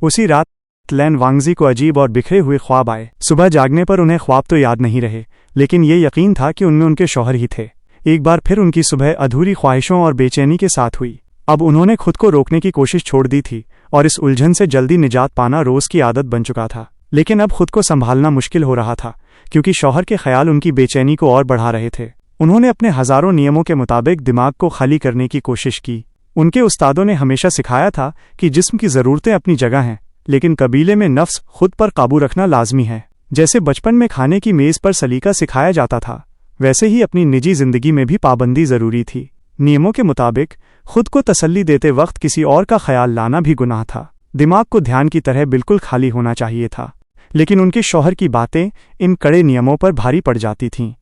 उसी रात लैन वांगजी को अजीब और बिखरे हुए ख्वाब आए। सुबह जागने पर उन्हें ख्वाब तो याद नहीं रहे, लेकिन ये यकीन था कि उनमें उनके शौहर ही थे। एक बार फिर उनकी सुबह अधूरी ख्वाहिशों और बेचैनी के साथ हुई। अब उन्होंने खुद को रोकने की कोशिश छोड़ दी थी और इस उलझन से जल्दी निजात पाना रोज की आदत बन चुका था। लेकिन अब खुद को संभालना मुश्किल हो रहा था, क्योंकि शौहर के ख्याल उनकी बेचैनी को और बढ़ा रहे थे। उन्होंने अपने हजारों नियमों के मुताबिक दिमाग को खाली करने की कोशिश की। उनके उस्तादों ने हमेशा सिखाया था कि जिस्म की ज़रूरतें अपनी जगह हैं, लेकिन कबीले में नफ्स खुद पर काबू रखना लाजमी है। जैसे बचपन में खाने की मेज़ पर सलीका सिखाया जाता था, वैसे ही अपनी निजी जिंदगी में भी पाबंदी ज़रूरी थी। नियमों के मुताबिक खुद को तसल्ली देते वक्त किसी और का ख्याल लाना भी गुनाह था। दिमाग को ध्यान की तरह बिल्कुल खाली होना चाहिए था। लेकिन उनके शौहर की बातें इन कड़े नियमों पर भारी पड़ जाती थीं।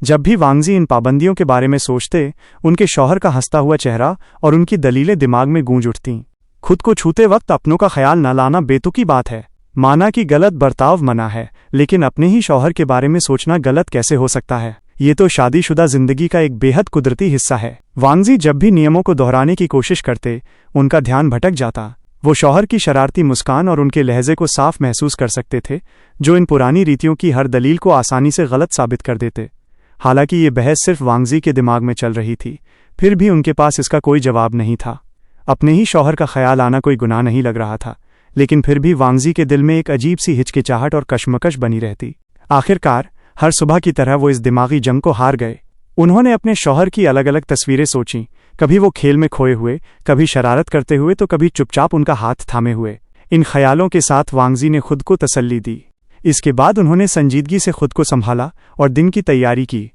जब भी वांगजी इन पाबंदियों के बारे में सोचते, उनके शौहर का हंसता हुआ चेहरा और उनकी दलीलें दिमाग में गूंज उठतीं। खुद को छूते वक्त अपनों का ख्याल न लाना बेतुकी बात है। माना कि गलत बर्ताव मना है, लेकिन अपने ही शौहर के बारे में सोचना गलत कैसे हो सकता है? ये तो शादीशुदा जिंदगी का एक बेहद कुदरती हिस्सा है। वांगजी जब भी नियमों को दोहराने की कोशिश करते, उनका ध्यान भटक जाता। वो शौहर की शरारती मुस्कान और उनके लहजे को साफ महसूस कर सकते थे, जो इन पुरानी रीतियों की हर दलील को आसानी से गलत साबित कर देते। हालांकि ये बहस सिर्फ वांगजी के दिमाग में चल रही थी, फिर भी उनके पास इसका कोई जवाब नहीं था। अपने ही शौहर का ख्याल आना कोई गुनाह नहीं लग रहा था, लेकिन फिर भी वांगजी के दिल में एक अजीब सी हिचकिचाहट और कशमकश बनी रहती। आखिरकार हर सुबह की तरह वो इस दिमागी जंग को हार गए। उन्होंने अपने शौहर की अलग अलग तस्वीरें सोचीं, कभी वो खेल में खोए हुए, कभी शरारत करते हुए, तो कभी चुपचाप उनका हाथ थामे हुए। इन ख्यालों के साथ वांगजी ने खुद को तसल्ली दी। इसके बाद उन्होंने संजीदगी से खुद को संभाला और दिन की तैयारी की।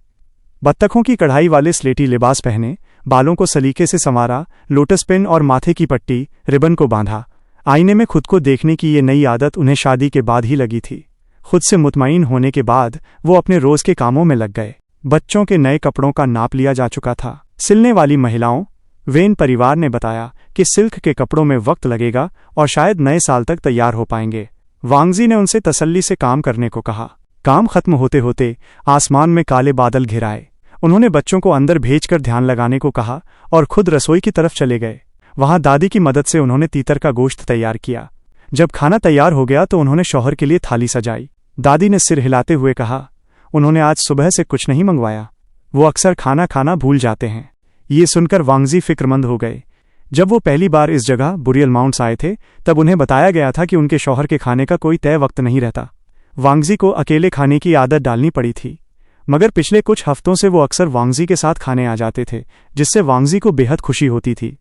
बत्तखों की कढ़ाई वाले स्लेटी लिबास पहने, बालों को सलीके से संवारा, लोटस पिन और माथे की पट्टी रिबन को बांधा। आईने में खुद को देखने की ये नई आदत उन्हें शादी के बाद ही लगी थी। खुद से मुतमईन होने के बाद वो अपने रोज के कामों में लग गए। बच्चों के नए कपड़ों का नाप लिया जा चुका था। सिलने वाली महिलाओं, वेन परिवार ने बताया कि सिल्क के कपड़ों में वक्त लगेगा और शायद नए साल तक तैयार हो पाएंगे। वांगजी ने उनसे तसल्ली से काम करने को कहा। काम खत्म होते होते आसमान में काले बादल घिर आए। उन्होंने बच्चों को अंदर भेजकर ध्यान लगाने को कहा और खुद रसोई की तरफ चले गए। वहां दादी की मदद से उन्होंने तीतर का गोश्त तैयार किया। जब खाना तैयार हो गया तो उन्होंने शौहर के लिए थाली सजाई। दादी ने सिर हिलाते हुए कहा, उन्होंने आज सुबह से कुछ नहीं मंगवाया। वो अक्सर खाना खाना भूल जाते हैं। ये सुनकर वांगजी फिक्रमंद हो गए। जब वो पहली बार इस जगह बुरियल माउंट्स आए थे, तब उन्हें बताया गया था कि उनके शौहर के खाने का कोई तय वक्त नहीं रहता। वांगजी को अकेले खाने की आदत डालनी पड़ी थी, मगर पिछले कुछ हफ्तों से वो अक्सर वांगजी के साथ खाने आ जाते थे, जिससे वांगजी को बेहद खुशी होती थी।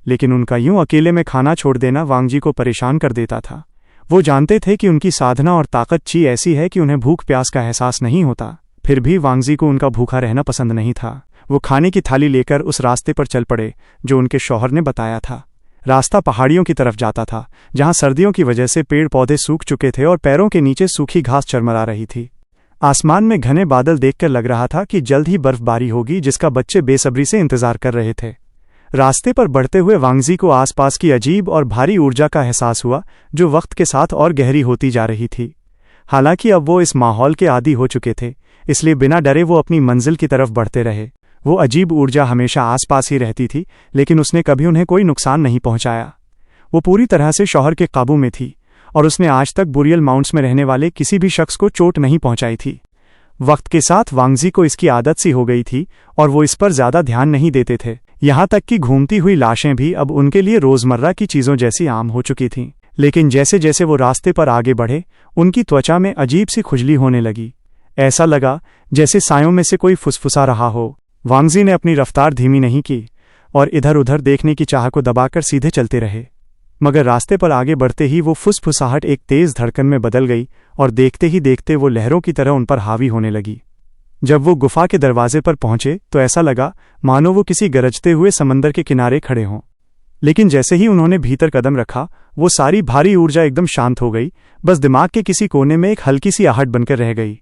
लेकिन उनका यूं अकेले में खाना छोड़ देना वांगजी को परेशान कर देता था। वो जानते थे कि उनकी साधना और ताकत ची ऐसी है कि उन्हें भूख प्यास का एहसास नहीं होता। फिर भी वांगजी को उनका भूखा रहना पसंद नहीं था। वो खाने की थाली लेकर उस रास्ते पर चल पड़े जो उनके शौहर ने बताया था। रास्ता पहाड़ियों की तरफ जाता था, जहां सर्दियों की वजह से पेड़ पौधे सूख चुके थे और पैरों के नीचे सूखी घास चरमरा रही थी। आसमान में घने बादल देखकर लग रहा था कि जल्द ही बर्फबारी होगी, जिसका बच्चे बेसब्री से इंतजार कर रहे थे। रास्ते पर बढ़ते हुए वांगजी को आसपास की अजीब और भारी ऊर्जा का एहसास हुआ, जो वक्त के साथ और गहरी होती जा रही थी। हालांकि अब वो इस माहौल के आदी हो चुके थे, इसलिए बिना डरे वो अपनी मंजिल की तरफ बढ़ते रहे। वो अजीब ऊर्जा हमेशा आसपास ही रहती थी, लेकिन उसने कभी उन्हें कोई नुकसान नहीं पहुंचाया। वो पूरी तरह से शौहर के काबू में थी और उसने आज तक बुरियल माउंट्स में रहने वाले किसी भी शख्स को चोट नहीं पहुंचाई थी। वक्त के साथ वांगजी को इसकी आदत सी हो गई थी और वो इस पर ज्यादा ध्यान नहीं देते थे। यहाँ तक कि घूमती हुई लाशें भी अब उनके लिए रोजमर्रा की चीजों जैसी आम हो चुकी थीं। लेकिन जैसे जैसे वो रास्ते पर आगे बढ़े, उनकी त्वचा में अजीब सी खुजली होने लगी। ऐसा लगा जैसे सायों में से कोई फुसफुसा रहा हो। वांगजी ने अपनी रफ्तार धीमी नहीं की और इधर उधर देखने की चाह को दबाकर सीधे चलते रहे, मगर रास्ते पर आगे बढ़ते ही वो फुसफुसाहट एक तेज धड़कन में बदल गई और देखते ही देखते वो लहरों की तरह उन पर हावी होने लगी। जब वो गुफा के दरवाजे पर पहुंचे तो ऐसा लगा मानो वो किसी गरजते हुए समंदर के किनारे खड़े हों। लेकिन जैसे ही उन्होंने भीतर कदम रखा, वो सारी भारी ऊर्जा एकदम शांत हो गई। बस दिमाग के किसी कोने में एक हल्की सी आहट बनकर रह गई।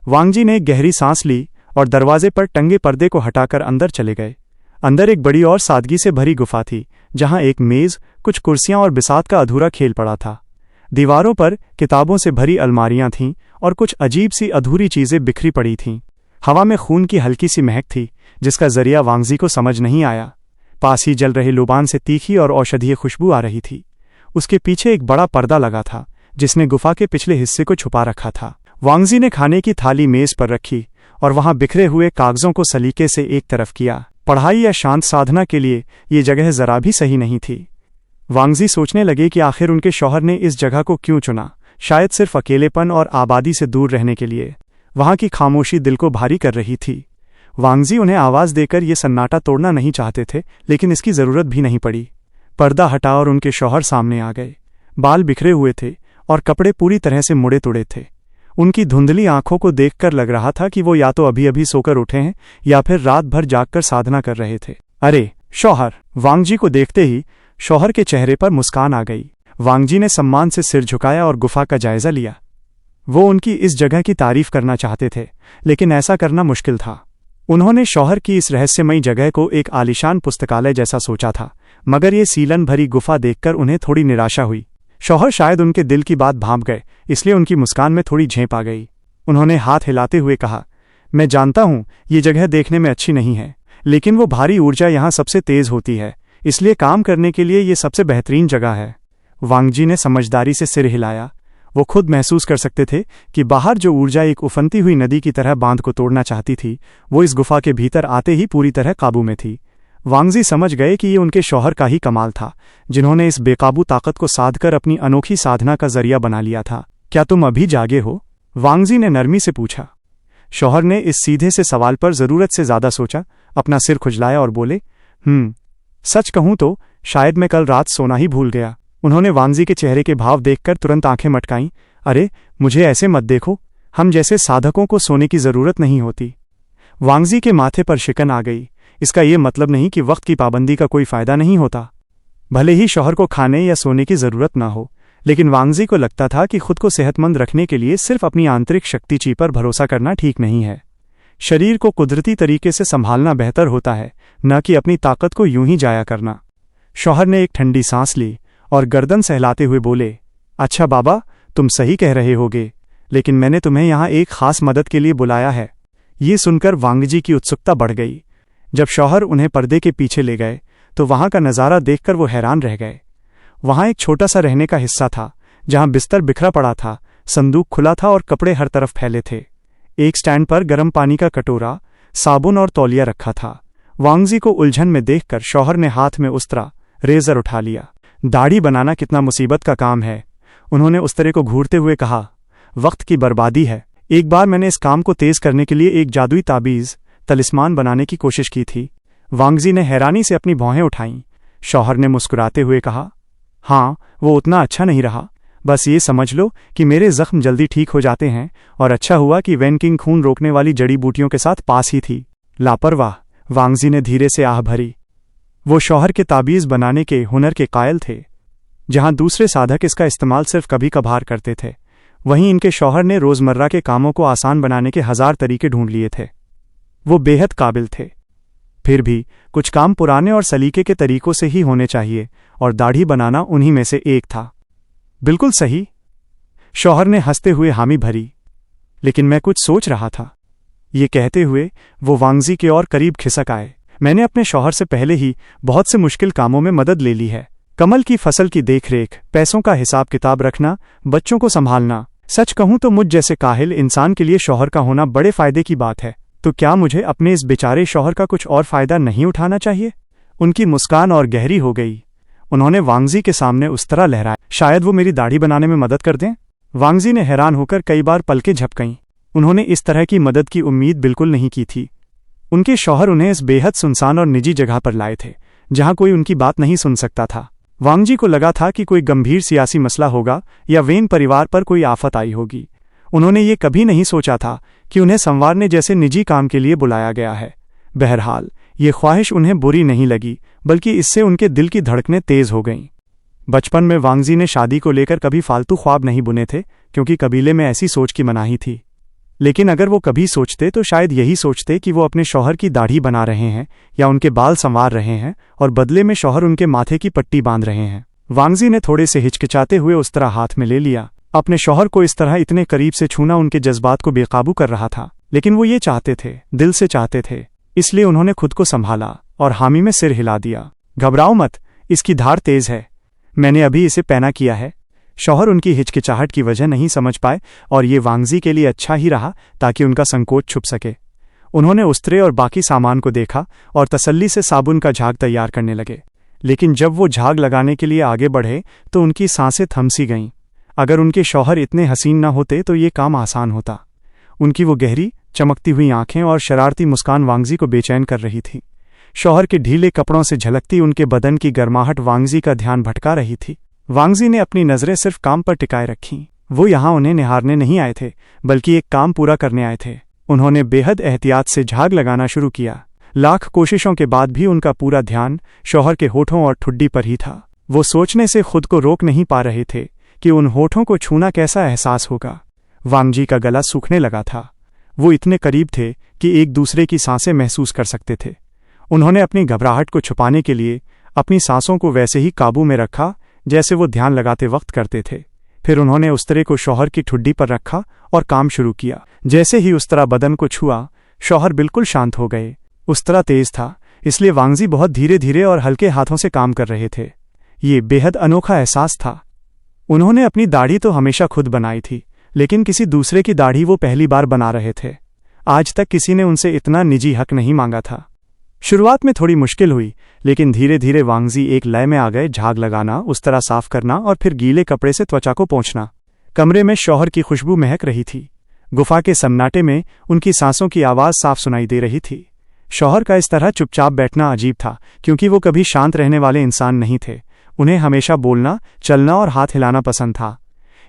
वांगजी ने एक गहरी सांस ली और दरवाजे पर टंगे पर्दे को हटाकर अंदर चले गए। अंदर एक बड़ी और सादगी से भरी गुफा थी, जहां एक मेज, कुछ कुर्सियां और बिसात का अधूरा खेल पड़ा था। दीवारों पर किताबों से भरी अलमारियां थीं और कुछ अजीब सी अधूरी चीजें बिखरी पड़ी थीं। हवा में खून की हल्की सी महक थी, जिसका जरिया वांगजी को समझ नहीं आया। पास ही जल रहे लुबान से तीखी और औषधीय खुशबू आ रही थी। उसके पीछे एक बड़ा पर्दा लगा था जिसने गुफा के पिछले हिस्से को छुपा रखा था। वांगजी ने खाने की थाली मेज पर रखी और वहां बिखरे हुए कागजों को सलीके से एक तरफ किया। पढ़ाई या शांत साधना के लिए ये जगह जरा भी सही नहीं थी। वांगजी सोचने लगे कि आखिर उनके शौहर ने इस जगह को क्यों चुना। शायद सिर्फ अकेलेपन और आबादी से दूर रहने के लिए। वहां की खामोशी दिल को भारी कर रही थी। वांगजी उन्हें आवाज देकर ये सन्नाटा तोड़ना नहीं चाहते थे, लेकिन इसकी जरूरत भी नहीं पड़ी। पर्दा हटा और उनके शौहर सामने आ गए। बाल बिखरे हुए थे और कपड़े पूरी तरह से मुड़े तुड़े थे। उनकी धुंधली आंखों को देखकर लग रहा था कि वो या तो अभी अभी सोकर उठे हैं या फिर रात भर जागकर साधना कर रहे थे। अरे शौहर! वांगजी को देखते ही शौहर के चेहरे पर मुस्कान आ गई। वांगजी ने सम्मान से सिर झुकाया और गुफा का जायजा लिया। वो उनकी इस जगह की तारीफ करना चाहते थे, लेकिन ऐसा करना मुश्किल था। उन्होंने शौहर की इस रहस्यमयी जगह को एक आलीशान पुस्तकालय जैसा सोचा था, मगर ये सीलन भरी गुफा देखकर उन्हें थोड़ी निराशा हुई। शौहर शायद उनके दिल की बात भांप गए, इसलिए उनकी मुस्कान में थोड़ी झेप आ गई। उन्होंने हाथ हिलाते हुए कहा, मैं जानता हूं ये जगह देखने में अच्छी नहीं है, लेकिन वो भारी ऊर्जा यहाँ सबसे तेज होती है, इसलिए काम करने के लिए ये सबसे बेहतरीन जगह है। वांगजी ने समझदारी से सिर हिलाया। वो खुद महसूस कर सकते थे कि बाहर जो ऊर्जा एक उफनती हुई नदी की तरह बांध को तोड़ना चाहती थी, वो इस गुफा के भीतर आते ही पूरी तरह काबू में थी। वांगजी समझ गए कि ये उनके शौहर का ही कमाल था, जिन्होंने इस बेकाबू ताकत को साधकर अपनी अनोखी साधना का जरिया बना लिया था। क्या तुम अभी जागे हो? वांगजी ने नरमी से पूछा। शौहर ने इस सीधे से सवाल पर जरूरत से ज्यादा सोचा, अपना सिर खुजलाया और बोले, सच कहूं तो शायद मैं कल रात सोना ही भूल गया। उन्होंने वांगजी के चेहरे के भाव देखकर तुरंत आंखें मटकाईं। अरे मुझे ऐसे मत देखो, हम जैसे साधकों को सोने की जरूरत नहीं होती। वांगजी के माथे पर शिकन आ गई। इसका ये मतलब नहीं कि वक्त की पाबंदी का कोई फायदा नहीं होता। भले ही शौहर को खाने या सोने की जरूरत ना हो, लेकिन वांगजी को लगता था कि खुद को सेहतमंद रखने के लिए सिर्फ अपनी आंतरिक शक्ति पर भरोसा करना ठीक नहीं है। शरीर को कुदरती तरीके से संभालना बेहतर होता है, न कि अपनी ताकत को यूं ही जाया करना। शौहर ने एक ठंडी सांस ली और गर्दन सहलाते हुए बोले, अच्छा बाबा, तुम सही कह रहे होगे, लेकिन मैंने तुम्हें यहाँ एक खास मदद के लिए बुलाया है। ये सुनकर वांगजी की उत्सुकता बढ़ गई। जब शौहर उन्हें पर्दे के पीछे ले गए तो वहां का नज़ारा देखकर वो हैरान रह गए। वहां एक छोटा सा रहने का हिस्सा था, जहां बिस्तर बिखरा पड़ा था, संदूक खुला था और कपड़े हर तरफ फैले थे। एक स्टैंड पर गर्म पानी का कटोरा, साबुन और तौलिया रखा था। वांगजी को उलझन में देखकर शौहर ने हाथ में उस्तरा रेजर उठा लिया। दाढ़ी बनाना कितना मुसीबत का काम है, उन्होंने उस्तरे को घूरते हुए कहा। वक्त की बर्बादी है। एक बार मैंने इस काम को तेज करने के लिए एक जादुई ताबीज तलिस्मान बनाने की कोशिश की थी। वांगजी ने हैरानी से अपनी भौहें उठाईं। शौहर ने मुस्कुराते हुए कहा, हाँ, वो उतना अच्छा नहीं रहा। बस ये समझ लो कि मेरे जख्म जल्दी ठीक हो जाते हैं, और अच्छा हुआ कि वैन किंग खून रोकने वाली जड़ी बूटियों के साथ पास ही थी। लापरवाह! वांगजी ने धीरे से आह भरी। वो शौहर के ताबीज बनाने के हुनर के कायल थे। जहां दूसरे साधक इसका इस्तेमाल सिर्फ कभी कभार करते थे, वहीं इनके शौहर ने रोजमर्रा के कामों को आसान बनाने के 1000 तरीके ढूंढ लिए थे। वो बेहद काबिल थे। फिर भी कुछ काम पुराने और सलीके के तरीकों से ही होने चाहिए, और दाढ़ी बनाना उन्हीं में से एक था। बिल्कुल सही, शौहर ने हंसते हुए हामी भरी। लेकिन मैं कुछ सोच रहा था। ये कहते हुए वो वांगजी के और करीब खिसक आए। मैंने अपने शौहर से पहले ही बहुत से मुश्किल कामों में मदद ले ली है। कमल की फसल की देखरेख, पैसों का हिसाब किताब रखना, बच्चों को संभालना। सच कहूं तो मुझ जैसे काहिल इंसान के लिए शौहर का होना बड़े फायदे की बात है। तो क्या मुझे अपने इस बेचारे शौहर का कुछ और फायदा नहीं उठाना चाहिए? उनकी मुस्कान और गहरी हो गई। उन्होंने वांगजी के सामने उस तरह लहराया, शायद वो मेरी दाढ़ी बनाने में मदद कर दें। वांगजी ने हैरान होकर कई बार पलकें झपकाईं। उन्होंने इस तरह की मदद की उम्मीद बिल्कुल नहीं की थी। उनके शौहर उन्हें इस बेहद सुनसान और निजी जगह पर लाए थे, जहां कोई उनकी बात नहीं सुन सकता था। वांगजी को लगा था कि कोई गंभीर सियासी मसला होगा या वेन परिवार पर कोई आफत आई होगी। उन्होंने ये कभी नहीं सोचा था कि उन्हें संवारने जैसे निजी काम के लिए बुलाया गया है। बहरहाल ये ख्वाहिश उन्हें बुरी नहीं लगी, बल्कि इससे उनके दिल की धड़कनें तेज हो गईं। बचपन में वांगजी ने शादी को लेकर कभी फालतू ख्वाब नहीं बुने थे, क्योंकि कबीले में ऐसी सोच की मनाही थी। लेकिन अगर वो कभी सोचते तो शायद यही सोचते कि वो अपने शौहर की दाढ़ी बना रहे हैं या उनके बाल संवार रहे हैं, और बदले में शौहर उनके माथे की पट्टी बांध रहे हैं। वांगजी ने थोड़े से हिचकिचाते हुए उस तरह हाथ में ले लिया। अपने शौहर को इस तरह इतने करीब से छूना उनके जज्बात को बेकाबू कर रहा था, लेकिन वो ये चाहते थे, दिल से चाहते थे। इसलिए उन्होंने खुद को संभाला और हामी में सिर हिला दिया। घबराओ मत, इसकी धार तेज है। मैंने अभी इसे पहना किया है। शौहर उनकी हिचकिचाहट की वजह नहीं समझ पाए और ये वांगजी के लिए अच्छा ही रहा ताकि उनका संकोच छुप सके। उन्होंने उस्तरे और बाकी सामान को देखा और तसल्ली से साबुन का झाग तैयार करने लगे। लेकिन जब वो झाग लगाने के लिए आगे बढ़े तो उनकी सांसें थम सी गईं। अगर उनके शौहर इतने हसीन न होते तो ये काम आसान होता। उनकी वो गहरी चमकती हुई आंखें और शरारती मुस्कान वांगजी को बेचैन कर रही थी। शौहर के ढीले कपड़ों से झलकती उनके बदन की गर्माहट वांगजी का ध्यान भटका रही थी। वांगजी ने अपनी नजरें सिर्फ काम पर टिकाए रखीं। वो यहाँ उन्हें निहारने नहीं आए थे बल्कि एक काम पूरा करने आए थे। उन्होंने बेहद एहतियात से झाग लगाना शुरू किया। लाख कोशिशों के बाद भी उनका पूरा ध्यान शौहर के होठों और ठुड्डी पर ही था। वो सोचने से खुद को रोक नहीं पा रहे थे कि उन होठों को छूना कैसा एहसास होगा। वांगजी का गला सूखने लगा था। वो इतने करीब थे कि एक दूसरे की सांसें महसूस कर सकते थे। उन्होंने अपनी घबराहट को छुपाने के लिए अपनी सांसों को वैसे ही काबू में रखा जैसे वो ध्यान लगाते वक्त करते थे। फिर उन्होंने उस्तरे को शौहर की ठुड्डी पर रखा और काम शुरू किया। जैसे ही उस्तरा बदन को छुआ, शौहर बिल्कुल शांत हो गए। उस्तरा तेज था, इसलिए वांगजी बहुत धीरे धीरे और हल्के हाथों से काम कर रहे थे। ये बेहद अनोखा एहसास था। उन्होंने अपनी दाढ़ी तो हमेशा खुद बनाई थी, लेकिन किसी दूसरे की दाढ़ी वो पहली बार बना रहे थे। आज तक किसी ने उनसे इतना निजी हक नहीं मांगा था। शुरुआत में थोड़ी मुश्किल हुई, लेकिन धीरे धीरे वांगजी एक लय में आ गए। झाग लगाना, उस्तरा साफ करना और फिर गीले कपड़े से त्वचा को पोंछना। कमरे में शौहर की खुशबू महक रही थी। गुफा के सन्नाटे में उनकी सांसों की आवाज साफ सुनाई दे रही थी। शौहर का इस तरह चुपचाप बैठना अजीब था, क्योंकि वो कभी शांत रहने वाले इंसान नहीं थे। उन्हें हमेशा बोलना, चलना और हाथ हिलाना पसंद था।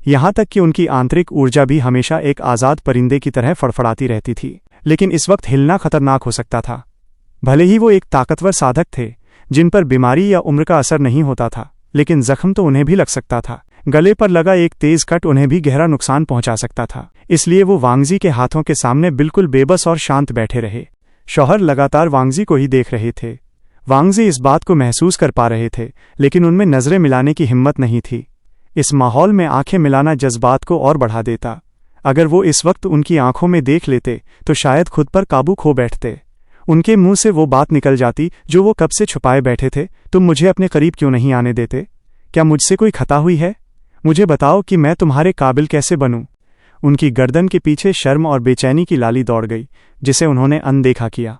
यहाँ तक कि उनकी आंतरिक ऊर्जा भी हमेशा एक आज़ाद परिंदे की तरह फड़फड़ाती रहती थी। लेकिन इस वक्त हिलना खतरनाक हो सकता था। भले ही वो एक ताकतवर साधक थे जिन पर बीमारी या उम्र का असर नहीं होता था, लेकिन जख्म तो उन्हें भी लग सकता था। गले पर लगा एक तेज कट उन्हें भी गहरा नुकसान पहुंचा सकता था। इसलिए वो वांगजी के हाथों के सामने बिल्कुल बेबस और शांत बैठे रहे। शौहर लगातार वांगजी को ही देख रहे थे। वांगजी इस बात को महसूस कर पा रहे थे, लेकिन उनमें नजरें मिलाने की हिम्मत नहीं थी। इस माहौल में आंखें मिलाना जज्बात को और बढ़ा देता। अगर वो इस वक्त उनकी आंखों में देख लेते तो शायद खुद पर काबू खो बैठते। उनके मुंह से वो बात निकल जाती जो वो कब से छुपाए बैठे थे। तुम मुझे अपने करीब क्यों नहीं आने देते? क्या मुझसे कोई खता हुई है? मुझे बताओ कि मैं तुम्हारे काबिल कैसे बनूं? उनकी गर्दन के पीछे शर्म और बेचैनी की लाली दौड़ गई, जिसे उन्होंने अनदेखा किया।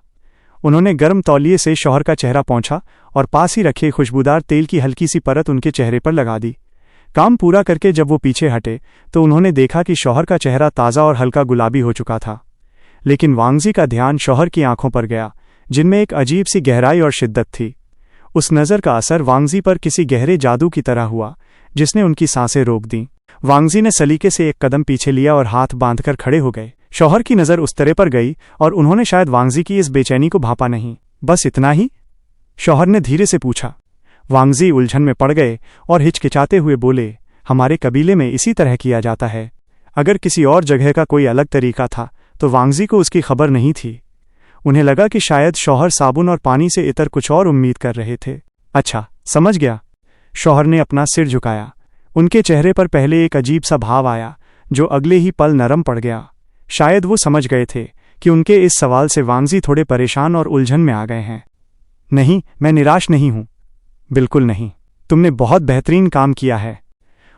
उन्होंने गर्म तौलिए से शौहर का चेहरा पोंछा और पास ही रखे खुशबूदार तेल की हल्की सी परत उनके चेहरे पर लगा दी। काम पूरा करके जब वो पीछे हटे तो उन्होंने देखा कि शौहर का चेहरा ताज़ा और हल्का गुलाबी हो चुका था। लेकिन वांगजी का ध्यान शौहर की आंखों पर गया, जिनमें एक अजीब सी गहराई और शिद्दत थी। उस नज़र का असर वांगजी पर किसी गहरे जादू की तरह हुआ, जिसने उनकी सांसें रोक दीं। वांगजी ने सलीके से एक कदम पीछे लिया और हाथ बांधकर खड़े हो गए। शौहर की नज़र उस्तरे पर गई और उन्होंने शायद वांगजी की इस बेचैनी को भांपा नहीं। बस इतना ही? शौहर ने धीरे से पूछा। वांगजी उलझन में पड़ गए और हिचकिचाते हुए बोले, हमारे कबीले में इसी तरह किया जाता है। अगर किसी और जगह का कोई अलग तरीका था तो वांगजी को उसकी खबर नहीं थी। उन्हें लगा कि शायद शौहर साबुन और पानी से इतर कुछ और उम्मीद कर रहे थे। अच्छा, समझ गया। शौहर ने अपना सिर झुकाया। उनके चेहरे पर पहले एक अजीब सा भाव आया, जो अगले ही पल नरम पड़ गया। शायद वो समझ गए थे कि उनके इस सवाल से वांगजी थोड़े परेशान और उलझन में आ गए हैं। नहीं, मैं निराश नहीं हूं। बिल्कुल नहीं। तुमने बहुत बेहतरीन काम किया है।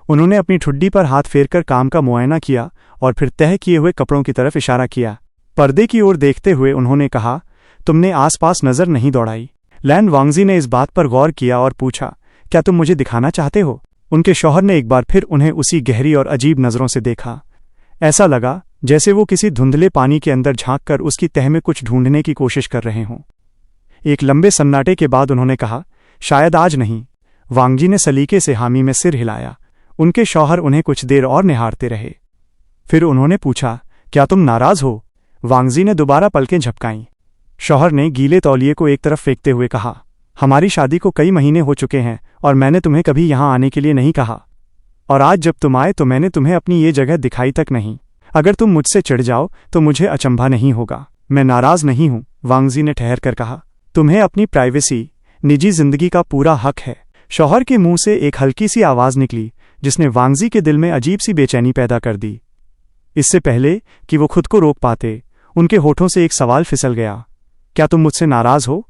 उन्होंने अपनी ठुड्डी पर हाथ फेरकर काम का मुआयना किया और फिर तह किए हुए कपड़ों की तरफ इशारा किया। पर्दे की ओर देखते हुए उन्होंने कहा, तुमने आसपास नजर नहीं दौड़ाई। लैन वांगजी ने इस बात पर गौर किया और पूछा, क्या तुम मुझे दिखाना चाहते हो? उनके शौहर ने एक बार फिर उन्हें उसी गहरी और अजीब नजरों से देखा। ऐसा लगा जैसे वो किसी धुंधले पानी के अंदर झांककर उसकी तह में कुछ ढूंढने की कोशिश कर रहे हों। एक लंबे सन्नाटे के बाद उन्होंने कहा, शायद आज नहीं। वांगजी ने सलीके से हामी में सिर हिलाया। उनके शौहर उन्हें कुछ देर और निहारते रहे। फिर उन्होंने पूछा, क्या तुम नाराज हो? वांगजी ने दोबारा पलकें झपकाईं। शौहर ने गीले तौलिए को एक तरफ फेंकते हुए कहा, हमारी शादी को कई महीने हो चुके हैं और मैंने तुम्हें कभी यहाँ आने के लिए नहीं कहा। और आज जब तुम आए तो मैंने तुम्हें अपनी ये जगह दिखाई तक नहीं। अगर तुम मुझसे चिढ़ जाओ तो मुझे अचंभा नहीं होगा। मैं नाराज नहीं हूं, वांगजी ने ठहर कर कहा। तुम्हें अपनी प्राइवेसी, निजी जिंदगी का पूरा हक है। शौहर के मुंह से एक हल्की सी आवाज निकली, जिसने वांगजी के दिल में अजीब सी बेचैनी पैदा कर दी। इससे पहले कि वो खुद को रोक पाते, उनके होठों से एक सवाल फिसल गया, क्या तुम मुझसे नाराज हो?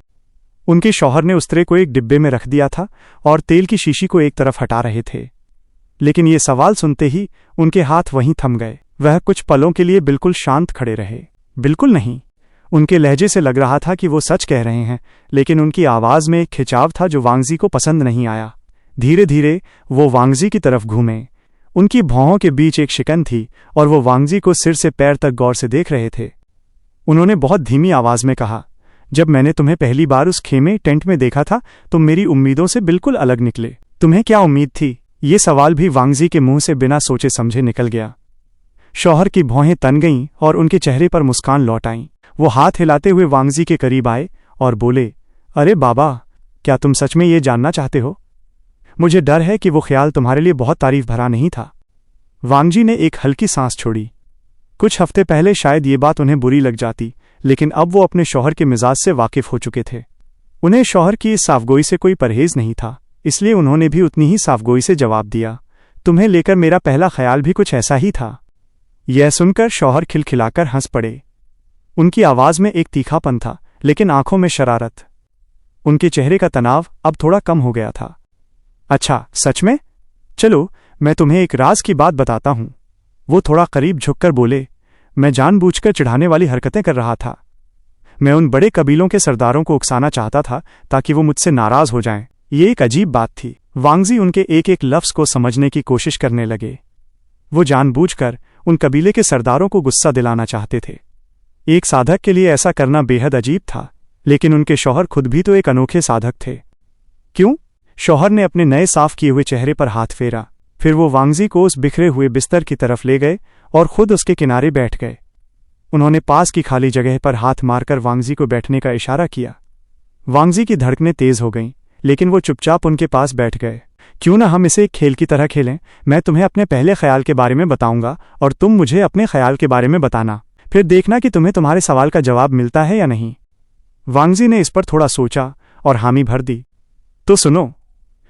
उनके शौहर ने उस ट्रे को एक डिब्बे में रख दिया था और तेल की शीशी को एक तरफ हटा रहे थे। लेकिन ये सवाल सुनते ही उनके हाथ वहीं थम गए। वह कुछ पलों के लिए बिल्कुल शांत खड़े रहे। बिल्कुल नहीं। उनके लहजे से लग रहा था कि वो सच कह रहे हैं, लेकिन उनकी आवाज में एक खिंचाव था जो वांगजी को पसंद नहीं आया। धीरे धीरे वो वांगजी की तरफ घूमे। उनकी भौहों के बीच एक शिकन थी और वो वांगजी को सिर से पैर तक गौर से देख रहे थे। उन्होंने बहुत धीमी आवाज में कहा, जब मैंने तुम्हें पहली बार उस खेमे टेंट में देखा था तुम मेरी उम्मीदों से बिल्कुल अलग निकले। तुम्हें क्या उम्मीद थी? ये सवाल भी वांगजी के मुंह से बिना सोचे समझे निकल गया। शौहर की भौहें तन गईं और उनके चेहरे पर मुस्कान लौट आईं। वो हाथ हिलाते हुए वांगजी के करीब आए और बोले, अरे बाबा, क्या तुम सच में ये जानना चाहते हो? मुझे डर है कि वो ख्याल तुम्हारे लिए बहुत तारीफ भरा नहीं था। वांगजी ने एक हल्की सांस छोड़ी। कुछ हफ्ते पहले शायद ये बात उन्हें बुरी लग जाती, लेकिन अब वो अपने शौहर के मिजाज से वाकिफ हो चुके थे। उन्हें शौहर की इस साफगोई से कोई परहेज नहीं था, इसलिए उन्होंने भी उतनी ही साफगोई से जवाब दिया, तुम्हें लेकर मेरा पहला ख्याल भी कुछ ऐसा ही था। यह सुनकर शौहर खिलखिलाकर हंस पड़े। उनकी आवाज में एक तीखापन था, लेकिन आंखों में शरारत। उनके चेहरे का तनाव अब थोड़ा कम हो गया था। अच्छा, सच में? चलो, मैं तुम्हें एक राज की बात बताता हूं। वो थोड़ा करीब झुककर बोले, मैं जानबूझकर चिढ़ाने वाली हरकतें कर रहा था। मैं उन बड़े कबीलों के सरदारों को उकसाना चाहता था ताकि वो मुझसे नाराज हो जाएं। ये एक अजीब बात थी। वांगजी उनके एक एक लफ्ज को समझने की कोशिश करने लगे। वो जानबूझकर उन कबीले के सरदारों को गुस्सा दिलाना चाहते थे। एक साधक के लिए ऐसा करना बेहद अजीब था, लेकिन उनके शौहर खुद भी तो एक अनोखे साधक थे। क्यों? शौहर ने अपने नए साफ किए हुए चेहरे पर हाथ फेरा। फिर वो वांगजी को उस बिखरे हुए बिस्तर की तरफ ले गए और खुद उसके किनारे बैठ गए। उन्होंने पास की खाली जगह पर हाथ मारकर वांगजी को बैठने का इशारा किया। वांगजी की धड़कनें तेज हो गईं, लेकिन वो चुपचाप उनके पास बैठ गए। क्यों ना हम इसे एक खेल की तरह खेलें? मैं तुम्हें अपने पहले ख्याल के बारे में बताऊंगा और तुम मुझे अपने ख्याल के बारे में बताना। फिर देखना कि तुम्हें तुम्हारे सवाल का जवाब मिलता है या नहीं। वांगजी ने इस पर थोड़ा सोचा और हामी भर दी। तो सुनो।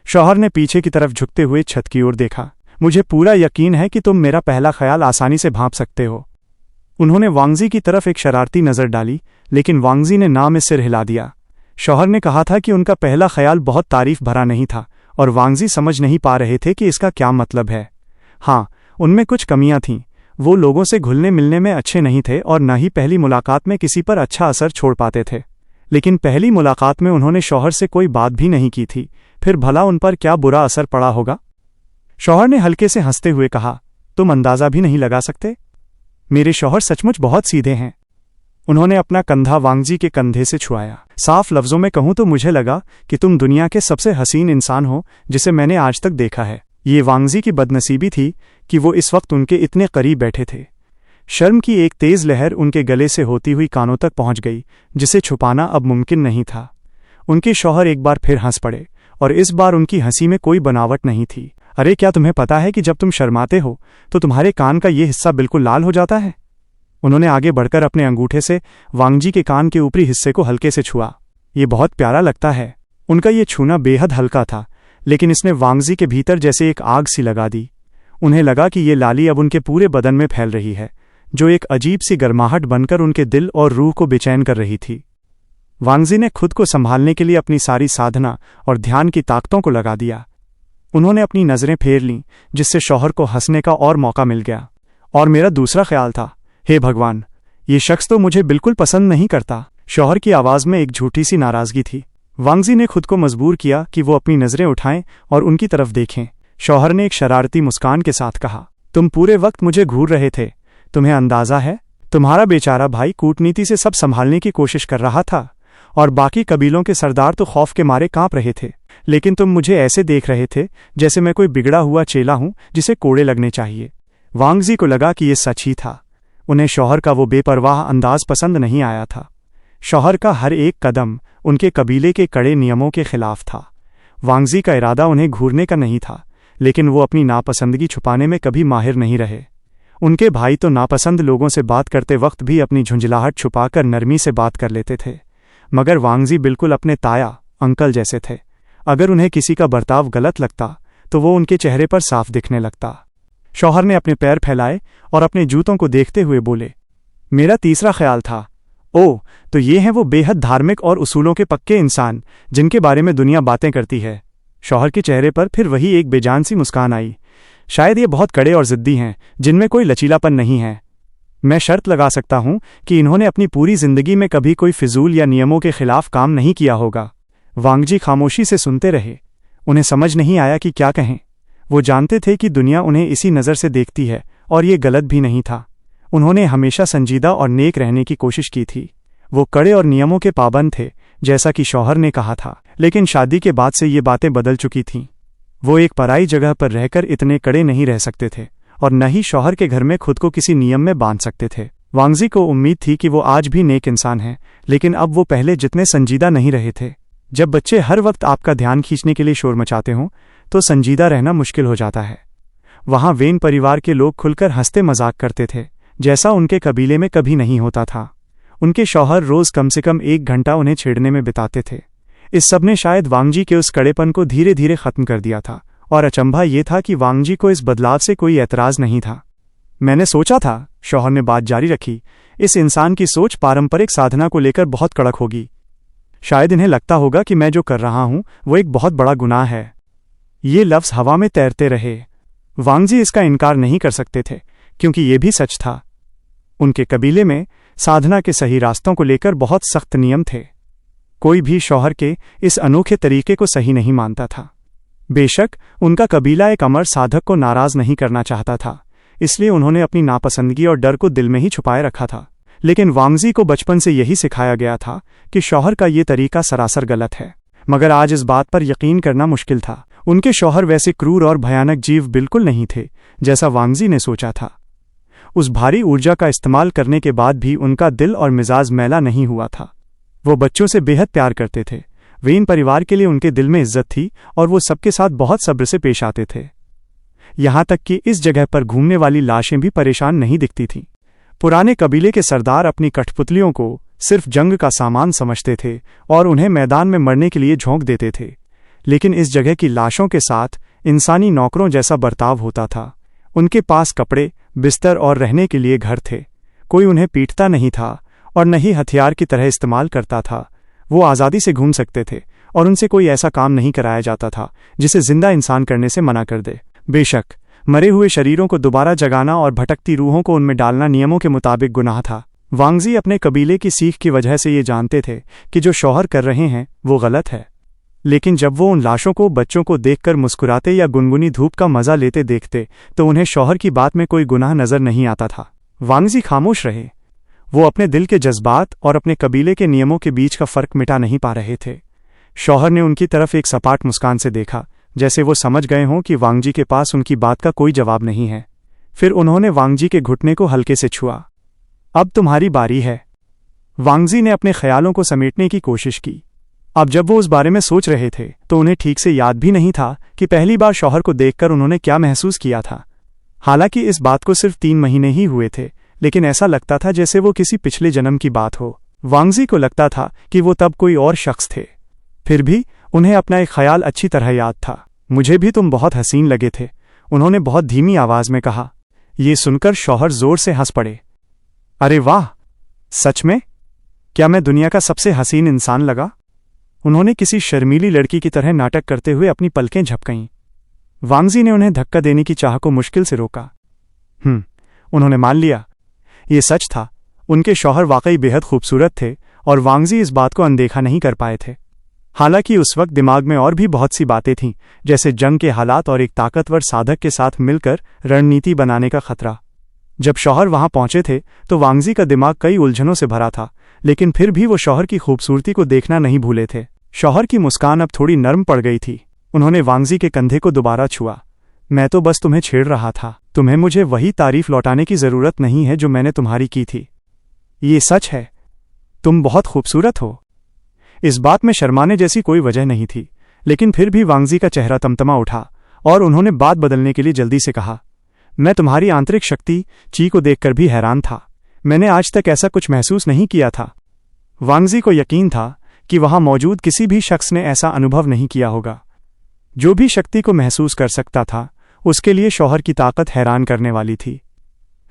शौहर ने पीछे की तरफ झुकते हुए छत की ओर देखा। मुझे पूरा यकीन है कि तुम मेरा पहला ख्याल आसानी से भांप सकते हो। उन्होंने वांगजी की तरफ एक शरारती नजर डाली, लेकिन वांगजी ने ना में सिर हिला दिया। शौहर ने कहा था कि उनका पहला ख्याल बहुत तारीफ भरा नहीं था और वांगजी समझ नहीं पा रहे थे कि इसका क्या मतलब है। हाँ, उनमें कुछ कमियां थीं। वो लोगों से घुलने मिलने में अच्छे नहीं थे और न ही पहली मुलाकात में किसी पर अच्छा असर छोड़ पाते थे। लेकिन पहली मुलाकात में उन्होंने शौहर से कोई बात भी नहीं की थी, फिर भला उन पर क्या बुरा असर पड़ा होगा? शौहर ने हल्के से हंसते हुए कहा, तुम अंदाजा भी नहीं लगा सकते। मेरे शौहर सचमुच बहुत सीधे हैं। उन्होंने अपना कंधा वांगजी के कंधे से छुआया। साफ लफ्जों में कहूं तो मुझे लगा कि तुम दुनिया के सबसे हसीन इंसान हो जिसे मैंने आज तक देखा है। ये वांगजी की बदनसीबी थी कि वो इस वक्त उनके इतने करीब बैठे थे। शर्म की एक तेज लहर उनके गले से होती हुई कानों तक पहुंच गई, जिसे छुपाना अब मुमकिन नहीं था। उनके शौहर एक बार फिर हंस पड़े और इस बार उनकी हंसी में कोई बनावट नहीं थी। अरे, क्या तुम्हें पता है कि जब तुम शर्माते हो तो तुम्हारे कान का ये हिस्सा बिल्कुल लाल हो जाता है? उन्होंने आगे बढ़कर अपने अंगूठे से वांगजी के कान के ऊपरी हिस्से को हल्के से छुआ। ये बहुत प्यारा लगता है। उनका ये छूना बेहद हल्का था, लेकिन इसने वांगजी के भीतर जैसे एक आग सी लगा दी। उन्हें लगा कि ये लाली अब उनके पूरे बदन में फैल रही है, जो एक अजीब सी गर्माहट बनकर उनके दिल और रूह को बेचैन कर रही थी। वांगजी ने खुद को संभालने के लिए अपनी सारी साधना और ध्यान की ताकतों को लगा दिया। उन्होंने अपनी नजरें फेर लीं, जिससे शौहर को हंसने का और मौका मिल गया। और मेरा दूसरा ख्याल था, हे भगवान, ये शख्स तो मुझे बिल्कुल पसंद नहीं करता। शौहर की आवाज में एक झूठी सी नाराजगी थी। वांगजी ने खुद को मजबूर किया कि वो अपनी नजरें उठाएं और उनकी तरफ देखें। शौहर ने एक शरारती मुस्कान के साथ कहा, तुम पूरे वक्त मुझे घूर रहे थे। तुम्हें अंदाजा है, तुम्हारा बेचारा भाई कूटनीति से सब संभालने की कोशिश कर रहा था और बाकी कबीलों के सरदार तो खौफ के मारे कांप रहे थे, लेकिन तुम मुझे ऐसे देख रहे थे जैसे मैं कोई बिगड़ा हुआ चेला हूं जिसे कोड़े लगने चाहिए। वांगजी को लगा कि ये सच ही था। उन्हें शौहर का वो बेपरवाह अंदाज पसंद नहीं आया था। शौहर का हर एक कदम उनके कबीले के कड़े नियमों के खिलाफ था। वांगजी का इरादा उन्हें घूरने का नहीं था, लेकिन वो अपनी नापसंदगी छुपाने में कभी माहिर नहीं रहे। उनके भाई तो नापसंद लोगों से बात करते वक्त भी अपनी झुंझलाहट छुपाकर नरमी से बात कर लेते थे, मगर वांगजी बिल्कुल अपने ताया अंकल जैसे थे। अगर उन्हें किसी का बर्ताव गलत लगता तो वो उनके चेहरे पर साफ दिखने लगता। शौहर ने अपने पैर फैलाए और अपने जूतों को देखते हुए बोले, मेरा तीसरा ख्याल था ओह, तो ये हैं वो बेहद धार्मिक और उसूलों के पक्के इंसान जिनके बारे में दुनिया बातें करती है। शौहर के चेहरे पर फिर वही एक बेजान सी मुस्कान आई। शायद ये बहुत कड़े और जिद्दी हैं, जिनमें कोई लचीलापन नहीं है। मैं शर्त लगा सकता हूं कि इन्होंने अपनी पूरी जिंदगी में कभी कोई फिजूल या नियमों के खिलाफ काम नहीं किया होगा। वांगजी खामोशी से सुनते रहे। उन्हें समझ नहीं आया कि क्या कहें। वो जानते थे कि दुनिया उन्हें इसी नज़र से देखती है और ये गलत भी नहीं था। उन्होंने हमेशा संजीदा और नेक रहने की कोशिश की थी। वो कड़े और नियमों के पाबंद थे, जैसा कि शौहर ने कहा था, लेकिन शादी के बाद से ये बातें बदल चुकी थीं। वो एक पराई जगह पर रहकर इतने कड़े नहीं रह सकते थे और न ही शौहर के घर में खुद को किसी नियम में बांध सकते थे। वांगजी को उम्मीद थी कि वो आज भी नेक इंसान हैं, लेकिन अब वो पहले जितने संजीदा नहीं रहे थे। जब बच्चे हर वक्त आपका ध्यान खींचने के लिए शोर मचाते हों तो संजीदा रहना मुश्किल हो जाता है। वहां वेन परिवार के लोग खुलकर हंसते मजाक करते थे, जैसा उनके कबीले में कभी नहीं होता था। उनके शौहर रोज कम से कम 1 घंटा उन्हें छेड़ने में बिताते थे। इस सब ने शायद वांगजी के उस कड़ेपन को धीरे धीरे खत्म कर दिया था, और अचंभा ये था कि वांगजी को इस बदलाव से कोई एतराज नहीं था। मैंने सोचा था, शौहर ने बात जारी रखी, इस इंसान की सोच पारंपरिक साधना को लेकर बहुत कड़क होगी। शायद इन्हें लगता होगा कि मैं जो कर रहा हूं वो एक बहुत बड़ा गुनाह है। ये लफ्ज़ हवा में तैरते रहे। वांगजी इसका इनकार नहीं कर सकते थे, क्योंकि ये भी सच था। उनके कबीले में साधना के सही रास्तों को लेकर बहुत सख्त नियम थे। कोई भी शौहर के इस अनोखे तरीके को सही नहीं मानता था। बेशक उनका कबीला एक अमर साधक को नाराज नहीं करना चाहता था, इसलिए उन्होंने अपनी नापसंदगी और डर को दिल में ही छुपाए रखा था। लेकिन वांगजी को बचपन से यही सिखाया गया था कि शौहर का ये तरीका सरासर गलत है। मगर आज इस बात पर यकीन करना मुश्किल था। उनके शौहर वैसे क्रूर और भयानक जीव बिल्कुल नहीं थे जैसा वांगजी ने सोचा था। उस भारी ऊर्जा का इस्तेमाल करने के बाद भी उनका दिल और मिजाज मैला नहीं हुआ था। वो बच्चों से बेहद प्यार करते थे। वेन परिवार के लिए उनके दिल में इज्जत थी और वो सबके साथ बहुत सब्र से पेश आते थे। यहां तक कि इस जगह पर घूमने वाली लाशें भी परेशान नहीं दिखती थीं। पुराने कबीले के सरदार अपनी कठपुतलियों को सिर्फ जंग का सामान समझते थे और उन्हें मैदान में मरने के लिए झोंक देते थे, लेकिन इस जगह की लाशों के साथ इंसानी नौकरों जैसा बर्ताव होता था। उनके पास कपड़े, बिस्तर और रहने के लिए घर थे। कोई उन्हें पीटता नहीं था और न ही हथियार की तरह इस्तेमाल करता था। वो आज़ादी से घूम सकते थे और उनसे कोई ऐसा काम नहीं कराया जाता था जिसे जिंदा इंसान करने से मना कर दे। बेशक मरे हुए शरीरों को दोबारा जगाना और भटकती रूहों को उनमें डालना नियमों के मुताबिक गुनाह था। वांगजी अपने कबीले की सीख की वजह से ये जानते थे कि जो शौहर कर रहे हैं वो गलत है, लेकिन जब वो उन लाशों को, बच्चों को देखकर मुस्कुराते या गुनगुनी धूप का मजा लेते देखते तो उन्हें शौहर की बात में कोई गुनाह नजर नहीं आता था। वांगजी खामोश रहे। वो अपने दिल के जज्बात और अपने कबीले के नियमों के बीच का फर्क मिटा नहीं पा रहे थे। शौहर ने उनकी तरफ एक सपाट मुस्कान से देखा, जैसे वो समझ गए हों कि वांगजी के पास उनकी बात का कोई जवाब नहीं है। फिर उन्होंने वांगजी के घुटने को हल्के से छुआ। अब तुम्हारी बारी है। वांगजी ने अपने ख्यालों को समेटने की कोशिश की। अब जब वो उस बारे में सोच रहे थे तो उन्हें ठीक से याद भी नहीं था कि पहली बार शौहर को देखकर उन्होंने क्या महसूस किया था। हालांकि इस बात को सिर्फ 3 महीने ही हुए थे, लेकिन ऐसा लगता था जैसे वो किसी पिछले जन्म की बात हो। वांगजी को लगता था कि वो तब कोई और शख्स थे। फिर भी उन्हें अपना एक ख्याल अच्छी तरह याद था। मुझे भी तुम बहुत हसीन लगे थे, उन्होंने बहुत धीमी आवाज में कहा। ये सुनकर शौहर जोर से हंस पड़े। अरे वाह, सच में? क्या मैं दुनिया का सबसे हसीन इंसान लगा? उन्होंने किसी शर्मीली लड़की की तरह नाटक करते हुए अपनी पलकें झपकाईं। वांगजी ने उन्हें धक्का देने की चाह को मुश्किल से रोका। उन्होंने मान लिया। ये सच था, उनके शौहर वाकई बेहद खूबसूरत थे और वांगजी इस बात को अनदेखा नहीं कर पाए थे। हालांकि उस वक्त दिमाग में और भी बहुत सी बातें थीं, जैसे जंग के हालात और एक ताकतवर साधक के साथ मिलकर रणनीति बनाने का खतरा। जब शौहर वहां पहुंचे थे तो वांगजी का दिमाग कई उलझनों से भरा था, लेकिन फिर भी वो शौहर की खूबसूरती को देखना नहीं भूले थे। शौहर की मुस्कान अब थोड़ी नर्म पड़ गई थी। उन्होंने वांगजी के कंधे को दोबारा छुआ। मैं तो बस तुम्हें छेड़ रहा था। तुम्हें मुझे वही तारीफ लौटाने की जरूरत नहीं है जो मैंने तुम्हारी की थी। ये सच है, तुम बहुत खूबसूरत हो। इस बात में शर्माने जैसी कोई वजह नहीं थी, लेकिन फिर भी वांगजी का चेहरा तमतमा उठा और उन्होंने बात बदलने के लिए जल्दी से कहा, मैं तुम्हारी आंतरिक शक्ति ची को देखकर भी हैरान था। मैंने आज तक ऐसा कुछ महसूस नहीं किया था। वांगजी को यकीन था कि वहां मौजूद किसी भी शख्स ने ऐसा अनुभव नहीं किया होगा। जो भी शक्ति को महसूस कर सकता था, उसके लिए शौहर की ताकत हैरान करने वाली थी।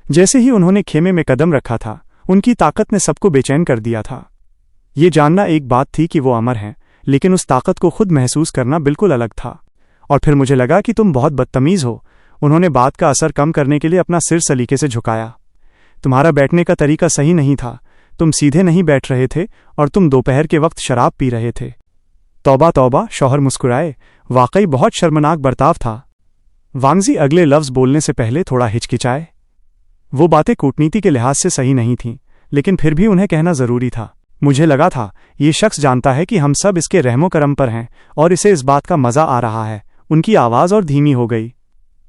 जैसे ही उन्होंने खेमे में कदम रखा था, उनकी ताकत ने सबको बेचैन कर दिया था। ये जानना एक बात थी कि वो अमर हैं, लेकिन उस ताकत को खुद महसूस करना बिल्कुल अलग था। और फिर मुझे लगा कि तुम बहुत बदतमीज हो। उन्होंने बात का असर कम करने के लिए अपना सिर सलीके से झुकाया। तुम्हारा बैठने का तरीका सही नहीं था। तुम सीधे नहीं बैठ रहे थे और तुम दोपहर के वक्त शराब पी रहे थे। तौबा तौबा, शौहर मुस्कुराए। वाकई बहुत शर्मनाक बर्ताव था। वांगजी अगले लफ्ज बोलने से पहले थोड़ा हिचकिचाए। वो बातें कूटनीति के लिहाज से सही नहीं थीं, लेकिन फिर भी उन्हें कहना जरूरी था। मुझे लगा था ये शख्स जानता है कि हम सब इसके रहमो करम पर हैं और इसे इस बात का मजा आ रहा है। उनकी आवाज़ और धीमी हो गई।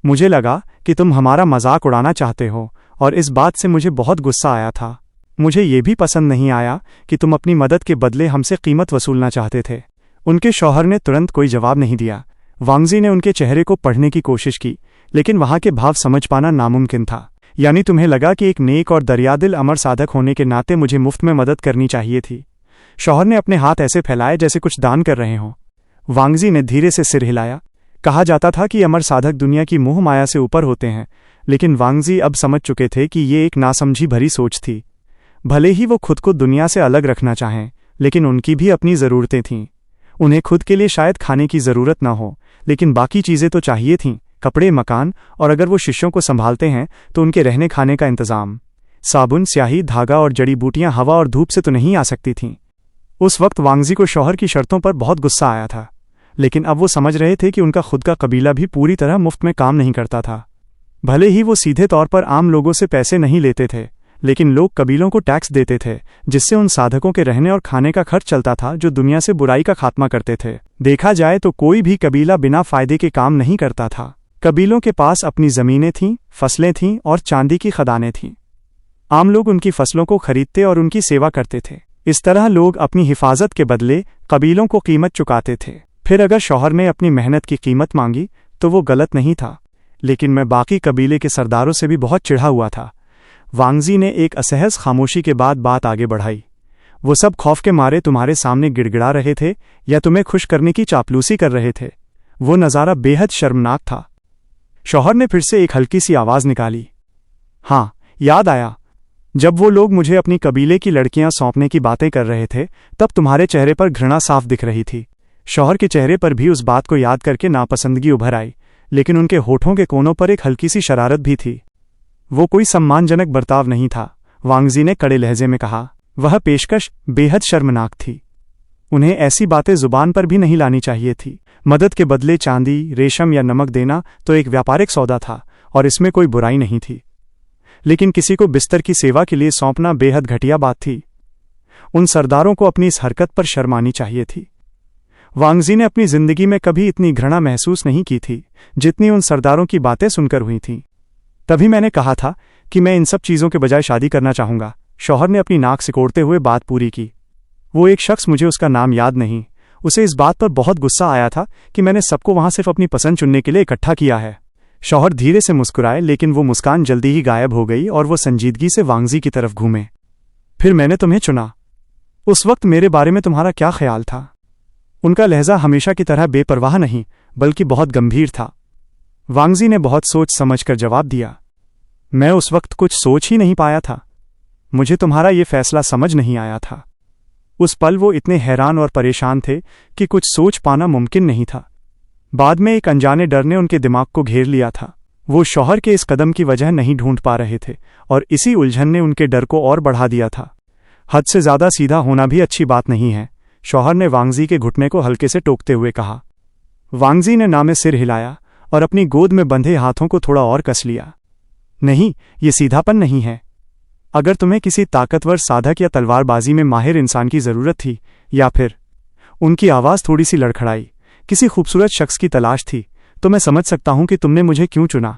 मुझे लगा कि तुम हमारा मजाक उड़ाना चाहते हो और इस बात से मुझे बहुत गुस्सा आया था। मुझे ये भी पसंद नहीं आया कि तुम अपनी मदद के बदले हमसे कीमत वसूलना चाहते थे। उनके शौहर ने तुरंत कोई जवाब नहीं दिया। वांगजी ने उनके चेहरे को पढ़ने की कोशिश की, लेकिन वहां के भाव समझ पाना नामुमकिन था। यानी तुम्हें लगा कि एक नेक और दरियादिल अमर साधक होने के नाते मुझे मुफ्त में मदद करनी चाहिए थी। शौहर ने अपने हाथ ऐसे फैलाए जैसे कुछ दान कर रहे हों। वांगजी ने धीरे से सिर हिलाया। कहा जाता था कि अमर साधक दुनिया की मोह माया से ऊपर होते हैं, लेकिन वांगजी अब समझ चुके थे कि ये एक नासमझी भरी सोच थी। भले ही वो खुद को दुनिया से अलग रखना चाहें, लेकिन उनकी भी अपनी ज़रूरतें थीं। उन्हें खुद के लिए शायद खाने की ज़रूरत न हो, लेकिन बाकी चीज़ें तो चाहिए थीं, कपड़े, मकान, और अगर वो शिष्यों को संभालते हैं तो उनके रहने खाने का इंतज़ाम। साबुन, स्याही, धागा और जड़ी बूटियां हवा और धूप से तो नहीं आ सकती थीं। उस वक्त वांगजी को शौहर की शर्तों पर बहुत गुस्सा आया था, लेकिन अब वो समझ रहे थे कि उनका खुद का कबीला भी पूरी तरह मुफ्त में काम नहीं करता था। भले ही वो सीधे तौर पर आम लोगों से पैसे नहीं लेते थे, लेकिन लोग कबीलों को टैक्स देते थे, जिससे उन साधकों के रहने और खाने का खर्च चलता था जो दुनिया से बुराई का खात्मा करते थे। देखा जाए तो कोई भी कबीला बिना फायदे के काम नहीं करता था। कबीलों के पास अपनी ज़मीनें थीं, फसलें थीं और चांदी की खदानें थीं। आम लोग उनकी फसलों को खरीदते और उनकी सेवा करते थे। इस तरह लोग अपनी हिफाजत के बदले कबीलों को कीमत चुकाते थे। फिर अगर शौहर ने अपनी मेहनत की कीमत मांगी तो वो गलत नहीं था, लेकिन मैं बाकी कबीले के सरदारों से भी बहुत चिढ़ा हुआ था। वांगजी ने एक असहज खामोशी के बाद बात आगे बढ़ाई। वो सब खौफ के मारे तुम्हारे सामने गिड़गिड़ा रहे थे या तुम्हें खुश करने की चापलूसी कर रहे थे? वो नज़ारा बेहद शर्मनाक था। शौहर ने फिर से एक हल्की सी आवाज़ निकाली। हाँ, याद आया। जब वो लोग मुझे अपनी कबीले की लड़कियां सौंपने की बातें कर रहे थे, तब तुम्हारे चेहरे पर घृणा साफ दिख रही थी। शौहर के चेहरे पर भी उस बात को याद करके नापसंदगी उभर आई, लेकिन उनके होठों के कोनों पर एक हल्की सी शरारत भी थी। वो कोई सम्मानजनक बर्ताव नहीं था, वांगजी ने कड़े लहजे में कहा। वह पेशकश बेहद शर्मनाक थी। उन्हें ऐसी बातें जुबान पर भी नहीं लानी चाहिए थी। मदद के बदले चांदी, रेशम या नमक देना तो एक व्यापारिक सौदा था और इसमें कोई बुराई नहीं थी, लेकिन किसी को बिस्तर की सेवा के लिए सौंपना बेहद घटिया बात थी। उन सरदारों को अपनी इस हरकत पर शर्म आनी चाहिए थी। वांगजी ने अपनी जिंदगी में कभी इतनी घृणा महसूस नहीं की थी जितनी उन सरदारों की बातें सुनकर हुई थीं। तभी मैंने कहा था कि मैं इन सब चीज़ों के बजाय शादी करना चाहूँगा। शौहर ने अपनी नाक सिकोड़ते हुए बात पूरी की। वो एक शख्स, मुझे उसका नाम याद नहीं, उसे इस बात पर बहुत गुस्सा आया था कि मैंने सबको वहां सिर्फ अपनी पसंद चुनने के लिए इकट्ठा किया है। शौहर धीरे से मुस्कुराए, लेकिन वो मुस्कान जल्दी ही गायब हो गई और वो संजीदगी से वांगजी की तरफ घूमे। फिर मैंने तुम्हें चुना। उस वक्त मेरे बारे में तुम्हारा क्या ख्याल था? उनका लहजा हमेशा की तरह बेपरवाह नहीं बल्कि बहुत गंभीर था। वांगजी ने बहुत सोच समझ कर जवाब दिया। मैं उस वक्त कुछ सोच ही नहीं पाया था। मुझे तुम्हारा ये फैसला समझ नहीं आया था। उस पल वो इतने हैरान और परेशान थे कि कुछ सोच पाना मुमकिन नहीं था। बाद में एक अनजाने डर ने उनके दिमाग को घेर लिया था। वो शौहर के इस कदम की वजह नहीं ढूंढ पा रहे थे और इसी उलझन ने उनके डर को और बढ़ा दिया था। हद से ज्यादा सीधा होना भी अच्छी बात नहीं है, शौहर ने वांगजी के घुटने को हल्के से टोकते हुए कहा। वांगजी ने ना में सिर हिलाया और अपनी गोद में बंधे हाथों को थोड़ा और कस लिया। नहीं, ये सीधापन नहीं है। अगर तुम्हें किसी ताकतवर साधक या तलवारबाजी में माहिर इंसान की ज़रूरत थी, या फिर, उनकी आवाज़ थोड़ी सी लड़खड़ाई, किसी खूबसूरत शख्स की तलाश थी, तो मैं समझ सकता हूं कि तुमने मुझे क्यों चुना।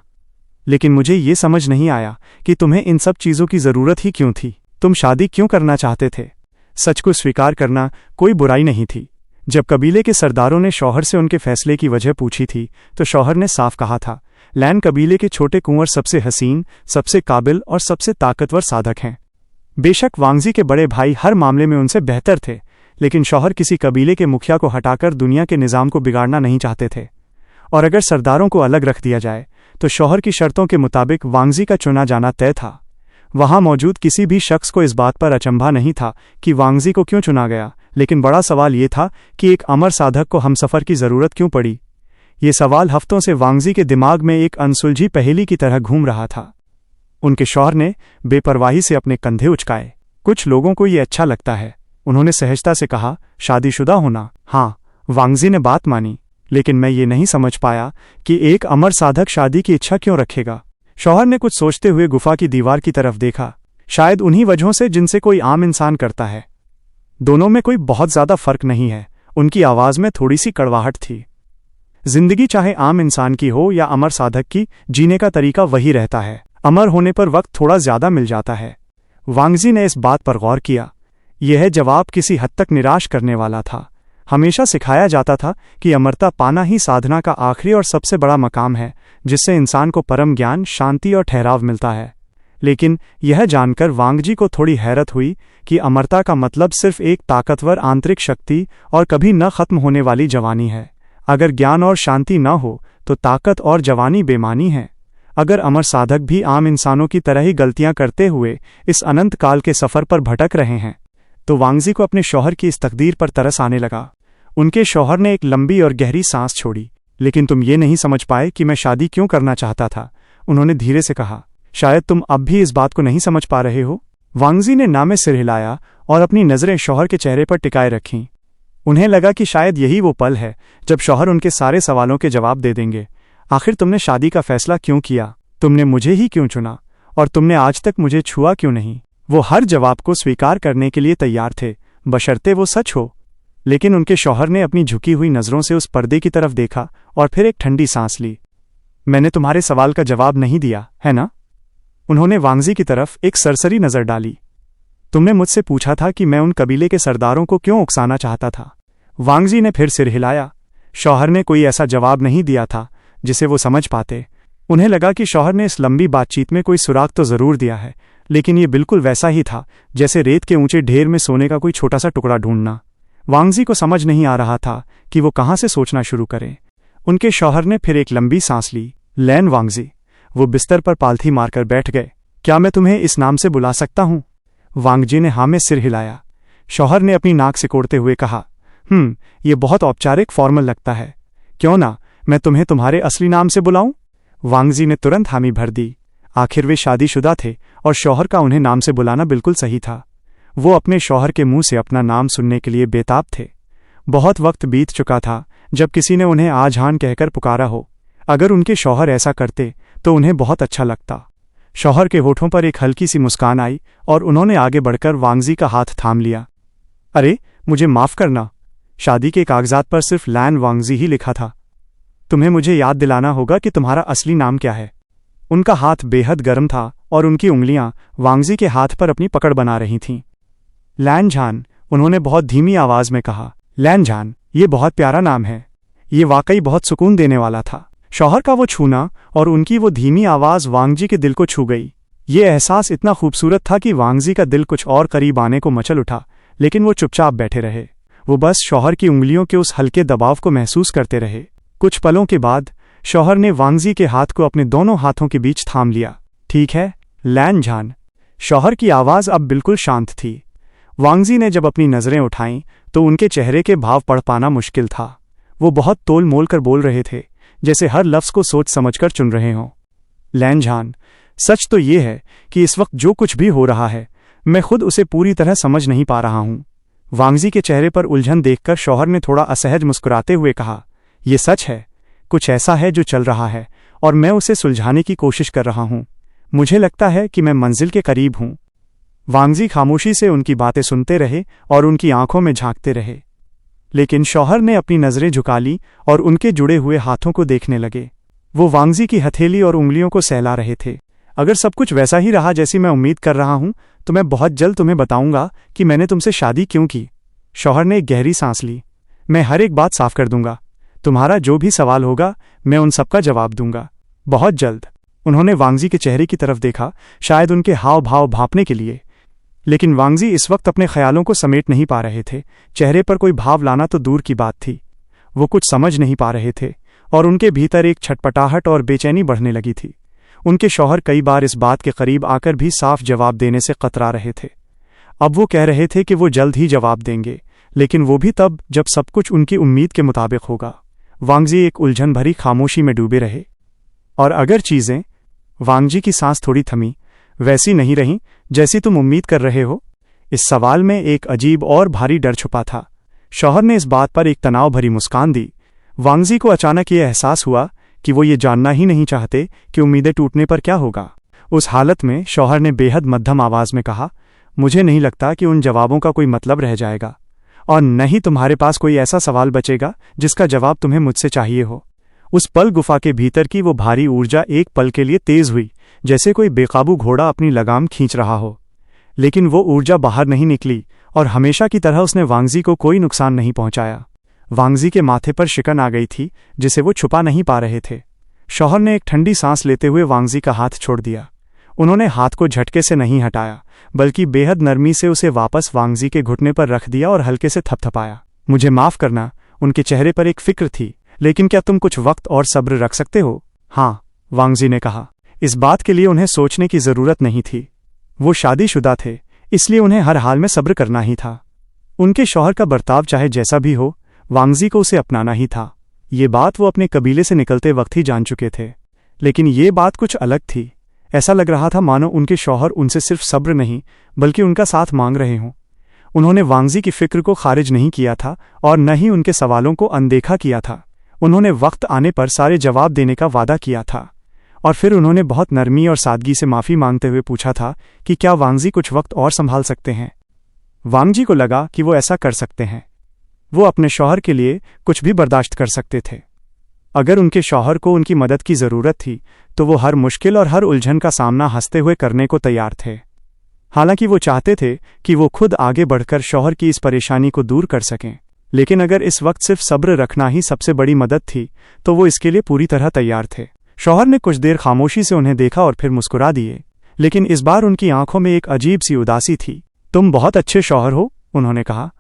लेकिन मुझे ये समझ नहीं आया कि तुम्हें इन सब चीज़ों की ज़रूरत ही क्यों थी। तुम शादी क्यों करना चाहते थे? सच को स्वीकार करना कोई बुराई नहीं थी। जब कबीले के सरदारों ने शौहर से उनके फैसले की वजह पूछी थी, तो शौहर ने साफ कहा था, लैन कबीले के छोटे कुंवर सबसे हसीन, सबसे काबिल और सबसे ताकतवर साधक हैं। बेशक वांगजी के बड़े भाई हर मामले में उनसे बेहतर थे, लेकिन शौहर किसी कबीले के मुखिया को हटाकर दुनिया के निज़ाम को बिगाड़ना नहीं चाहते थे। और अगर सरदारों को अलग रख दिया जाए तो शौहर की शर्तों के मुताबिक वांगजी का चुना जाना तय था। वहां मौजूद किसी भी शख्स को इस बात पर अचंभा नहीं था कि वांगजी को क्यों चुना गया, लेकिन बड़ा सवाल ये था कि एक अमर साधक को हमसफर की जरूरत क्यों पड़ी। ये सवाल हफ्तों से वांगजी के दिमाग में एक अनसुलझी पहेली की तरह घूम रहा था। उनके शौहर ने बेपरवाही से अपने कंधे उचकाए। कुछ लोगों को ये अच्छा लगता है, उन्होंने सहजता से कहा। शादीशुदा होना? हाँ, वांगजी ने बात मानी, लेकिन मैं ये नहीं समझ पाया कि एक अमर साधक शादी की इच्छा क्यों रखेगा। शौहर ने कुछ सोचते हुए गुफा की दीवार की तरफ देखा। शायद उन्हीं वजहों से जिनसे कोई आम इंसान करता है। दोनों में कोई बहुत ज्यादा फर्क नहीं है। उनकी आवाज में थोड़ी सी कड़वाहट थी। जिंदगी चाहे आम इंसान की हो या अमर साधक की, जीने का तरीका वही रहता है। अमर होने पर वक्त थोड़ा ज्यादा मिल जाता है। वांगजी ने इस बात पर गौर किया। यह जवाब किसी हद तक निराश करने वाला था। हमेशा सिखाया जाता था कि अमरता पाना ही साधना का आखिरी और सबसे बड़ा मकाम है, जिससे इंसान को परम ज्ञान, शांति और ठहराव मिलता है। लेकिन यह जानकर वांगजी को थोड़ी हैरत हुई कि अमरता का मतलब सिर्फ एक ताकतवर आंतरिक शक्ति और कभी न खत्म होने वाली जवानी है। अगर ज्ञान और शांति न हो तो ताकत और जवानी बेमानी है। अगर अमर साधक भी आम इंसानों की तरह ही गलतियां करते हुए इस अनंत काल के सफर पर भटक रहे हैं, तो वांगजी को अपने शौहर की इस तकदीर पर तरस आने लगा। उनके शौहर ने एक लंबी और गहरी सांस छोड़ी। लेकिन तुम ये नहीं समझ पाए कि मैं शादी क्यों करना चाहता था, उन्होंने धीरे से कहा। शायद तुम अब भी इस बात को नहीं समझ पा रहे हो। वांगजी ने नामे सिर हिलाया और अपनी नजरें शौहर के चेहरे पर टिकाए रखीं। उन्हें लगा कि शायद यही वो पल है जब शौहर उनके सारे सवालों के जवाब दे देंगे। आखिर तुमने शादी का फैसला क्यों किया? तुमने मुझे ही क्यों चुना? और तुमने आज तक मुझे छुआ क्यों नहीं? वो हर जवाब को स्वीकार करने के लिए तैयार थे, बशर्ते वो सच हो। लेकिन उनके शौहर ने अपनी झुकी हुई नजरों से उस पर्दे की तरफ देखा और फिर एक ठंडी सांस ली। मैंने तुम्हारे सवाल का जवाब नहीं दिया, है ना? उन्होंने वांगजी की तरफ एक सरसरी नजर डाली। तुमने मुझसे पूछा था कि मैं उन कबीले के सरदारों को क्यों उकसाना चाहता था। वांगजी ने फिर सिर हिलाया। शौहर ने कोई ऐसा जवाब नहीं दिया था जिसे वो समझ पाते। उन्हें लगा कि शौहर ने इस लंबी बातचीत में कोई सुराग तो जरूर दिया है, लेकिन ये बिल्कुल वैसा ही था जैसे रेत के ऊंचे ढेर में सोने का कोई छोटा सा टुकड़ा ढूंढना। वांगजी को समझ नहीं आ रहा था कि वो कहाँ से सोचना शुरू करें। उनके शौहर ने फिर एक लंबी सांस ली। लैन वांगजी। वो बिस्तर पर पालथी मारकर बैठ गए। क्या मैं तुम्हें इस नाम से बुला सकता हूं? वांगजी ने हाँ में सिर हिलाया। शौहर ने अपनी नाक सिकोड़ते हुए कहा, ये बहुत औपचारिक फॉर्मल लगता है। क्यों ना मैं तुम्हें तुम्हारे असली नाम से बुलाऊं? वांगजी ने तुरंत हामी भर दी। आखिर वे शादीशुदा थे और शौहर का उन्हें नाम से बुलाना बिल्कुल सही था। वो अपने शौहर के मुंह से अपना नाम सुनने के लिए बेताब थे। बहुत वक्त बीत चुका था जब किसी ने उन्हें आज हान कहकर पुकारा हो। अगर उनके शौहर ऐसा करते तो उन्हें बहुत अच्छा लगता। शौहर के होठों पर एक हल्की सी मुस्कान आई और उन्होंने आगे बढ़कर वांगजी का हाथ थाम लिया। अरे, मुझे माफ करना, शादी के कागजात पर सिर्फ लैन वांगजी ही लिखा था। तुम्हें मुझे याद दिलाना होगा कि तुम्हारा असली नाम क्या है। उनका हाथ बेहद गर्म था और उनकी उंगलियां वांगजी के हाथ पर अपनी पकड़ बना रही थीं। लैनझान, उन्होंने बहुत धीमी आवाज में कहा। लैनझान, ये बहुत प्यारा नाम है। ये वाकई बहुत सुकून देने वाला था। शौहर का वो छूना और उनकी वो धीमी आवाज वांगजी के दिल को छू गई। ये एहसास इतना खूबसूरत था कि वांगजी का दिल कुछ और करीब आने को मचल उठा, लेकिन वो चुपचाप बैठे रहे। वो बस शौहर की उंगलियों के उस हल्के दबाव को महसूस करते रहे। कुछ पलों के बाद शौहर ने वांगजी के हाथ को अपने दोनों हाथों के बीच थाम लिया। ठीक है, लैनझान। शौहर की आवाज अब बिल्कुल शांत थी। वांगजी ने जब अपनी नजरें उठाईं तो उनके चेहरे के भाव पढ़ पाना मुश्किल था। वो बहुत तोल मोल कर बोल रहे थे, जैसे हर लफ्ज को सोच समझकर चुन रहे हों। लैनझान, सच तो ये है कि इस वक्त जो कुछ भी हो रहा है, मैं खुद उसे पूरी तरह समझ नहीं पा रहा हूं। वांगजी के चेहरे पर उलझन देखकर शौहर ने थोड़ा असहज मुस्कुराते हुए कहा, ये सच है। कुछ ऐसा है जो चल रहा है और मैं उसे सुलझाने की कोशिश कर रहा हूं। मुझे लगता है कि मैं मंजिल के करीब हूं। वांगजी खामोशी से उनकी बातें सुनते रहे और उनकी आंखों में झांकते रहे। लेकिन शौहर ने अपनी नजरें झुका ली और उनके जुड़े हुए हाथों को देखने लगे। वो वांगजी की हथेली और उंगलियों को सहला रहे थे। अगर सब कुछ वैसा ही रहा जैसी मैं उम्मीद कर रहा हूं, तो मैं बहुत जल्द तुम्हें बताऊंगा कि मैंने तुमसे शादी क्यों की। शौहर ने एक गहरी सांस ली। मैं हर एक बात साफ कर दूंगा। तुम्हारा जो भी सवाल होगा, मैं उन सबका जवाब दूंगा, बहुत जल्द। उन्होंने वांगजी के चेहरे की तरफ देखा, शायद उनके हाव भाव भांपने के लिए। लेकिन वांगजी इस वक्त अपने ख्यालों को समेट नहीं पा रहे थे। चेहरे पर कोई भाव लाना तो दूर की बात थी। वो कुछ समझ नहीं पा रहे थे और उनके भीतर एक छटपटाहट और बेचैनी बढ़ने लगी थी। उनके शौहर कई बार इस बात के करीब आकर भी साफ जवाब देने से कतरा रहे थे। अब वो कह रहे थे कि वो जल्द ही जवाब देंगे, लेकिन वो भी तब जब सब कुछ उनकी उम्मीद के मुताबिक होगा। वांगजी एक उलझन भरी खामोशी में डूबे रहे। और अगर चीजें, वांगजी की सांस थोड़ी थमी, वैसी नहीं रहीं जैसी तुम उम्मीद कर रहे हो? इस सवाल में एक अजीब और भारी डर छुपा था। शौहर ने इस बात पर एक तनाव भरी मुस्कान दी। वांगजी को अचानक ये एहसास हुआ कि वो ये जानना ही नहीं चाहते कि उम्मीदें टूटने पर क्या होगा। उस हालत में शौहर ने बेहद मध्यम आवाज में कहा, मुझे नहीं लगता कि उन जवाबों का कोई मतलब रह जाएगा, और न ही तुम्हारे पास कोई ऐसा सवाल बचेगा जिसका जवाब तुम्हें मुझसे चाहिए हो। उस पल गुफा के भीतर की वो भारी ऊर्जा एक पल के लिए तेज हुई, जैसे कोई बेकाबू घोड़ा अपनी लगाम खींच रहा हो। लेकिन वो ऊर्जा बाहर नहीं निकली और हमेशा की तरह उसने वांगजी को कोई नुकसान नहीं पहुंचाया। वांगजी के माथे पर शिकन आ गई थी जिसे वो छुपा नहीं पा रहे थे। शौहर ने एक ठंडी सांस लेते हुए वांगजी का हाथ छोड़ दिया। उन्होंने हाथ को झटके से नहीं हटाया, बल्कि बेहद नरमी से उसे वापस वांगजी के घुटने पर रख दिया और हल्के से थपथपाया। मुझे माफ करना, उनके चेहरे पर एक फिक्र थी, लेकिन क्या तुम कुछ वक्त और सब्र रख सकते हो? हाँ, वांगजी ने कहा। इस बात के लिए उन्हें सोचने की जरूरत नहीं थी। वो शादीशुदा थे, इसलिए उन्हें हर हाल में सब्र करना ही था। उनके शौहर का बर्ताव चाहे जैसा भी हो, वांगजी को उसे अपनाना ही था। ये बात वो अपने कबीले से निकलते वक्त ही जान चुके थे। लेकिन ये बात कुछ अलग थी। ऐसा लग रहा था मानो उनके शौहर उनसे सिर्फ सब्र नहीं, बल्कि उनका साथ मांग रहे हों। उन्होंने वांगजी की फिक्र को खारिज नहीं किया था और न ही उनके सवालों को अनदेखा किया था। उन्होंने वक्त आने पर सारे जवाब देने का वादा किया था। और फिर उन्होंने बहुत नरमी और सादगी से माफ़ी मांगते हुए पूछा था कि क्या वांगजी कुछ वक्त और संभाल सकते हैं। वांगजी को लगा कि वो ऐसा कर सकते हैं। वो अपने शौहर के लिए कुछ भी बर्दाश्त कर सकते थे। अगर उनके शौहर को उनकी मदद की ज़रूरत थी तो वो हर मुश्किल और हर उलझन का सामना हंसते हुए करने को तैयार थे। हालांकि वो चाहते थे कि वो खुद आगे बढ़कर शौहर की इस परेशानी को दूर कर सकें, लेकिन अगर इस वक्त सिर्फ सब्र रखना ही सबसे बड़ी मदद थी तो वो इसके लिए पूरी तरह तैयार थे। शौहर ने कुछ देर खामोशी से उन्हें देखा और फिर मुस्कुरा दिए, लेकिन इस बार उनकी आंखों में एक अजीब सी उदासी थी। तुम बहुत अच्छे शौहर हो, उन्होंने कहा।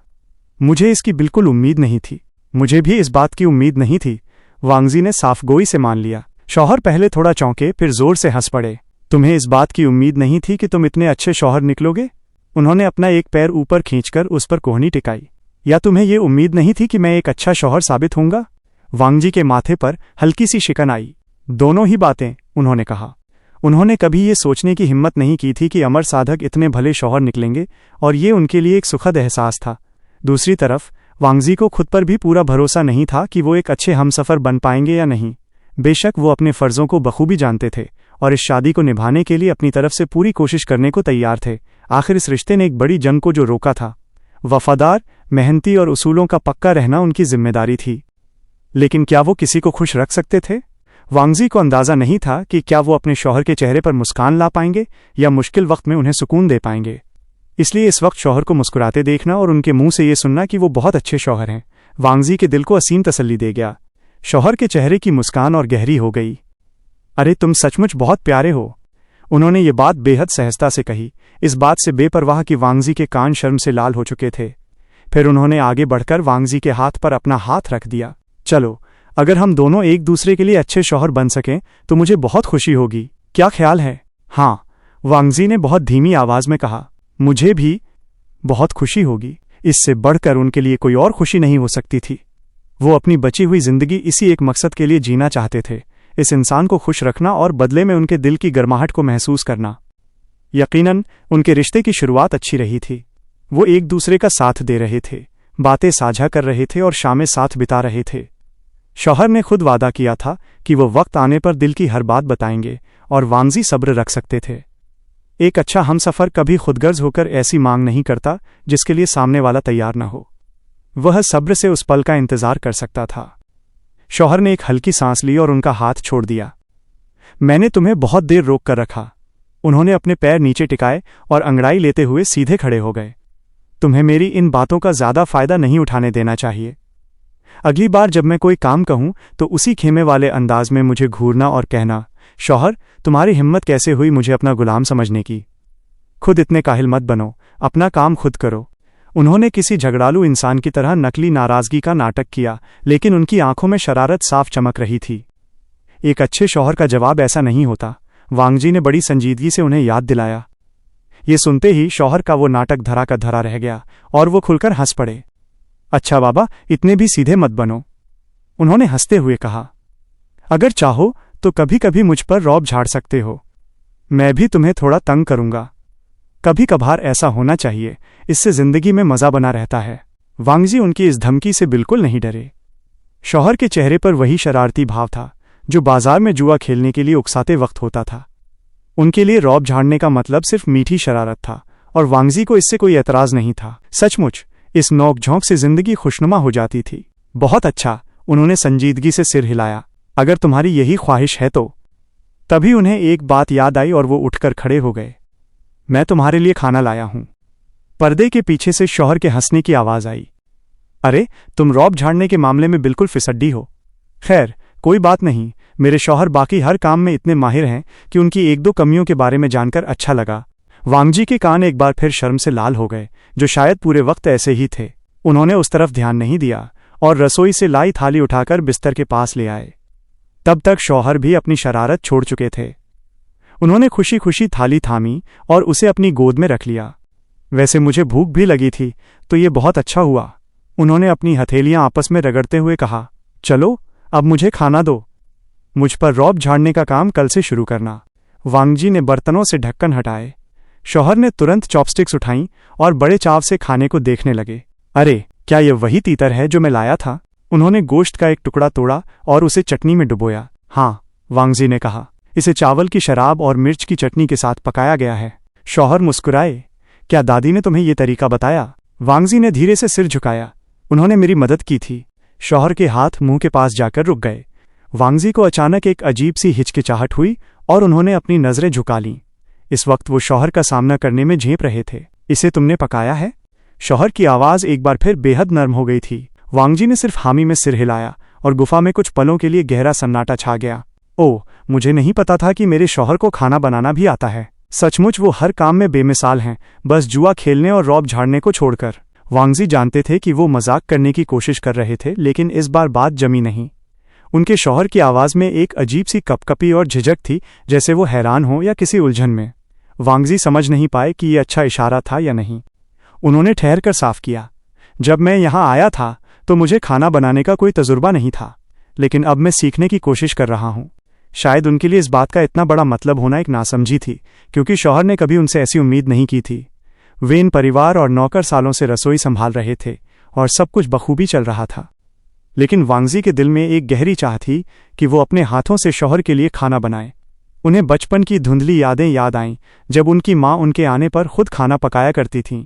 मुझे इसकी बिल्कुल उम्मीद नहीं थी। मुझे भी इस बात की उम्मीद नहीं थी, वांगजी ने साफगोई से मान लिया। शौहर पहले थोड़ा चौंके, फिर जोर से हंस पड़े। तुम्हें इस बात की उम्मीद नहीं थी कि तुम इतने अच्छे शौहर निकलोगे? उन्होंने अपना एक पैर ऊपर खींचकर उस पर कोहनी टिकाई। या तुम्हें ये उम्मीद नहीं थी कि मैं एक अच्छा शौहर साबित होऊंगा? वांगजी के माथे पर हल्की सी शिकन आई। दोनों ही बातें, उन्होंने कहा। उन्होंने कभी ये सोचने की हिम्मत नहीं की थी कि अमर साधक इतने भले शौहर निकलेंगे, और ये उनके लिए एक सुखद एहसास था। दूसरी तरफ वांगजी को खुद पर भी पूरा भरोसा नहीं था कि वो एक अच्छे हमसफर बन पाएंगे या नहीं। बेशक वो अपने फर्जों को बखूबी जानते थे और इस शादी को निभाने के लिए अपनी तरफ से पूरी कोशिश करने को तैयार थे। आखिर इस रिश्ते ने एक बड़ी जंग को जो रोका था। वफादार, मेहनती और उसूलों का पक्का रहना उनकी जिम्मेदारी थी। लेकिन क्या वो किसी को खुश रख सकते थे? वांगजी को अंदाजा नहीं था कि क्या वो अपने शौहर के चेहरे पर मुस्कान ला पाएंगे या मुश्किल वक्त में उन्हें सुकून दे पाएंगे। इसलिए इस वक्त शौहर को मुस्कुराते देखना और उनके मुंह से ये सुनना कि वो बहुत अच्छे शौहर हैं, वांगजी के दिल को असीम तसल्ली दे गया। शौहर के चेहरे की मुस्कान और गहरी हो गई। अरे तुम सचमुच बहुत प्यारे हो, उन्होंने ये बात बेहद सहजता से कही, इस बात से बेपरवाह कि वांगजी के कान शर्म से लाल हो चुके थे। फिर उन्होंने आगे बढ़कर वांगजी के हाथ पर अपना हाथ रख दिया। चलो, अगर हम दोनों एक दूसरे के लिए अच्छे शौहर बन सकें तो मुझे बहुत खुशी होगी। क्या ख्याल है? हाँ, वांगजी ने बहुत धीमी आवाज में कहा। मुझे भी बहुत खुशी होगी। इससे बढ़कर उनके लिए कोई और खुशी नहीं हो सकती थी। वो अपनी बची हुई जिंदगी इसी एक मकसद के लिए जीना चाहते थे, इस इंसान को खुश रखना और बदले में उनके दिल की गर्माहट को महसूस करना। यकीनन उनके रिश्ते की शुरुआत अच्छी रही थी। वो एक दूसरे का साथ दे रहे थे, बातें साझा कर रहे थे और शामें साथ बिता रहे थे। शौहर ने खुद वादा किया था कि वो वक्त आने पर दिल की हर बात बताएंगे, और वांगजी सब्र रख सकते थे। एक अच्छा हमसफर कभी खुदगर्ज होकर ऐसी मांग नहीं करता जिसके लिए सामने वाला तैयार न हो। वह सब्र से उस पल का इंतजार कर सकता था। शौहर ने एक हल्की सांस ली और उनका हाथ छोड़ दिया। मैंने तुम्हें बहुत देर रोक कर रखा। उन्होंने अपने पैर नीचे टिकाए और अंगड़ाई लेते हुए सीधे खड़े हो गए। तुम्हें मेरी इन बातों का ज्यादा फायदा नहीं उठाने देना चाहिए। अगली बार जब मैं कोई काम कहूं तो उसी खेमे वाले अंदाज में मुझे घूरना और कहना, शौहर, तुम्हारी हिम्मत कैसे हुई मुझे अपना गुलाम समझने की? खुद इतने काहिल मत बनो, अपना काम खुद करो। उन्होंने किसी झगड़ालू इंसान की तरह नकली नाराजगी का नाटक किया, लेकिन उनकी आंखों में शरारत साफ चमक रही थी। एक अच्छे शौहर का जवाब ऐसा नहीं होता, वांगजी ने बड़ी संजीदगी से उन्हें याद दिलाया। ये सुनते ही शौहर का वो नाटक धरा का धरा रह गया और वो खुलकर हंस पड़े। अच्छा बाबा, इतने भी सीधे मत बनो, उन्होंने हंसते हुए कहा। अगर चाहो तो कभी कभी मुझ पर रौब झाड़ सकते हो, मैं भी तुम्हें थोड़ा तंग करूंगा। कभी कभार ऐसा होना चाहिए, इससे जिंदगी में मजा बना रहता है। वांगजी उनकी इस धमकी से बिल्कुल नहीं डरे। शौहर के चेहरे पर वही शरारती भाव था जो बाजार में जुआ खेलने के लिए उकसाते वक्त होता था। उनके लिए रौब झाड़ने का मतलब सिर्फ मीठी शरारत था और वांगजी को इससे कोई एतराज नहीं था। सचमुच इस नोक-झोंक से जिंदगी खुशनुमा हो जाती थी। बहुत अच्छा, उन्होंने संजीदगी से सिर हिलाया। अगर तुम्हारी यही ख्वाहिश है तो। तभी उन्हें एक बात याद आई और वो उठकर खड़े हो गए। मैं तुम्हारे लिए खाना लाया हूं। पर्दे के पीछे से शौहर के हंसने की आवाज आई। अरे, तुम रौब झाड़ने के मामले में बिल्कुल फिसड्डी हो। खैर, कोई बात नहीं, मेरे शौहर बाकी हर काम में इतने माहिर हैं कि उनकी एक दो कमियों के बारे में जानकर अच्छा लगा। वांगजी के कान एक बार फिर शर्म से लाल हो गए, जो शायद पूरे वक्त ऐसे ही थे। उन्होंने उस तरफ ध्यान नहीं दिया और रसोई से लाई थाली उठाकर बिस्तर के पास ले आए। तब तक शौहर भी अपनी शरारत छोड़ चुके थे। उन्होंने खुशी खुशी थाली थामी और उसे अपनी गोद में रख लिया। वैसे मुझे भूख भी लगी थी, तो ये बहुत अच्छा हुआ, उन्होंने अपनी हथेलियां आपस में रगड़ते हुए कहा। चलो, अब मुझे खाना दो। मुझ पर रौब झाड़ने का काम कल से शुरू करना। वांगजी ने बर्तनों से ढक्कन हटाए। शौहर ने तुरंत चॉपस्टिक्स उठाईं और बड़े चाव से खाने को देखने लगे। अरे, क्या यह वही तीतर है जो मैं लाया था? उन्होंने गोश्त का एक टुकड़ा तोड़ा और उसे चटनी में डुबोया। हाँ, वांगजी ने कहा, इसे चावल की शराब और मिर्च की चटनी के साथ पकाया गया है। शौहर मुस्कुराए। क्या दादी ने तुम्हें ये तरीका बताया? वांगजी ने धीरे से सिर झुकाया। उन्होंने मेरी मदद की थी। शौहर के हाथ मुंह के पास जाकर रुक गए। वांगजी को अचानक एक अजीब सी हिचकिचाहट हुई और उन्होंने अपनी नजरें झुका लीं। इस वक्त वो शौहर का सामना करने में झेप रहे थे। इसे तुमने पकाया है? शौहर की आवाज एक बार फिर बेहद नर्म हो गई थी। वांगजी ने सिर्फ हामी में सिर हिलाया और गुफा में कुछ पलों के लिए गहरा सन्नाटा छा गया। ओह, मुझे नहीं पता था कि मेरे शौहर को खाना बनाना भी आता है। सचमुच वो हर काम में बेमिसाल हैं, बस जुआ खेलने और रौब झाड़ने को छोड़कर। वांगजी जानते थे कि वो मजाक करने की कोशिश कर रहे थे, लेकिन इस बार बात जमी नहीं। उनके शौहर की आवाज में एक अजीब सी कपकपी और झिझक थी, जैसे वो हैरान हो या किसी उलझन में। वांगजी समझ नहीं पाए कि ये अच्छा इशारा था या नहीं। उन्होंने ठहर कर साफ किया। जब मैं यहाँ आया था तो मुझे खाना बनाने का कोई तजुर्बा नहीं था, लेकिन अब मैं सीखने की कोशिश कर रहा हूँ। शायद उनके लिए इस बात का इतना बड़ा मतलब होना एक नासमझी थी, क्योंकि शौहर ने कभी उनसे ऐसी उम्मीद नहीं की थी। वे इन परिवार और नौकर सालों से रसोई संभाल रहे थे और सब कुछ बखूबी चल रहा था। लेकिन वांगजी के दिल में एक गहरी चाह थी कि वो अपने हाथों से शौहर के लिए खाना बनाए। उन्हें बचपन की धुंधली यादें याद आईं, जब उनकी माँ उनके आने पर खुद खाना पकाया करती थीं।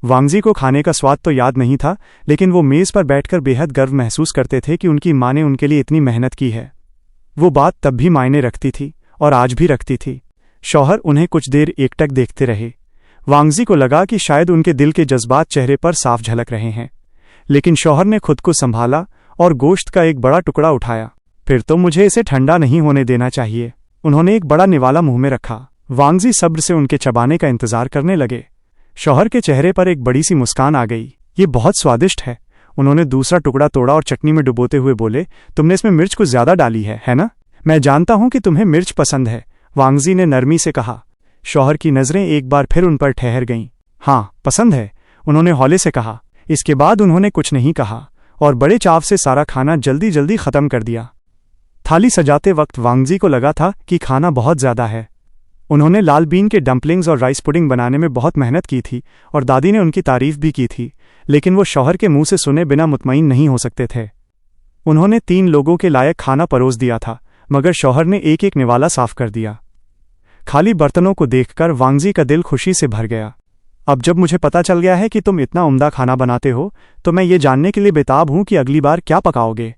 वांगजी को खाने का स्वाद तो याद नहीं था, लेकिन वो मेज़ पर बैठकर बेहद गर्व महसूस करते थे कि उनकी माँ ने उनके लिए इतनी मेहनत की है। वो बात तब भी मायने रखती थी और आज भी रखती थी। शौहर उन्हें कुछ देर एकटक देखते रहे। वांगजी को लगा कि शायद उनके दिल के जज्बात चेहरे पर साफ झलक रहे हैं, लेकिन शौहर ने खुद को संभाला और गोश्त का एक बड़ा टुकड़ा उठाया। फिर तो मुझे इसे ठंडा नहीं होने देना चाहिए। उन्होंने एक बड़ा निवाला मुंह में रखा। वांगजी सब्र से उनके चबाने का इंतजार करने लगे। शौहर के चेहरे पर एक बड़ी सी मुस्कान आ गई। ये बहुत स्वादिष्ट है, उन्होंने दूसरा टुकड़ा तोड़ा और चटनी में डुबोते हुए बोले। तुमने इसमें मिर्च कुछ ज्यादा डाली है ना? मैं जानता हूं कि तुम्हें मिर्च पसंद है, वांगजी ने नरमी से कहा। शौहर की नजरें एक बार फिर उन पर ठहर गईं। हाँ, पसंद है, उन्होंने हौले से कहा। इसके बाद उन्होंने कुछ नहीं कहा और बड़े चाव से सारा खाना जल्दी जल्दी खत्म कर दिया। थाली सजाते वक्त वांगजी को लगा था कि खाना बहुत ज्यादा है। उन्होंने लाल बीन के डम्पलिंग्स और राइस पुडिंग बनाने में बहुत मेहनत की थी और दादी ने उनकी तारीफ भी की थी, लेकिन वो शौहर के मुंह से सुने बिना मुतमईन नहीं हो सकते थे। उन्होंने 3 लोगों के लायक खाना परोस दिया था, मगर शौहर ने एक एक निवाला साफ कर दिया। खाली बर्तनों को देखकर वांगजी का दिल खुशी से भर गया। अब जब मुझे पता चल गया है कि तुम इतना उम्दा खाना बनाते हो, तो मैं ये जानने के लिए बेताब हूं कि अगली बार क्या पकाओगे,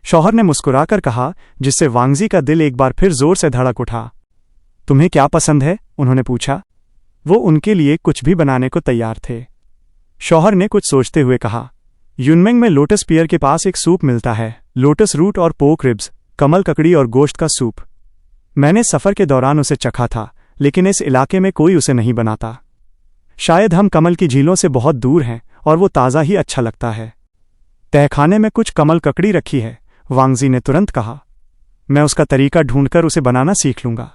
शौहर ने मुस्कुराकर कहा, जिससे वांगजी का दिल एक बार फिर जोर से धड़क उठा। तुम्हें क्या पसंद है? उन्होंने पूछा। वो उनके लिए कुछ भी बनाने को तैयार थे। शौहर ने कुछ सोचते हुए कहा, यूनमेंग में लोटस पियर के पास एक सूप मिलता है, लोटस रूट और पोक रिब्स, कमल ककड़ी और गोश्त का सूप। मैंने सफर के दौरान उसे चखा था, लेकिन इस इलाके में कोई उसे नहीं बनाता। शायद हम कमल की झीलों से बहुत दूर हैं और वो ताज़ा ही अच्छा लगता है। तहखाने में कुछ कमल ककड़ी रखी है, वांगजी ने तुरंत कहा। मैं उसका तरीका ढूंढकर उसे बनाना सीख लूंगा।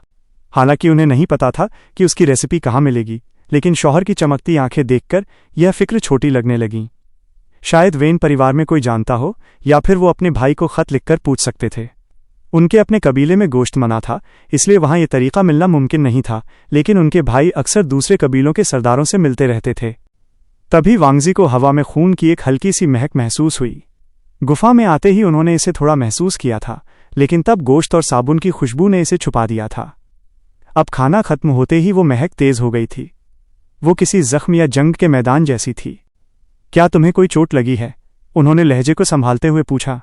हालांकि उन्हें नहीं पता था कि उसकी रेसिपी कहाँ मिलेगी, लेकिन शौहर की चमकती आंखें देखकर यह फिक्र छोटी लगने लगी। शायद वेन परिवार में कोई जानता हो, या फिर वो अपने भाई को खत लिखकर पूछ सकते थे। उनके अपने कबीले में गोश्त मना था, इसलिए वहां यह तरीका मिलना मुमकिन नहीं था, लेकिन उनके भाई अक्सर दूसरे कबीलों के सरदारों से मिलते रहते थे। तभी वांगजी को हवा में खून की एक हल्की सी महक महसूस हुई। गुफा में आते ही उन्होंने इसे थोड़ा महसूस किया था, लेकिन तब गोश्त और साबुन की खुशबू ने इसे छुपा दिया था। अब खाना खत्म होते ही वो महक तेज हो गई थी। वो किसी जख्म या जंग के मैदान जैसी थी। क्या तुम्हें कोई चोट लगी है? उन्होंने लहजे को संभालते हुए पूछा।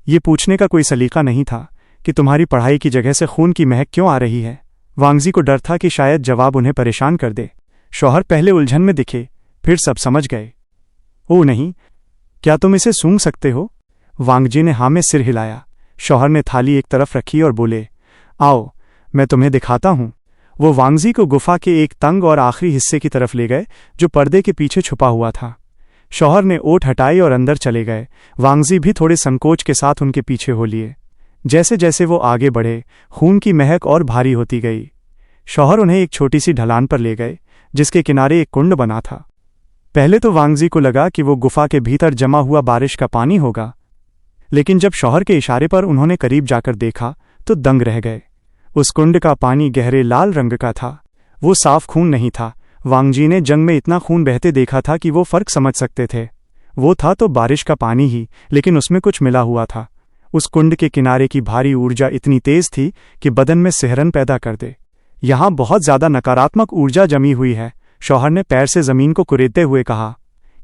ये पूछने का कोई सलीका नहीं था कि तुम्हारी पढ़ाई की जगह से खून की महक क्यों आ रही है। वांगजी को डर था कि शायद जवाब उन्हें परेशान कर दे। शौहर पहले उलझन में दिखे, फिर सब समझ गए। ओह नहीं, क्या तुम इसे सूंघ सकते हो? वांगजी ने हाँ में सिर हिलाया। शौहर ने थाली एक तरफ रखी और बोले, आओ मैं तुम्हें दिखाता हूं। वो वांगजी को गुफा के एक तंग और आखिरी हिस्से की तरफ ले गए जो पर्दे के पीछे छुपा हुआ था। शौहर ने ओट हटाई और अंदर चले गए। वांगजी भी थोड़े संकोच के साथ उनके पीछे हो लिए। जैसे जैसे वो आगे बढ़े, खून की महक और भारी होती गई। शौहर उन्हें एक छोटी सी ढलान पर ले गए, जिसके किनारे एक कुंड बना था। पहले तो वांगजी को लगा कि वो गुफा के भीतर जमा हुआ बारिश का पानी होगा, लेकिन जब शौहर के इशारे पर उन्होंने करीब जाकर देखा तो दंग रह गए। उस कुंड का पानी गहरे लाल रंग का था। वो साफ खून नहीं था। वांगजी ने जंग में इतना खून बहते देखा था कि वो फर्क समझ सकते थे। वो था तो बारिश का पानी ही, लेकिन उसमें कुछ मिला हुआ था। उस कुंड के किनारे की भारी ऊर्जा इतनी तेज थी कि बदन में सिहरन पैदा कर दे। यहां बहुत ज्यादा नकारात्मक ऊर्जा जमी हुई है, शौहर ने पैर से जमीन को कुरेदते हुए कहा।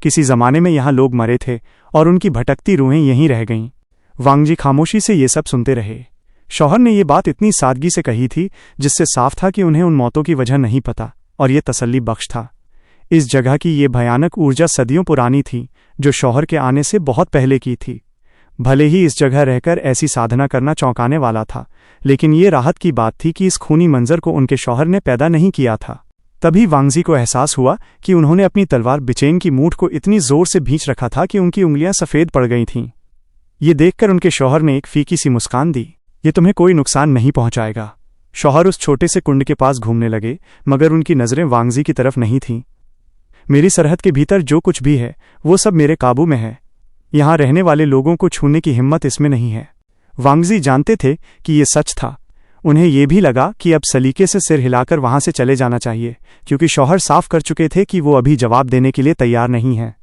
किसी जमाने में यहां लोग मरे थे और उनकी भटकती रूहें यहीं रह गईं। वांगजी खामोशी से ये सब सुनते रहे। शौहर ने ये बात इतनी सादगी से कही थी जिससे साफ था कि उन्हें उन मौतों की वजह नहीं पता, और ये तसल्ली बख्श था। इस जगह की ये भयानक ऊर्जा सदियों पुरानी थी, जो शौहर के आने से बहुत पहले की थी। भले ही इस जगह रहकर ऐसी साधना करना चौंकाने वाला था, लेकिन ये राहत की बात थी कि इस खूनी मंजर को उनके शौहर ने पैदा नहीं किया था। तभी वांगजी को एहसास हुआ कि उन्होंने अपनी तलवार बिचेन की मूठ को इतनी जोर से भींच रखा था कि उनकी उंगलियां सफ़ेद पड़ गई थीं। ये देखकर उनके शौहर ने एक फीकी सी मुस्कान दी। ये तुम्हें कोई नुकसान नहीं पहुंचाएगा। शौहर उस छोटे से कुंड के पास घूमने लगे, मगर उनकी नज़रें वांगजी की तरफ नहीं थीं। मेरी सरहद के भीतर जो कुछ भी है वो सब मेरे काबू में है। यहाँ रहने वाले लोगों को छूने की हिम्मत इसमें नहीं है। वांगजी जानते थे कि ये सच था। उन्हें यह भी लगा कि अब सलीके से सिर हिलाकर वहां से चले जाना चाहिए, क्योंकि शौहर साफ कर चुके थे कि वो अभी जवाब देने के लिए तैयार नहीं हैं।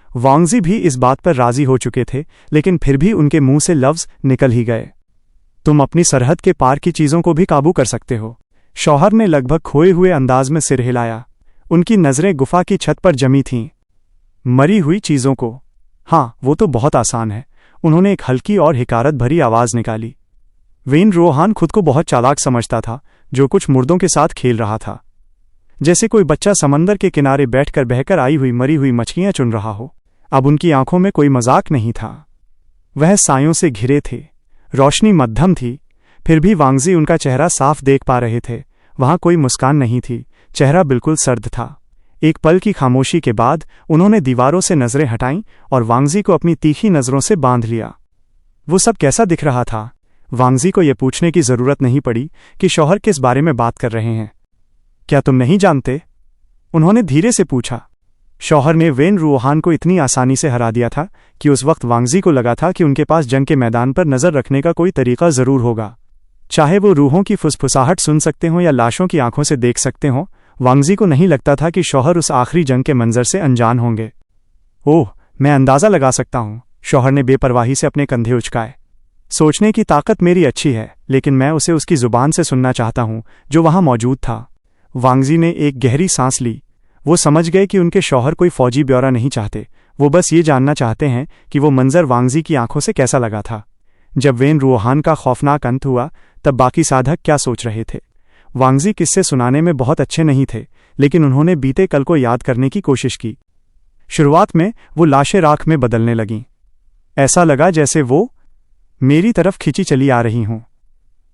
वांगजी भी इस बात पर राजी हो चुके थे, लेकिन फिर भी उनके मुंह से लफ्ज निकल ही गए। तुम अपनी सरहद के पार की चीजों को भी काबू कर सकते हो। शौहर ने लगभग खोए हुए अंदाज में सिर हिलाया। उनकी नजरें गुफा की छत पर जमी थीं। मरी हुई चीजों को? हाँ, वो तो बहुत आसान है। उन्होंने एक हल्की और हिकारत भरी आवाज निकाली। वेन रोहान खुद को बहुत चालाक समझता था, जो कुछ मुर्दों के साथ खेल रहा था, जैसे कोई बच्चा समंदर के किनारे बैठकर बहकर आई हुई मरी हुई मछलियां चुन रहा हो। अब उनकी आंखों में कोई मजाक नहीं था। वह सायों से घिरे थे। रोशनी मध्यम थी, फिर भी वांगजी उनका चेहरा साफ देख पा रहे थे। वहां कोई मुस्कान नहीं थी, चेहरा बिल्कुल सर्द था। एक पल की खामोशी के बाद उन्होंने दीवारों से नजरें हटाईं और वांगजी को अपनी तीखी नजरों से बांध लिया। वो सब कैसा दिख रहा था? वांगजी को यह पूछने की जरूरत नहीं पड़ी कि शौहर किस बारे में बात कर रहे हैं। क्या तुम नहीं जानते? उन्होंने धीरे से पूछा। शौहर ने वेन रोहान को इतनी आसानी से हरा दिया था कि उस वक्त वांगजी को लगा था कि उनके पास जंग के मैदान पर नजर रखने का कोई तरीका जरूर होगा। चाहे वो रूहों की फुसफुसाहट सुन सकते हों या लाशों की आंखों से देख सकते हों, वांगजी को नहीं लगता था कि शौहर उस आखिरी जंग के मंजर से अनजान होंगे। ओह, मैं अंदाजा लगा सकता हूं। शौहर ने बेपरवाही से अपने कंधे उचकाए। सोचने की ताकत मेरी अच्छी है, लेकिन मैं उसे उसकी जुबान से सुनना चाहता हूं जो वहां मौजूद था। वांगजी ने एक गहरी सांस ली। वो समझ गए कि उनके शौहर कोई फौजी ब्यौरा नहीं चाहते, वो बस ये जानना चाहते हैं कि वो मंजर वांगजी की आंखों से कैसा लगा था। जब वेन रोहान का खौफनाक अंत हुआ, तब बाकी साधक क्या सोच रहे थे? वांगजी किस्से सुनाने में बहुत अच्छे नहीं थे, लेकिन उन्होंने बीते कल को याद करने की कोशिश की। शुरुआत में वो लाशें राख में बदलने लगीं। ऐसा लगा जैसे वो मेरी तरफ खिंची चली आ रही हों,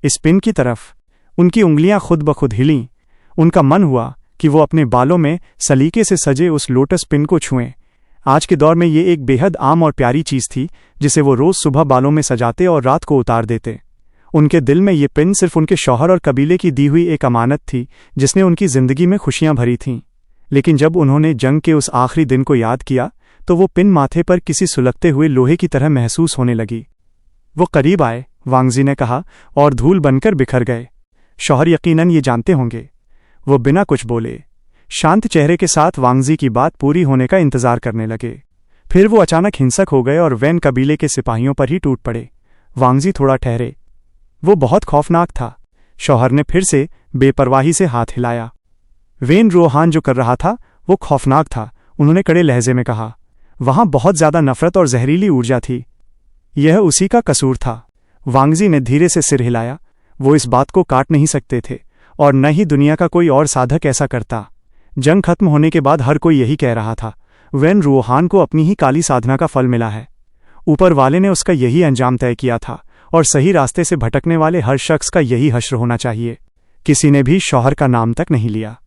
इस पिन की तरफ। उनकी उंगलियां खुद ब खुद हिलीं। उनका मन हुआ कि वो अपने बालों में सलीके से सजे उस लोटस पिन को छुएं। आज के दौर में ये एक बेहद आम और प्यारी चीज थी, जिसे वो रोज सुबह बालों में सजाते और रात को उतार देते। उनके दिल में ये पिन सिर्फ उनके शौहर और कबीले की दी हुई एक अमानत थी जिसने उनकी जिंदगी में खुशियां भरी थीं। लेकिन जब उन्होंने जंग के उस आखिरी दिन को याद किया तो वो पिन माथे पर किसी सुलगते हुए लोहे की तरह महसूस होने लगी। वो करीब आए, वांगजी ने कहा, और धूल बनकर बिखर गए। शौहर यकीनन ये जानते होंगे। वो बिना कुछ बोले शांत चेहरे के साथ वांगजी की बात पूरी होने का इंतजार करने लगे। फिर वो अचानक हिंसक हो गए और वैन कबीले के सिपाहियों पर ही टूट पड़े। वांगजी थोड़ा ठहरे। वो बहुत खौफनाक था। शौहर ने फिर से बेपरवाही से हाथ हिलाया। वेन रोहान जो कर रहा था वो खौफनाक था। उन्होंने कड़े लहजे में कहा, वहां बहुत ज्यादा नफरत और जहरीली ऊर्जा थी। यह उसी का कसूर था। वांगजी ने धीरे से सिर हिलाया। वो इस बात को काट नहीं सकते थे और न ही दुनिया का कोई और साधक ऐसा करता। जंग खत्म होने के बाद हर कोई यही कह रहा था, वेन रोहान को अपनी ही काली साधना का फल मिला है। ऊपर वाले ने उसका यही अंजाम तय किया था और सही रास्ते से भटकने वाले हर शख्स का यही हश्र होना चाहिए। किसी ने भी शौहर का नाम तक नहीं लिया।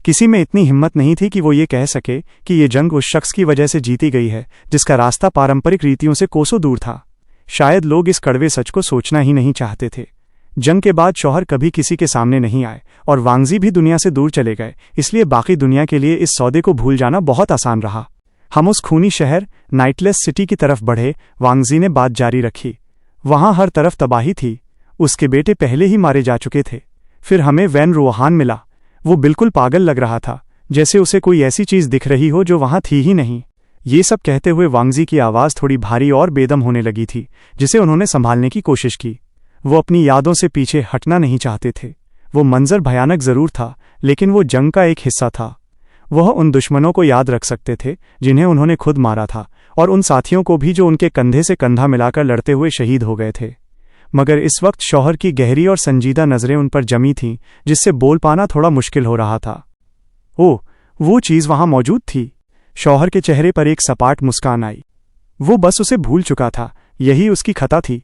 किसी में इतनी हिम्मत नहीं थी कि वो ये कह सके कि ये जंग उस शख्स की वजह से जीती गई है जिसका रास्ता पारंपरिक रीतियों से कोसों दूर था। शायद लोग इस कड़वे सच को सोचना ही नहीं चाहते थे। जंग के बाद शौहर कभी किसी के सामने नहीं आए और वांगजी भी दुनिया से दूर चले गए, इसलिए बाकी दुनिया के लिए इस सौदे को भूल जाना बहुत आसान रहा। हम उस खूनी शहर नाइटलेस सिटी की तरफ बढ़े। वांगजी ने बात जारी रखी। वहां हर तरफ तबाही थी। उसके बेटे पहले ही मारे जा चुके थे। फिर हमें वैन रोहान मिला। वो बिल्कुल पागल लग रहा था, जैसे उसे कोई ऐसी चीज दिख रही हो जो वहां थी ही नहीं। ये सब कहते हुए वांगजी की आवाज थोड़ी भारी और बेदम होने लगी थी, जिसे उन्होंने संभालने की कोशिश की। वो अपनी यादों से पीछे हटना नहीं चाहते थे। वो मंजर भयानक जरूर था, लेकिन वो जंग का एक हिस्सा था। वह उन दुश्मनों को याद रख सकते थे जिन्हें उन्होंने खुद मारा था, और उन साथियों को भी जो उनके कंधे से कंधा मिलाकर लड़ते हुए शहीद हो गए थे। मगर इस वक्त शौहर की गहरी और संजीदा नजरें उन पर जमी थीं, जिससे बोल पाना थोड़ा मुश्किल हो रहा था। ओह, वो चीज वहां मौजूद थी। शौहर के चेहरे पर एक सपाट मुस्कान आई। वो बस उसे भूल चुका था। यही उसकी खता थी।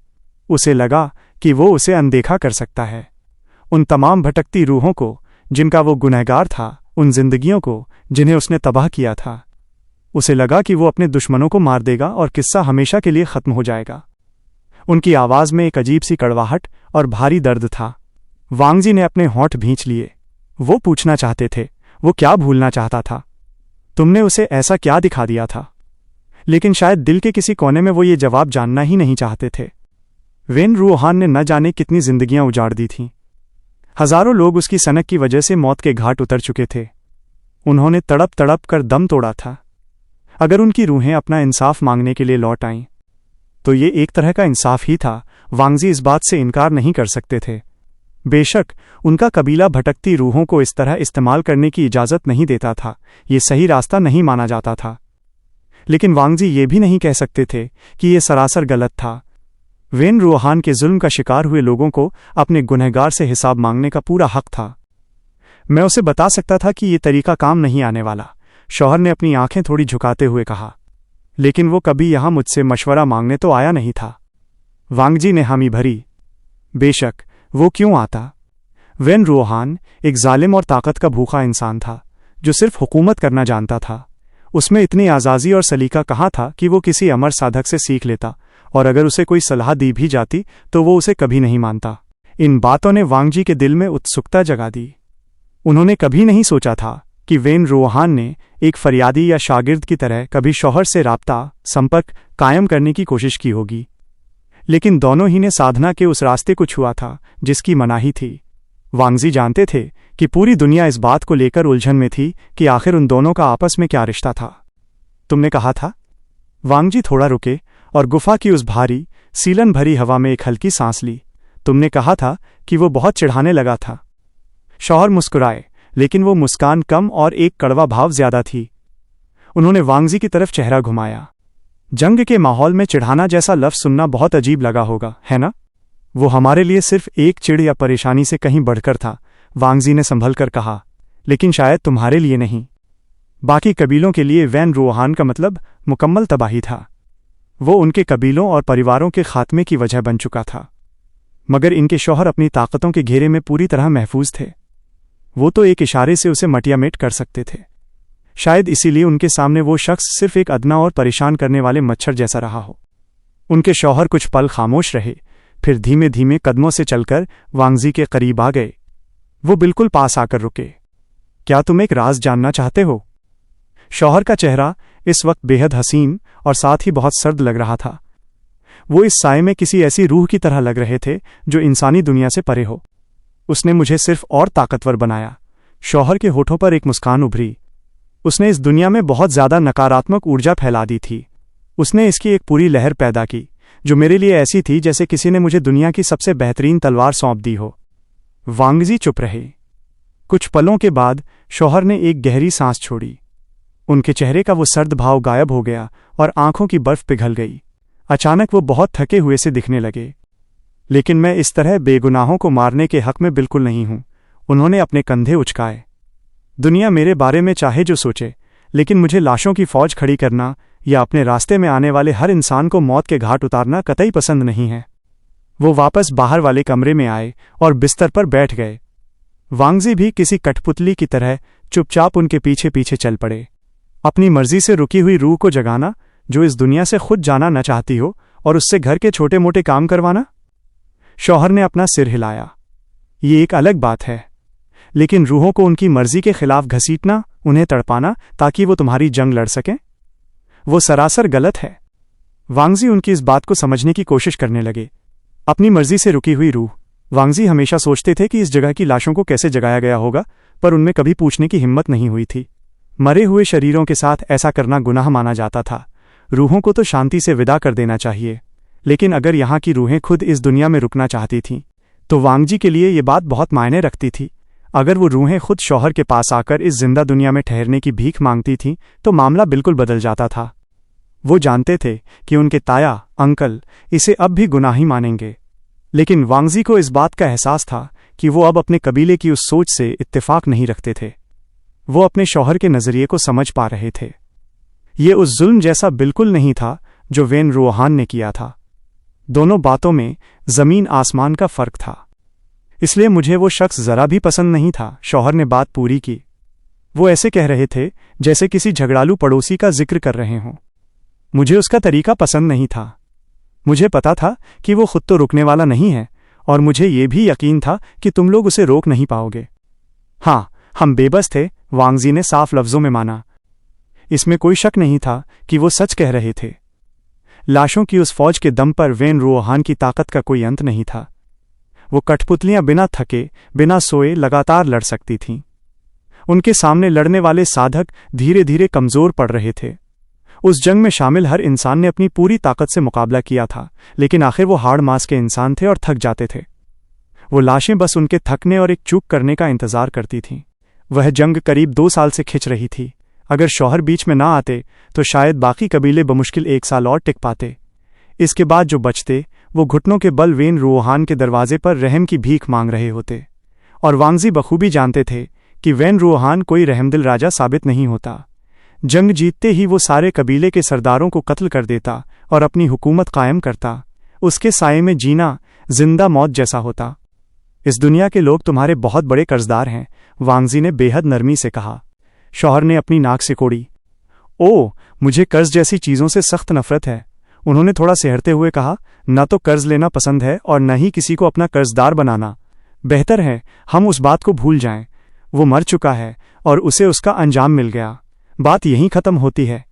उसे लगा कि वो उसे अनदेखा कर सकता है। उन तमाम भटकती रूहों को जिनका वो गुनहगार था, उन जिंदगियों को जिन्हें उसने तबाह किया था। उसे लगा कि वो अपने दुश्मनों को मार देगा और किस्सा हमेशा के लिए खत्म हो जाएगा। उनकी आवाज में एक अजीब सी कड़वाहट और भारी दर्द था। वांगजी ने अपने होंठ भींच लिए। वो पूछना चाहते थे, वो क्या भूलना चाहता था? तुमने उसे ऐसा क्या दिखा दिया था? लेकिन शायद दिल के किसी कोने में वो ये जवाब जानना ही नहीं चाहते थे। वेन रोहान ने न जाने कितनी जिंदगियां उजाड़ दी थीं। हजारों लोग उसकी सनक की वजह से मौत के घाट उतर चुके थे। उन्होंने तड़प तड़प कर दम तोड़ा था। अगर उनकी रूहें अपना इंसाफ मांगने के लिए लौट आईं, तो ये एक तरह का इंसाफ ही था। वांगजी इस बात से इनकार नहीं कर सकते थे। बेशक उनका कबीला भटकती रूहों को इस तरह इस्तेमाल करने की इजाजत नहीं देता था। ये सही रास्ता नहीं माना जाता था। लेकिन वांगजी ये भी नहीं कह सकते थे कि ये सरासर गलत था। वेन रोहान के जुल्म का शिकार हुए लोगों को अपने गुनहगार से हिसाब मांगने का पूरा हक था। मैं उसे बता सकता था कि ये तरीका काम नहीं आने वाला, शौहर ने अपनी आंखें थोड़ी झुकाते हुए कहा। लेकिन वो कभी यहां मुझसे मशवरा मांगने तो आया नहीं था। वांगजी ने हामी भरी। बेशक, वो क्यों आता? वेन रोहान एक जालिम और ताकत का भूखा इंसान था, जो सिर्फ हुकूमत करना जानता था। उसमें इतनी आज़ाजी और सलीका कहाँ था कि वो किसी अमर साधक से सीख लेता, और अगर उसे कोई सलाह दी भी जाती तो वो उसे कभी नहीं मानता। इन बातों ने वांगजी के दिल में उत्सुकता जगा दी। उन्होंने कभी नहीं सोचा था कि वेन रोहान ने एक फरियादी या शागिर्द की तरह कभी शौहर से राब्ता संपर्क कायम करने की कोशिश की होगी। लेकिन दोनों ही ने साधना के उस रास्ते को छुआ था जिसकी मनाही थी। वांगजी जानते थे कि पूरी दुनिया इस बात को लेकर उलझन में थी कि आखिर उन दोनों का आपस में क्या रिश्ता था। तुमने कहा था? वांगजी थोड़ा रुके और गुफा की उस भारी सीलन भरी हवा में एक हल्की सांस ली। तुमने कहा था कि वो बहुत चिढ़ाने लगा था। शौहर मुस्कुराए, लेकिन वो मुस्कान कम और एक कड़वा भाव ज्यादा थी। उन्होंने वांगजी की तरफ चेहरा घुमाया। जंग के माहौल में चिढ़ाना जैसा लफ्ज सुनना बहुत अजीब लगा होगा, है ना? वो हमारे लिए सिर्फ एक चिढ़ या परेशानी से कहीं बढ़कर था, वांगजी ने संभल कर कहा। लेकिन शायद तुम्हारे लिए नहीं। बाकी कबीलों के लिए वैन रोहान का मतलब मुकम्मल तबाही था। वो उनके कबीलों और परिवारों के खात्मे की वजह बन चुका था। मगर इनके शौहर अपनी ताकतों के घेरे में पूरी तरह महफूज थे। वो तो एक इशारे से उसे मटियामेट कर सकते थे। शायद इसीलिए उनके सामने वो शख्स सिर्फ एक अदना और परेशान करने वाले मच्छर जैसा रहा हो। उनके शौहर कुछ पल खामोश रहे, फिर धीमे धीमे कदमों से चलकर वांगजी के करीब आ गए। वो बिल्कुल पास आकर रुके। क्या तुम एक राज जानना चाहते हो? शौहर का चेहरा इस वक्त बेहद हसीन और साथ ही बहुत सर्द लग रहा था। वो इस साए में किसी ऐसी रूह की तरह लग रहे थे जो इंसानी दुनिया से परे हो। उसने मुझे सिर्फ और ताकतवर बनाया। शौहर के होठों पर एक मुस्कान उभरी। उसने इस दुनिया में बहुत ज्यादा नकारात्मक ऊर्जा फैला दी थी। उसने इसकी एक पूरी लहर पैदा की जो मेरे लिए ऐसी थी जैसे किसी ने मुझे दुनिया की सबसे बेहतरीन तलवार सौंप दी हो। वांगजी चुप रहे। कुछ पलों के बाद शौहर ने एक गहरी सांस छोड़ी। उनके चेहरे का वो सर्द भाव गायब हो गया और आंखों की बर्फ पिघल गई। अचानक वो बहुत थके हुए से दिखने लगे। लेकिन मैं इस तरह बेगुनाहों को मारने के हक में बिल्कुल नहीं हूं। उन्होंने अपने कंधे उचकाए। दुनिया मेरे बारे में चाहे जो सोचे, लेकिन मुझे लाशों की फौज खड़ी करना या अपने रास्ते में आने वाले हर इंसान को मौत के घाट उतारना कतई पसंद नहीं है। वो वापस बाहर वाले कमरे में आए और बिस्तर पर बैठ गए। वांगजी भी किसी कठपुतली की तरह चुपचाप उनके पीछे पीछे चल पड़े। अपनी मर्जी से रुकी हुई रूह को जगाना जो इस दुनिया से खुद जाना न चाहती हो, और उससे घर के छोटे मोटे काम करवाना। शौहर ने अपना सिर हिलाया। ये एक अलग बात है, लेकिन रूहों को उनकी मर्जी के खिलाफ घसीटना, उन्हें तड़पाना ताकि वो तुम्हारी जंग लड़ सकें, वो सरासर गलत है। वांगजी उनकी इस बात को समझने की कोशिश करने लगे। अपनी मर्जी से रुकी हुई रूह। वांगजी हमेशा सोचते थे कि इस जगह की लाशों को कैसे जगाया गया होगा, पर उनमें कभी पूछने की हिम्मत नहीं हुई थी। मरे हुए शरीरों के साथ ऐसा करना गुनाह माना जाता था। रूहों को तो शांति से विदा कर देना चाहिए, लेकिन अगर यहाँ की रूहें खुद इस दुनिया में रुकना चाहती थीं, तो वांगजी के लिए ये बात बहुत मायने रखती थी। अगर वो रूहें खुद शौहर के पास आकर इस जिंदा दुनिया में ठहरने की भीख मांगती थीं, तो मामला बिल्कुल बदल जाता था। वो जानते थे कि उनके ताया, अंकल इसे अब भी गुनाही मानेंगे, लेकिन वांगजी को इस बात का एहसास था कि वो अब अपने कबीले की उस सोच से इत्तेफाक नहीं रखते थे। वो अपने शौहर के नजरिए को समझ पा रहे थे। ये उस जुल्म जैसा बिल्कुल नहीं था जो वेन रुओहान ने किया था। दोनों बातों में जमीन आसमान का फर्क था। इसलिए मुझे वो शख्स जरा भी पसंद नहीं था। शौहर ने बात पूरी की। वो ऐसे कह रहे थे जैसे किसी झगड़ालू पड़ोसी का जिक्र कर रहे हों। मुझे उसका तरीका पसंद नहीं था। मुझे पता था कि वो खुद तो रुकने वाला नहीं है, और मुझे ये भी यकीन था कि तुम लोग उसे रोक नहीं पाओगे। हाँ, हम बेबस थे, वांगजी ने साफ लफ्जों में माना। इसमें कोई शक नहीं था कि वो सच कह रहे थे। लाशों की उस फौज के दम पर वेन रुओहान की ताकत का कोई अंत नहीं था। वो कठपुतलियां बिना थके, बिना सोए लगातार लड़ सकती थीं। उनके सामने लड़ने वाले साधक धीरे धीरे कमजोर पड़ रहे थे। उस जंग में शामिल हर इंसान ने अपनी पूरी ताकत से मुकाबला किया था, लेकिन आखिर वो हाड़ मांस के इंसान थे और थक जाते थे। वो लाशें बस उनके थकने और एक चूक करने का इंतजार करती थीं। वह जंग करीब 2 साल से खिंच रही थी। अगर शौहर बीच में ना आते तो शायद बाकी कबीले बमुश्किल 1 साल और टिक पाते। इसके बाद जो बचते वो घुटनों के बल वेन रुओहान के दरवाजे पर रहम की भीख मांग रहे होते। और वांगजी बखूबी जानते थे कि वेन रुओहान कोई रहमदिल राजा साबित नहीं होता। जंग जीतते ही वो सारे कबीले के सरदारों को कत्ल कर देता और अपनी हुकूमत कायम करता। उसके साये में जीना जिंदा मौत जैसा होता। इस दुनिया के लोग तुम्हारे बहुत बड़े कर्जदार हैं, वांगजी ने बेहद नरमी से कहा। शौहर ने अपनी नाक सिकोड़ी। ओ, मुझे कर्ज जैसी चीजों से सख्त नफरत है, उन्होंने थोड़ा सिहरते हुए कहा। न तो कर्ज लेना पसंद है और न ही किसी को अपना कर्जदार बनाना। बेहतर है हम उस बात को भूल जाएं। वो मर चुका है और उसे उसका अंजाम मिल गया। बात यहीं खत्म होती है।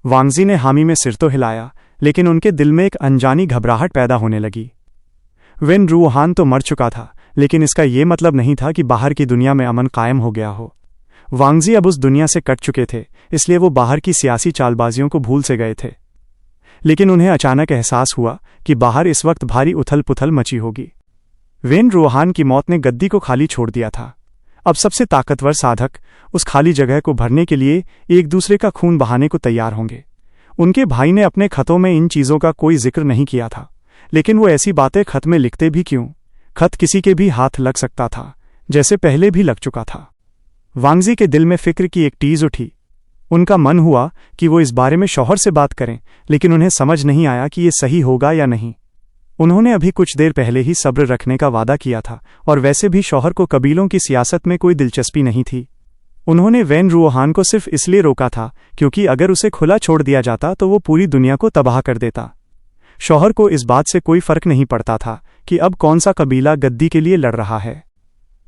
वांगजी ने हामी में सिर तो हिलाया, लेकिन उनके दिल में एक अनजानी घबराहट पैदा होने लगी। वेन रुओहान तो मर चुका था, लेकिन इसका ये मतलब नहीं था कि बाहर की दुनिया में अमन कायम हो गया हो। वांगजी अब उस दुनिया से कट चुके थे, इसलिए वो बाहर की सियासी चालबाजियों को भूल से गए थे। लेकिन उन्हें अचानक एहसास हुआ कि बाहर इस वक्त भारी उथल पुथल मची होगी। वेन रुओहान की मौत ने गद्दी को खाली छोड़ दिया था। अब सबसे ताकतवर साधक उस खाली जगह को भरने के लिए एक दूसरे का खून बहाने को तैयार होंगे। उनके भाई ने अपने खतों में इन चीजों का कोई जिक्र नहीं किया था, लेकिन वो ऐसी बातें खत में लिखते भी क्यों? खत किसी के भी हाथ लग सकता था, जैसे पहले भी लग चुका था। वांगजी के दिल में फिक्र की एक टीज उठी। उनका मन हुआ कि वो इस बारे में शौहर से बात करें, लेकिन उन्हें समझ नहीं आया कि ये सही होगा या नहीं। उन्होंने अभी कुछ देर पहले ही सब्र रखने का वादा किया था, और वैसे भी शौहर को कबीलों की सियासत में कोई दिलचस्पी नहीं थी। उन्होंने वेन रुओहान को सिर्फ इसलिए रोका था क्योंकि अगर उसे खुला छोड़ दिया जाता तो वो पूरी दुनिया को तबाह कर देता। शौहर को इस बात से कोई फर्क नहीं पड़ता था कि अब कौन सा कबीला गद्दी के लिए लड़ रहा है।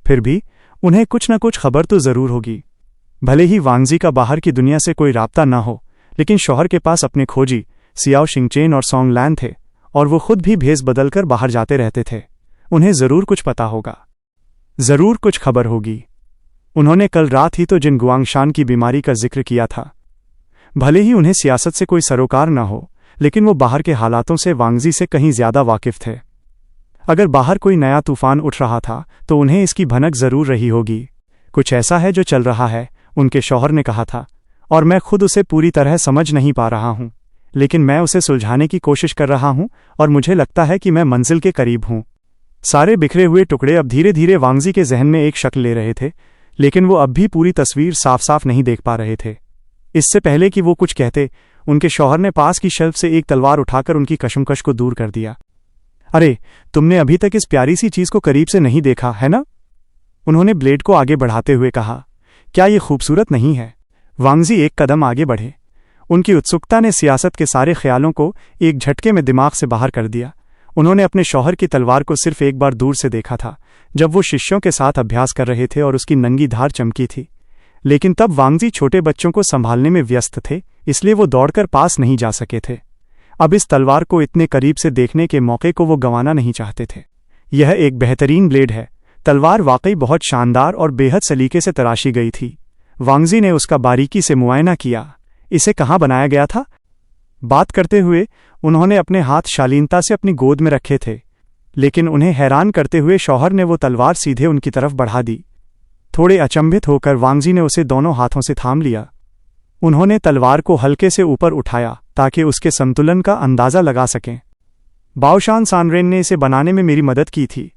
फिर भी उन्हें कुछ न कुछ खबर तो जरूर होगी। भले ही वांगजी का बाहर की दुनिया से कोई राब्ता ना हो, लेकिन शौहर के पास अपने खोजी सियाओ शिंगचेन और सोंगलैन थे, और वो खुद भी भेस बदलकर बाहर जाते रहते थे। उन्हें जरूर कुछ पता होगा, जरूर कुछ खबर होगी। उन्होंने कल रात ही तो जिन गुआंगशान की बीमारी का जिक्र किया था। भले ही उन्हें सियासत से कोई सरोकार न हो, लेकिन वो बाहर के हालातों से वांगजी से कहीं ज्यादा वाकिफ थे। अगर बाहर कोई नया तूफान उठ रहा था तो उन्हें इसकी भनक जरूर रही होगी। कुछ ऐसा है जो चल रहा है, उनके शौहर ने कहा था, और मैं खुद उसे पूरी तरह समझ नहीं पा रहा हूं, लेकिन मैं उसे सुलझाने की कोशिश कर रहा हूं और मुझे लगता है कि मैं मंजिल के करीब हूं। सारे बिखरे हुए टुकड़े अब धीरे धीरे वांगजी के जहन में एक शक्ल ले रहे थे, लेकिन वो अब भी पूरी तस्वीर साफ साफ नहीं देख पा रहे थे। इससे पहले कि वो कुछ कहते, उनके शौहर ने पास की शेल्फ से एक तलवार उठाकर उनकी कशमकश को दूर कर दिया। अरे, तुमने अभी तक इस प्यारी सी चीज को करीब से नहीं देखा है ना? उन्होंने ब्लेड को आगे बढ़ाते हुए कहा। क्या ये खूबसूरत नहीं है? वांगजी एक कदम आगे बढ़े। उनकी उत्सुकता ने सियासत के सारे ख्यालों को एक झटके में दिमाग से बाहर कर दिया। उन्होंने अपने शौहर की तलवार को सिर्फ एक बार दूर से देखा था, जब वो शिष्यों के साथ अभ्यास कर रहे थे और उसकी नंगी धार चमकी थी। लेकिन तब वांगजी छोटे बच्चों को संभालने में व्यस्त थे, इसलिए वो दौड़कर पास नहीं जा सके थे। अब इस तलवार को इतने करीब से देखने के मौके को वो गंवाना नहीं चाहते थे। यह एक बेहतरीन ब्लेड है। तलवार वाकई बहुत शानदार और बेहद सलीके से तराशी गई थी। वांगजी ने उसका बारीकी से मुआयना किया। इसे कहाँ बनाया गया था? बात करते हुए उन्होंने अपने हाथ शालीनता से अपनी गोद में रखे थे, लेकिन उन्हें हैरान करते हुए शौहर ने वो तलवार सीधे उनकी तरफ बढ़ा दी। थोड़े अचंभित होकर वांगजी ने उसे दोनों हाथों से थाम लिया। उन्होंने तलवार को हल्के से ऊपर उठाया ताकि उसके संतुलन का अंदाजा लगा सकें। बाओशान सानरेन ने इसे बनाने में मेरी मदद की थी।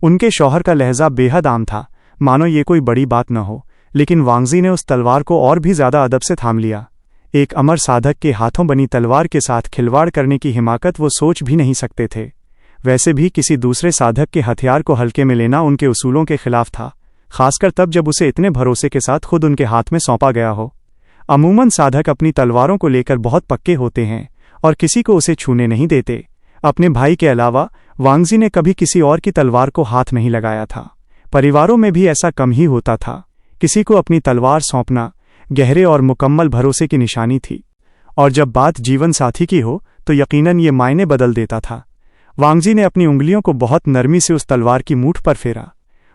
उनके शौहर का लहजा बेहद आम था, मानो ये कोई बड़ी बात न हो, लेकिन वांगजी ने उस तलवार को और भी ज्यादा अदब से थाम लिया। एक अमर साधक के हाथों बनी तलवार के साथ खिलवाड़ करने की हिमाकत वो सोच भी नहीं सकते थे। वैसे भी किसी दूसरे साधक के हथियार को हल्के में लेना उनके उसूलों के खिलाफ था, खासकर तब जब उसे इतने भरोसे के साथ खुद उनके हाथ में सौंपा गया हो। अमूमन साधक अपनी तलवारों को लेकर बहुत पक्के होते हैं और किसी को उसे छूने नहीं देते। अपने भाई के अलावा वांगजी ने कभी किसी और की तलवार को हाथ नहीं लगाया था। परिवारों में भी ऐसा कम ही होता था। किसी को अपनी तलवार सौंपना गहरे और मुकम्मल भरोसे की निशानी थी, और जब बात जीवन साथी की हो तो यकीनन ये मायने बदल देता था। वांगजी ने अपनी उंगलियों को बहुत नरमी से उस तलवार की मूठ पर फेरा।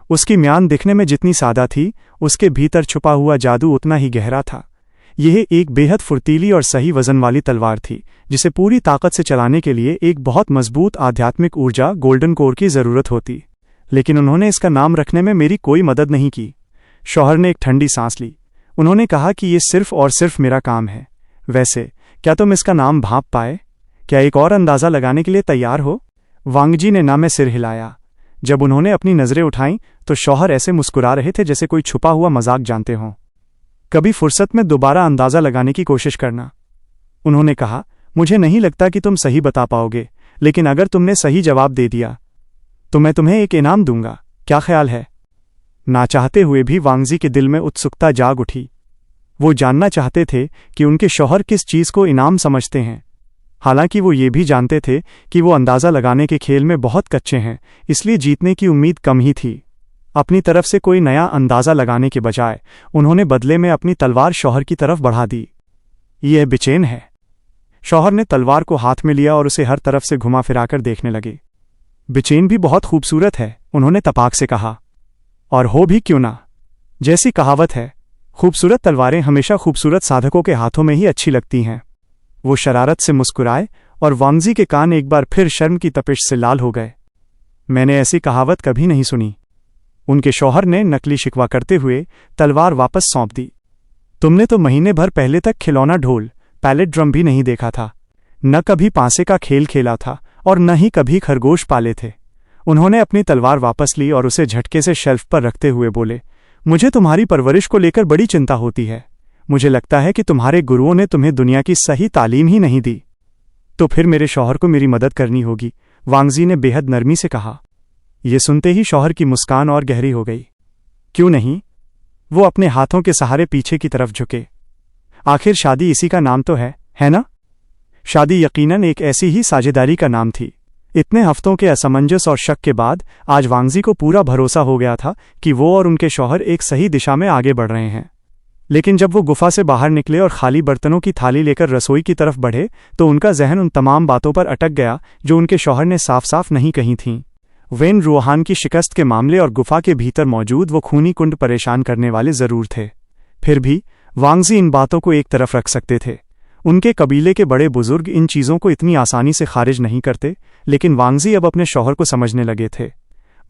उसकी म्यान दिखने में जितनी सादा थी, उसके भीतर छुपा हुआ जादू उतना ही गहरा था। यह एक बेहद फुर्तीली और सही वजन वाली तलवार थी, जिसे पूरी ताकत से चलाने के लिए एक बहुत मजबूत आध्यात्मिक ऊर्जा गोल्डन कोर की जरूरत होती। लेकिन उन्होंने इसका नाम रखने में मेरी कोई मदद नहीं की। शौहर ने एक ठंडी सांस ली। उन्होंने कहा कि ये सिर्फ और सिर्फ मेरा काम है। वैसे क्या तुम इसका नाम भांप पाए? क्या एक और अंदाजा लगाने के लिए तैयार हो? वांगजी ने ना में सिर हिलाया। जब उन्होंने अपनी नजरें उठाईं तो शौहर ऐसे मुस्कुरा रहे थे जैसे कोई छुपा हुआ मजाक जानते हों। कभी फुर्सत में दोबारा अंदाजा लगाने की कोशिश करना। उन्होंने कहा, मुझे नहीं लगता कि तुम सही बता पाओगे, लेकिन अगर तुमने सही जवाब दे दिया तो मैं तुम्हें एक इनाम दूंगा। क्या ख्याल है? ना चाहते हुए भी वांगजी के दिल में उत्सुकता जाग उठी। वो जानना चाहते थे कि उनके शौहर किस चीज को इनाम समझते हैं। हालांकि वो ये भी जानते थे कि वो अंदाजा लगाने के खेल में बहुत कच्चे हैं, इसलिए जीतने की उम्मीद कम ही थी। अपनी तरफ से कोई नया अंदाजा लगाने के बजाय उन्होंने बदले में अपनी तलवार शौहर की तरफ बढ़ा दी। यह बेचैन है। शौहर ने तलवार को हाथ में लिया और उसे हर तरफ से घुमा फिराकर देखने लगे। बेचैन भी बहुत खूबसूरत है, उन्होंने तपाक से कहा। और हो भी क्यों ना। जैसी कहावत है, खूबसूरत तलवारें हमेशा खूबसूरत साधकों के हाथों में ही अच्छी लगती हैं। वो शरारत से मुस्कुराए और वांगजी के कान एक बार फिर शर्म की तपिश से लाल हो गए। मैंने ऐसी कहावत कभी नहीं सुनी। उनके शौहर ने नकली शिकवा करते हुए तलवार वापस सौंप दी। तुमने तो महीने भर पहले तक खिलौना ढोल, पैलेट ड्रम भी नहीं देखा था, न कभी पांसे का खेल खेला था और न ही कभी खरगोश पाले थे। उन्होंने अपनी तलवार वापस ली और उसे झटके से शेल्फ पर रखते हुए बोले, मुझे तुम्हारी परवरिश को लेकर बड़ी चिंता होती है। मुझे लगता है कि तुम्हारे गुरुओं ने तुम्हें दुनिया की सही तालीम ही नहीं दी। तो फिर मेरे शौहर को मेरी मदद करनी होगी, वांगजी ने बेहद नरमी से कहा। ये सुनते ही शौहर की मुस्कान और गहरी हो गई। क्यों नहीं? वो अपने हाथों के सहारे पीछे की तरफ झुके। आखिर शादी इसी का नाम तो है ना? शादी यकीनन एक ऐसी ही साझेदारी का नाम थी। इतने हफ्तों के असमंजस और शक के बाद आज वांगजी को पूरा भरोसा हो गया था कि वो और उनके शौहर एक सही दिशा में आगे बढ़ रहे हैं। लेकिन जब वो गुफा से बाहर निकले और खाली बर्तनों की थाली लेकर रसोई की तरफ बढ़े तो उनका जहन उन तमाम बातों पर अटक गया जो उनके शौहर ने साफ साफ नहीं कही थीं। वेन रूहान की शिकस्त के मामले और गुफा के भीतर मौजूद वो खूनी कुंड परेशान करने वाले जरूर थे। फिर भी वांगजी इन बातों को एक तरफ रख सकते थे। उनके कबीले के बड़े बुजुर्ग इन चीज़ों को इतनी आसानी से खारिज नहीं करते, लेकिन वांगजी अब अपने शौहर को समझने लगे थे।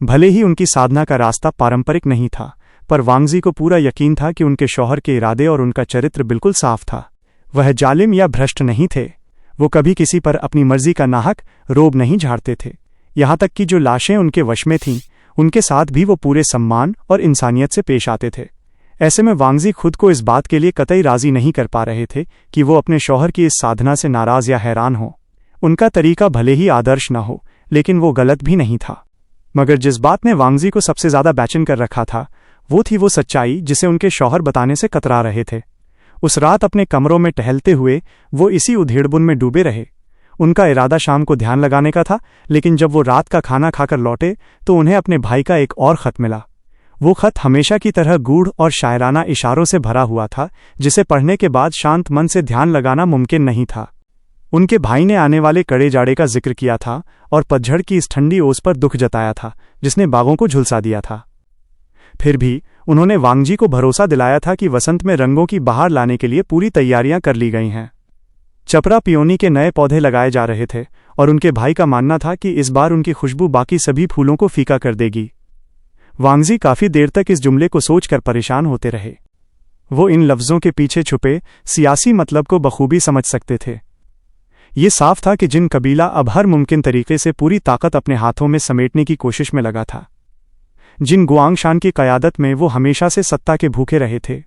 भले ही उनकी साधना का रास्ता पारंपरिक नहीं था, पर वांगजी को पूरा यकीन था कि उनके शौहर के इरादे और उनका चरित्र बिल्कुल साफ था। वह जालिम या भ्रष्ट नहीं थे। वो कभी किसी पर अपनी मर्जी का नाहक रोब नहीं झाड़ते थे। यहाँ तक कि जो लाशें उनके वश में थीं, उनके साथ भी वो पूरे सम्मान और इंसानियत से पेश आते थे। ऐसे में वांगजी खुद को इस बात के लिए कतई राजी नहीं कर पा रहे थे कि वो अपने शौहर की इस साधना से नाराज या हैरान हो। उनका तरीका भले ही आदर्श न हो, लेकिन वो गलत भी नहीं था। मगर जिस बात ने वांगजी को सबसे ज्यादा बेचैन कर रखा था वो थी वो सच्चाई जिसे उनके शौहर बताने से कतरा रहे थे। उस रात अपने कमरों में टहलते हुए वो इसी उधेड़बुन में डूबे रहे। उनका इरादा शाम को ध्यान लगाने का था, लेकिन जब वो रात का खाना खाकर लौटे तो उन्हें अपने भाई का एक और खत मिला। वो खत हमेशा की तरह गूढ़ और शायराना इशारों से भरा हुआ था, जिसे पढ़ने के बाद शांत मन से ध्यान लगाना मुमकिन नहीं था। उनके भाई ने आने वाले कड़े जाड़े का जिक्र किया था और पतझड़ की इस ठंडी ओस पर दुख जताया था जिसने बागों को झुलसा दिया था। फिर भी उन्होंने वांगजी को भरोसा दिलाया था कि वसंत में रंगों की बहार लाने के लिए पूरी तैयारियां कर ली गई हैं। चपरा पियोनी के नए पौधे लगाए जा रहे थे और उनके भाई का मानना था कि इस बार उनकी खुशबू बाकी सभी फूलों को फीका कर देगी। वांगजी काफी देर तक इस जुमले को सोचकर परेशान होते रहे। वो इन लफ्जों के पीछे छुपे सियासी मतलब को बखूबी समझ सकते थे। ये साफ था कि जिन कबीला अब हर मुमकिन तरीके से पूरी ताकत अपने हाथों में समेटने की कोशिश में लगा था, जिन गुआंगशान की कयादत में वो हमेशा से सत्ता के भूखे रहे थे।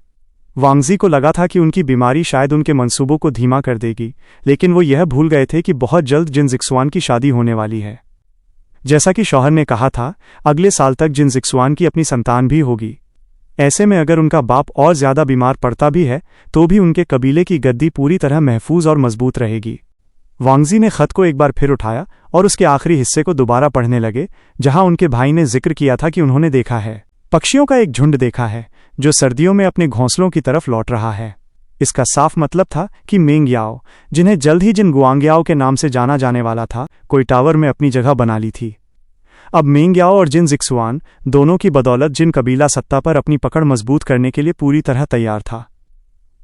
वांगजी को लगा था कि उनकी बीमारी शायद उनके मंसूबों को धीमा कर देगी, लेकिन वो यह भूल गए थे कि बहुत जल्द जिनजिक्सुआन की शादी होने वाली है। जैसा कि शौहर ने कहा था, अगले साल तक जिनजिक्सुआन की अपनी संतान भी होगी। ऐसे में अगर उनका बाप और ज्यादा बीमार पड़ता भी है तो भी उनके कबीले की गद्दी पूरी तरह महफूज और मजबूत रहेगी। वांगजी ने खत को एक बार फिर उठाया और उसके आखिरी हिस्से को दोबारा पढ़ने लगे, जहां उनके भाई ने जिक्र किया था कि उन्होंने देखा है, पक्षियों का एक झुंड देखा है जो सर्दियों में अपने घोंसलों की तरफ लौट रहा है। इसका साफ मतलब था कि मेंगयाओ, जिन्हें जल्द ही जिन गुआंगयाओ के नाम से जाना जाने वाला था, कोई टावर में अपनी जगह बना ली थी। अब मेंगयाओ और जिनजिक्सुआन दोनों की बदौलत जिन कबीला सत्ता पर अपनी पकड़ मजबूत करने के लिए पूरी तरह तैयार था।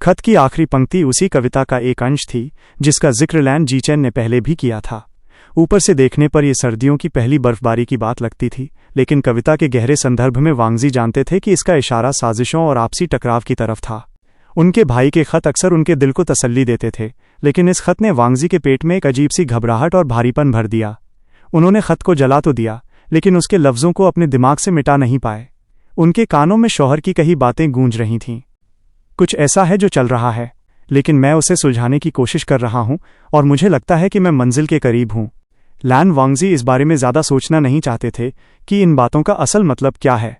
खत की आखिरी पंक्ति उसी कविता का एक अंश थी जिसका जिक्र लैन जीचेन ने पहले भी किया था। ऊपर से देखने पर यह सर्दियों की पहली बर्फबारी की बात लगती थी, लेकिन कविता के गहरे संदर्भ में वांगजी जानते थे कि इसका इशारा साजिशों और आपसी टकराव की तरफ था। उनके भाई के खत अक्सर उनके दिल को तसल्ली देते थे, लेकिन इस खत ने वांगजी के पेट में एक अजीब सी घबराहट और भारीपन भर दिया। उन्होंने खत को जला तो दिया, लेकिन उसके लफ्जों को अपने दिमाग से मिटा नहीं पाए। उनके कानों में शौहर की कही बातें गूंज रही थीं। कुछ ऐसा है जो चल रहा है, लेकिन मैं उसे सुलझाने की कोशिश कर रहा हूं और मुझे लगता है कि मैं मंजिल के करीब हूं। लैन वांगजी इस बारे में ज्यादा सोचना नहीं चाहते थे कि इन बातों का असल मतलब क्या है।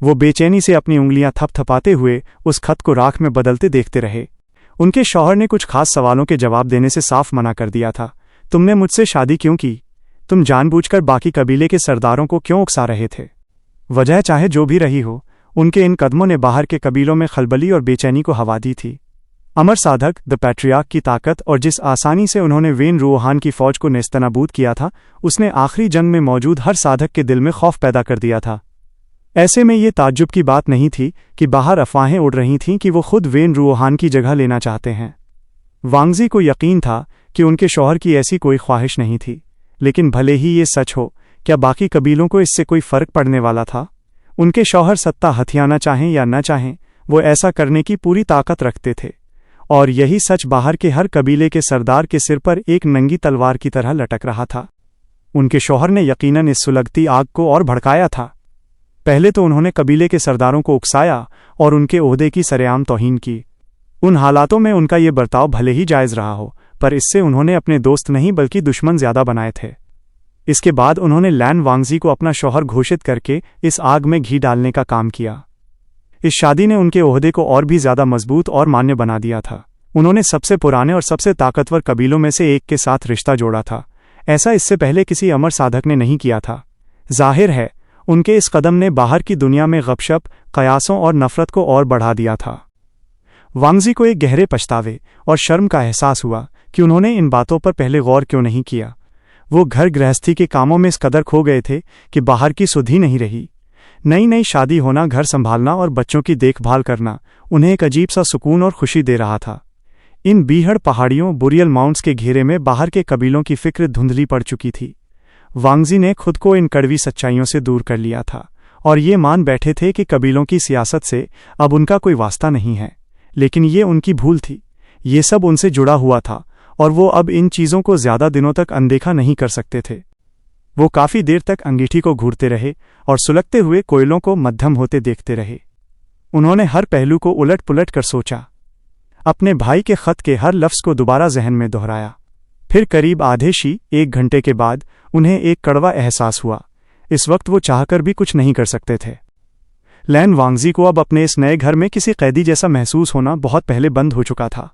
वो बेचैनी से अपनी उंगलियां थपथपाते हुए उस खत को राख में बदलते देखते रहे। उनके शौहर ने कुछ खास सवालों के जवाब देने से साफ मना कर दिया था। तुमने मुझसे शादी क्यों की? तुम जानबूझकर बाकी कबीले के सरदारों को क्यों उकसा रहे थे? वजह चाहे जो भी रही हो, उनके इन कदमों ने बाहर के कबीलों में खलबली और बेचैनी को हवा दी थी। अमर साधक द पैट्रियार्क की ताकत और जिस आसानी से उन्होंने वेन रूहान की फौज को नेस्तनाबूद किया था, उसने आखिरी जंग में मौजूद हर साधक के दिल में खौफ पैदा कर दिया था। ऐसे में ये ताज्जुब की बात नहीं थी कि बाहर अफवाहें उड़ रही थीं कि वो खुद वेन रूहान की जगह लेना चाहते हैं। वांगजी को यकीन था कि उनके शौहर की ऐसी कोई ख्वाहिश नहीं थी, लेकिन भले ही ये सच हो, क्या बाकी कबीलों को इससे कोई फर्क पड़ने वाला था? उनके शौहर सत्ता हथियाना चाहें या न चाहें, वो ऐसा करने की पूरी ताकत रखते थे, और यही सच बाहर के हर कबीले के सरदार के सिर पर एक नंगी तलवार की तरह लटक रहा था। उनके शौहर ने यकीनन इस सुलगती आग को और भड़काया था। पहले तो उन्होंने कबीले के सरदारों को उकसाया और उनके ओहदे की सरेआम तौहीन की। उन हालातों में उनका ये बर्ताव भले ही जायज़ रहा हो, पर इससे उन्होंने अपने दोस्त नहीं बल्कि दुश्मन ज्यादा बनाए थे। इसके बाद उन्होंने लैन वांगजी को अपना शौहर घोषित करके इस आग में घी डालने का काम किया। इस शादी ने उनके ओहदे को और भी ज्यादा मजबूत और मान्य बना दिया था। उन्होंने सबसे पुराने और सबसे ताकतवर कबीलों में से एक के साथ रिश्ता जोड़ा था। ऐसा इससे पहले किसी अमर साधक ने नहीं किया था। जाहिर है उनके इस कदम ने बाहर की दुनिया में गपशप, कयासों और नफरत को और बढ़ा दिया था। वांगजी को एक गहरे पछतावे और शर्म का एहसास हुआ कि उन्होंने इन बातों पर पहले गौर क्यों नहीं किया। वो घर गृहस्थी के कामों में इस कदर खो गए थे कि बाहर की सुध ही नहीं रही। नई नई शादी होना, घर संभालना और बच्चों की देखभाल करना उन्हें एक अजीब सा सुकून और खुशी दे रहा था। इन बीहड़ पहाड़ियों, बुरियल माउंट्स के घेरे में बाहर के कबीलों की फिक्र धुंधली पड़ चुकी थी। वांगजी ने खुद को इन कड़वी सच्चाइयों से दूर कर लिया था और ये मान बैठे थे कि कबीलों की सियासत से अब उनका कोई वास्ता नहीं है। लेकिन ये उनकी भूल थी। ये सब उनसे जुड़ा हुआ था और वो अब इन चीज़ों को ज़्यादा दिनों तक अनदेखा नहीं कर सकते थे। वो काफ़ी देर तक अंगीठी को घूरते रहे और सुलगते हुए कोयलों को मध्यम होते देखते रहे। उन्होंने हर पहलू को उलट पुलट कर सोचा, अपने भाई के खत के हर लफ्ज़ को दोबारा जहन में दोहराया। फिर करीब आधे शी 1 घंटे के बाद उन्हें एक कड़वा एहसास हुआ। इस वक्त वो चाहकर भी कुछ नहीं कर सकते थे। लैन वांगजी को अब अपने इस नए घर में किसी कैदी जैसा महसूस होना बहुत पहले बंद हो चुका था।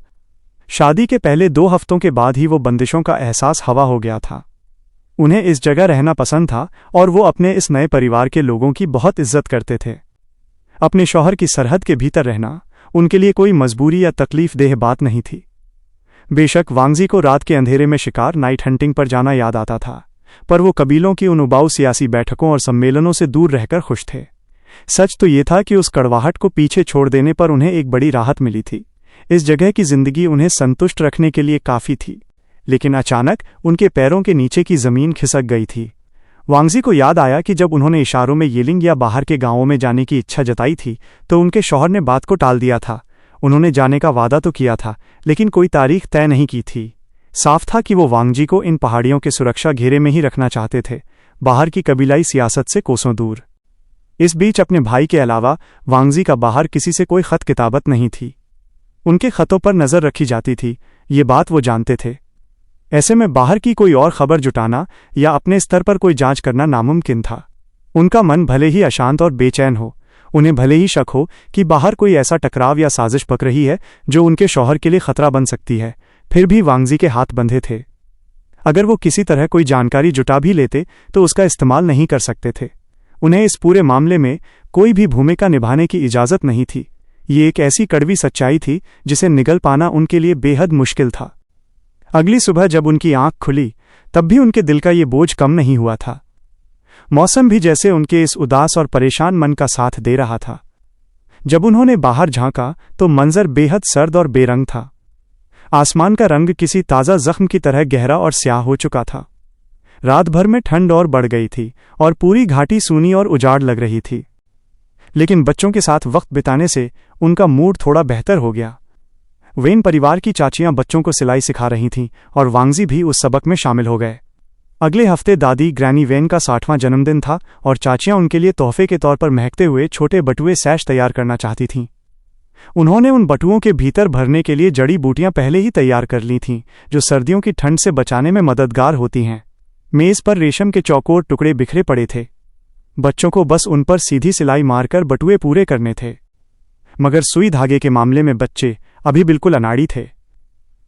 शादी के पहले 2 हफ्तों के बाद ही वो बंदिशों का एहसास हवा हो गया था। उन्हें इस जगह रहना पसंद था और वो अपने इस नए परिवार के लोगों की बहुत इज्जत करते थे। अपने शौहर की सरहद के भीतर रहना उनके लिए कोई मजबूरी या तकलीफदेह बात नहीं थी। बेशक वांगजी को रात के अंधेरे में शिकार, नाइट हंटिंग पर जाना याद आता था, पर वो कबीलों की उन उबाऊ सियासी बैठकों और सम्मेलनों से दूर रहकर खुश थे। सच तो ये था कि उस कड़वाहट को पीछे छोड़ देने पर उन्हें एक बड़ी राहत मिली थी। इस जगह की जिंदगी उन्हें संतुष्ट रखने के लिए काफ़ी थी। लेकिन अचानक उनके पैरों के नीचे की ज़मीन खिसक गई थी। वांगजी को याद आया कि जब उन्होंने इशारों में येलिंग या बाहर के गांवों में जाने की इच्छा जताई थी तो उनके शौहर ने बात को टाल दिया था। उन्होंने जाने का वादा तो किया था लेकिन कोई तारीख तय नहीं की थी। साफ था कि वो वांगजी को इन पहाड़ियों के सुरक्षा घेरे में ही रखना चाहते थे, बाहर की कबीलाई सियासत से कोसों दूर। इस बीच अपने भाई के अलावा वांगजी का बाहर किसी से कोई खत किताबत नहीं थी। उनके खतों पर नज़र रखी जाती थी, ये बात वो जानते थे। ऐसे में बाहर की कोई और खबर जुटाना या अपने स्तर पर कोई जांच करना नामुमकिन था। उनका मन भले ही अशांत और बेचैन हो, उन्हें भले ही शक हो कि बाहर कोई ऐसा टकराव या साजिश पक रही है जो उनके शौहर के लिए खतरा बन सकती है, फिर भी वांगजी के हाथ बंधे थे। अगर वो किसी तरह कोई जानकारी जुटा भी लेते तो उसका इस्तेमाल नहीं कर सकते थे। उन्हें इस पूरे मामले में कोई भी भूमिका निभाने की इजाज़त नहीं थी। ये एक ऐसी कड़वी सच्चाई थी जिसे निगल पाना उनके लिए बेहद मुश्किल था। अगली सुबह जब उनकी आंख खुली तब भी उनके दिल का ये बोझ कम नहीं हुआ था। मौसम भी जैसे उनके इस उदास और परेशान मन का साथ दे रहा था। जब उन्होंने बाहर झांका तो मंजर बेहद सर्द और बेरंग था। आसमान का रंग किसी ताज़ा जख्म की तरह गहरा और स्याह हो चुका था। रात भर में ठंड और बढ़ गई थी और पूरी घाटी सूनी और उजाड़ लग रही थी। लेकिन बच्चों के साथ वक्त बिताने से उनका मूड थोड़ा बेहतर हो गया। वेन परिवार की चाचियां बच्चों को सिलाई सिखा रही थीं और वांगजी भी उस सबक में शामिल हो गए। अगले हफ्ते दादी ग्रैनी वेन का 60वां जन्मदिन था और चाचियां उनके लिए तोहफे के तौर पर महकते हुए छोटे बटुए सैश तैयार करना चाहती थीं। उन्होंने उन बटुओं के भीतर भरने के लिए जड़ी बूटियां पहले ही तैयार कर ली थीं जो सर्दियों की ठंड से बचाने में मददगार होती हैं। मेज़ पर रेशम के चौकोर टुकड़े बिखरे पड़े थे। बच्चों को बस उन पर सीधी सिलाई मारकर बटुए पूरे करने थे। मगर सुई धागे के मामले में बच्चे अभी बिल्कुल अनाड़ी थे।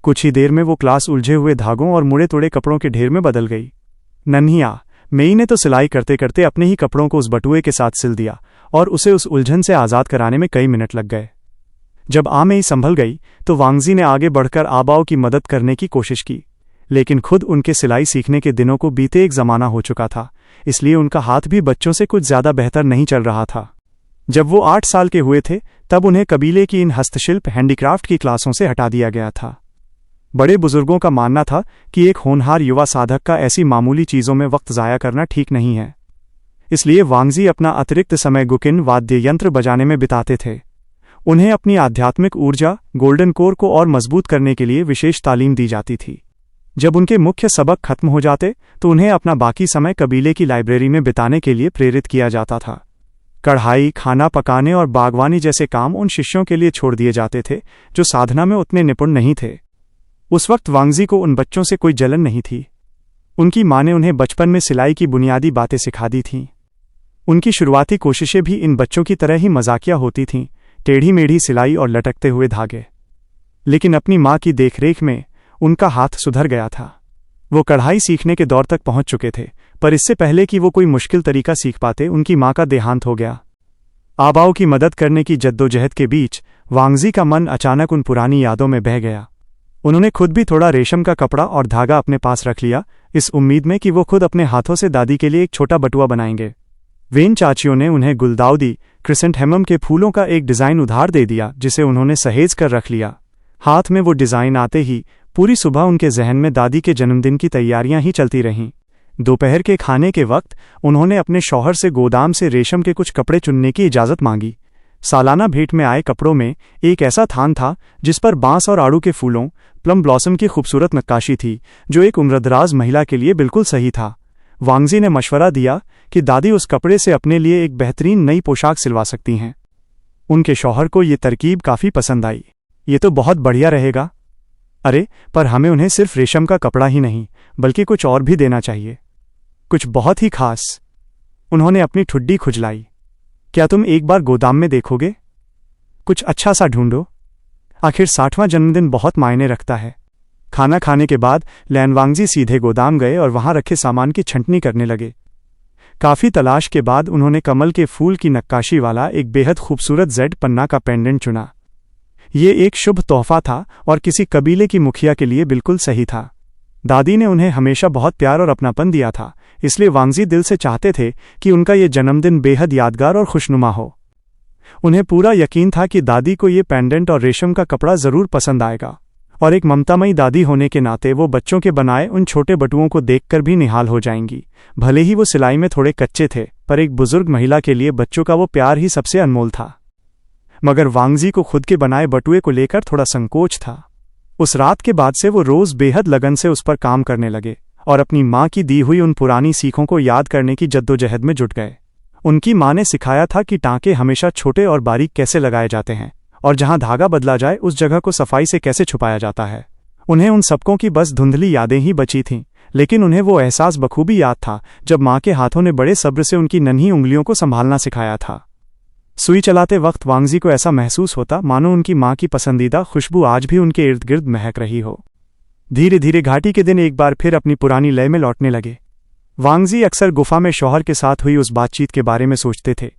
कुछ ही देर में वो क्लास उलझे हुए धागों और मुड़े तुड़े कपड़ों के ढेर में बदल गई। नन्हिया मेई ने तो सिलाई करते करते अपने ही कपड़ों को उस बटुए के साथ सिल दिया और उसे उस उलझन से आज़ाद कराने में कई मिनट लग गए। जब मेई संभल गई तो वांगजी ने आगे बढ़कर आबाओं की मदद करने की कोशिश की, लेकिन खुद उनके सिलाई सीखने के दिनों को बीते एक ज़माना हो चुका था, इसलिए उनका हाथ भी बच्चों से कुछ ज़्यादा बेहतर नहीं चल रहा था। जब वो 8 साल के हुए थे तब उन्हें कबीले की इन हस्तशिल्प हैंडीक्राफ्ट की क्लासों से हटा दिया गया था। बड़े बुजुर्गों का मानना था कि एक होनहार युवा साधक का ऐसी मामूली चीज़ों में वक्त ज़ाया करना ठीक नहीं है। इसलिए वांगजी अपना अतिरिक्त समय गुकिन वाद्य यंत्र बजाने में बिताते थे। उन्हें अपनी आध्यात्मिक ऊर्जा गोल्डन कोर को और मजबूत करने के लिए विशेष तालीम दी जाती थी। जब उनके मुख्य सबक खत्म हो जाते तो उन्हें अपना बाकी समय कबीले की लाइब्रेरी में बिताने के लिए प्रेरित किया जाता था। कढ़ाई, खाना पकाने और बागवानी जैसे काम उन शिष्यों के लिए छोड़ दिए जाते थे जो साधना में उतने निपुण नहीं थे। उस वक्त वांगजी को उन बच्चों से कोई जलन नहीं थी। उनकी माँ ने उन्हें बचपन में सिलाई की बुनियादी बातें सिखा दी थीं। उनकी शुरुआती कोशिशें भी इन बच्चों की तरह ही मजाकिया होती थीं, टेढ़ी मेढ़ी सिलाई और लटकते हुए धागे। लेकिन अपनी माँ की देखरेख में उनका हाथ सुधर गया था। वो कढ़ाई सीखने के दौर तक पहुंच चुके थे, पर इससे पहले कि वो कोई मुश्किल तरीका सीख पाते उनकी मां का देहांत हो गया। आबाओं की मदद करने की जद्दोजहद के बीच वांगजी का मन अचानक उन पुरानी यादों में बह गया। उन्होंने खुद भी थोड़ा रेशम का कपड़ा और धागा अपने पास रख लिया, इस उम्मीद में कि वो खुद अपने हाथों से दादी के लिए एक छोटा बटुआ बनाएंगे। वेन चाचियों ने उन्हें गुलदाउदी क्रिसेंथेमम के फूलों का एक डिज़ाइन उधार दे दिया, जिसे उन्होंने सहेज कर रख लिया। हाथ में वो डिज़ाइन आते ही पूरी सुबह उनके जहन में दादी के जन्मदिन की तैयारियां ही चलती रहीं। दोपहर के खाने के वक्त उन्होंने अपने शौहर से गोदाम से रेशम के कुछ कपड़े चुनने की इजाज़त मांगी। सालाना भेंट में आए कपड़ों में एक ऐसा थान था जिस पर बांस और आड़ू के फूलों, प्लम ब्लॉसम की खूबसूरत नक्काशी थी, जो एक उम्रदराज महिला के लिए बिल्कुल सही था। वांगजी ने मशवरा दिया कि दादी उस कपड़े से अपने लिए एक बेहतरीन नई पोशाक सिलवा सकती हैं। उनके शौहर को ये तरकीब काफ़ी पसंद आई। ये तो बहुत बढ़िया रहेगा। अरे, पर हमें उन्हें सिर्फ रेशम का कपड़ा ही नहीं बल्कि कुछ और भी देना चाहिए, कुछ बहुत ही खास। उन्होंने अपनी ठुड्डी खुजलाई। क्या तुम एक बार गोदाम में देखोगे? कुछ अच्छा सा ढूंढो। आखिर 60वां जन्मदिन बहुत मायने रखता है। खाना खाने के बाद लैनवांगजी सीधे गोदाम गए और वहां रखे सामान की छंटनी करने लगे। काफ़ी तलाश के बाद उन्होंने कमल के फूल की नक्काशी वाला एक बेहद खूबसूरत जेड पन्ना का पेंडेंट चुना। ये एक शुभ तोहफा था और किसी कबीले की मुखिया के लिए बिल्कुल सही था। दादी ने उन्हें हमेशा बहुत प्यार और अपनापन दिया था, इसलिए वांगजी दिल से चाहते थे कि उनका ये जन्मदिन बेहद यादगार और खुशनुमा हो। उन्हें पूरा यकीन था कि दादी को ये पेंडेंट और रेशम का कपड़ा ज़रूर पसंद आएगा, और एक ममतामयी दादी होने के नाते वो बच्चों के बनाए उन छोटे बटुओं को देखकर भी निहाल हो जाएंगी। भले ही वो सिलाई में थोड़े कच्चे थे, पर एक बुजुर्ग महिला के लिए बच्चों का वो प्यार ही सबसे अनमोल था। मगर वांगजी को खुद के बनाए बटुए को लेकर थोड़ा संकोच था। उस रात के बाद से वो रोज़ बेहद लगन से उस पर काम करने लगे और अपनी माँ की दी हुई उन पुरानी सीखों को याद करने की जद्दोजहद में जुट गए। उनकी माँ ने सिखाया था कि टाँके हमेशा छोटे और बारीक कैसे लगाए जाते हैं, और जहाँ धागा बदला जाए उस जगह को सफाई से कैसे छुपाया जाता है। उन्हें उन सबकों की बस धुंधली यादें ही बची थीं, लेकिन उन्हें वो एहसास बखूबी याद था जब माँ के हाथों ने बड़े सब्र से उनकी नन्ही उंगलियों को संभालना सिखाया था। सुई चलाते वक्त वांगजी को ऐसा महसूस होता मानो उनकी माँ की पसंदीदा खुशबू आज भी उनके इर्द गिर्द महक रही हो। धीरे धीरे घाटी के दिन एक बार फिर अपनी पुरानी लय में लौटने लगे। वांगजी अक्सर गुफा में शौहर के साथ हुई उस बातचीत के बारे में सोचते थे।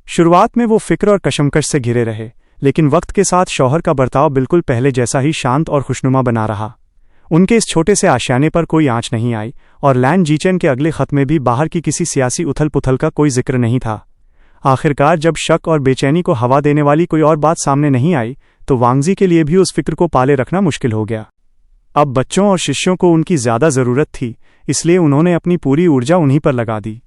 शुरुआत में वो फिक्र और कशमकश से घिरे रहे, लेकिन वक्त के साथ शौहर का बर्ताव बिल्कुल पहले जैसा ही शांत और खुशनुमा बना रहा। उनके इस छोटे से आशियाने पर कोई आंच नहीं आई, और लैन जीचेन के अगले खत में भी बाहर की किसी सियासी उथल पुथल का कोई जिक्र नहीं था। आखिरकार जब शक और बेचैनी को हवा देने वाली कोई और बात सामने नहीं आई, तो वांगजी के लिए भी उस फिक्र को पाले रखना मुश्किल हो गया। अब बच्चों और शिष्यों को उनकी ज़्यादा ज़रूरत थी, इसलिए उन्होंने अपनी पूरी ऊर्जा उन्हीं पर लगा दी।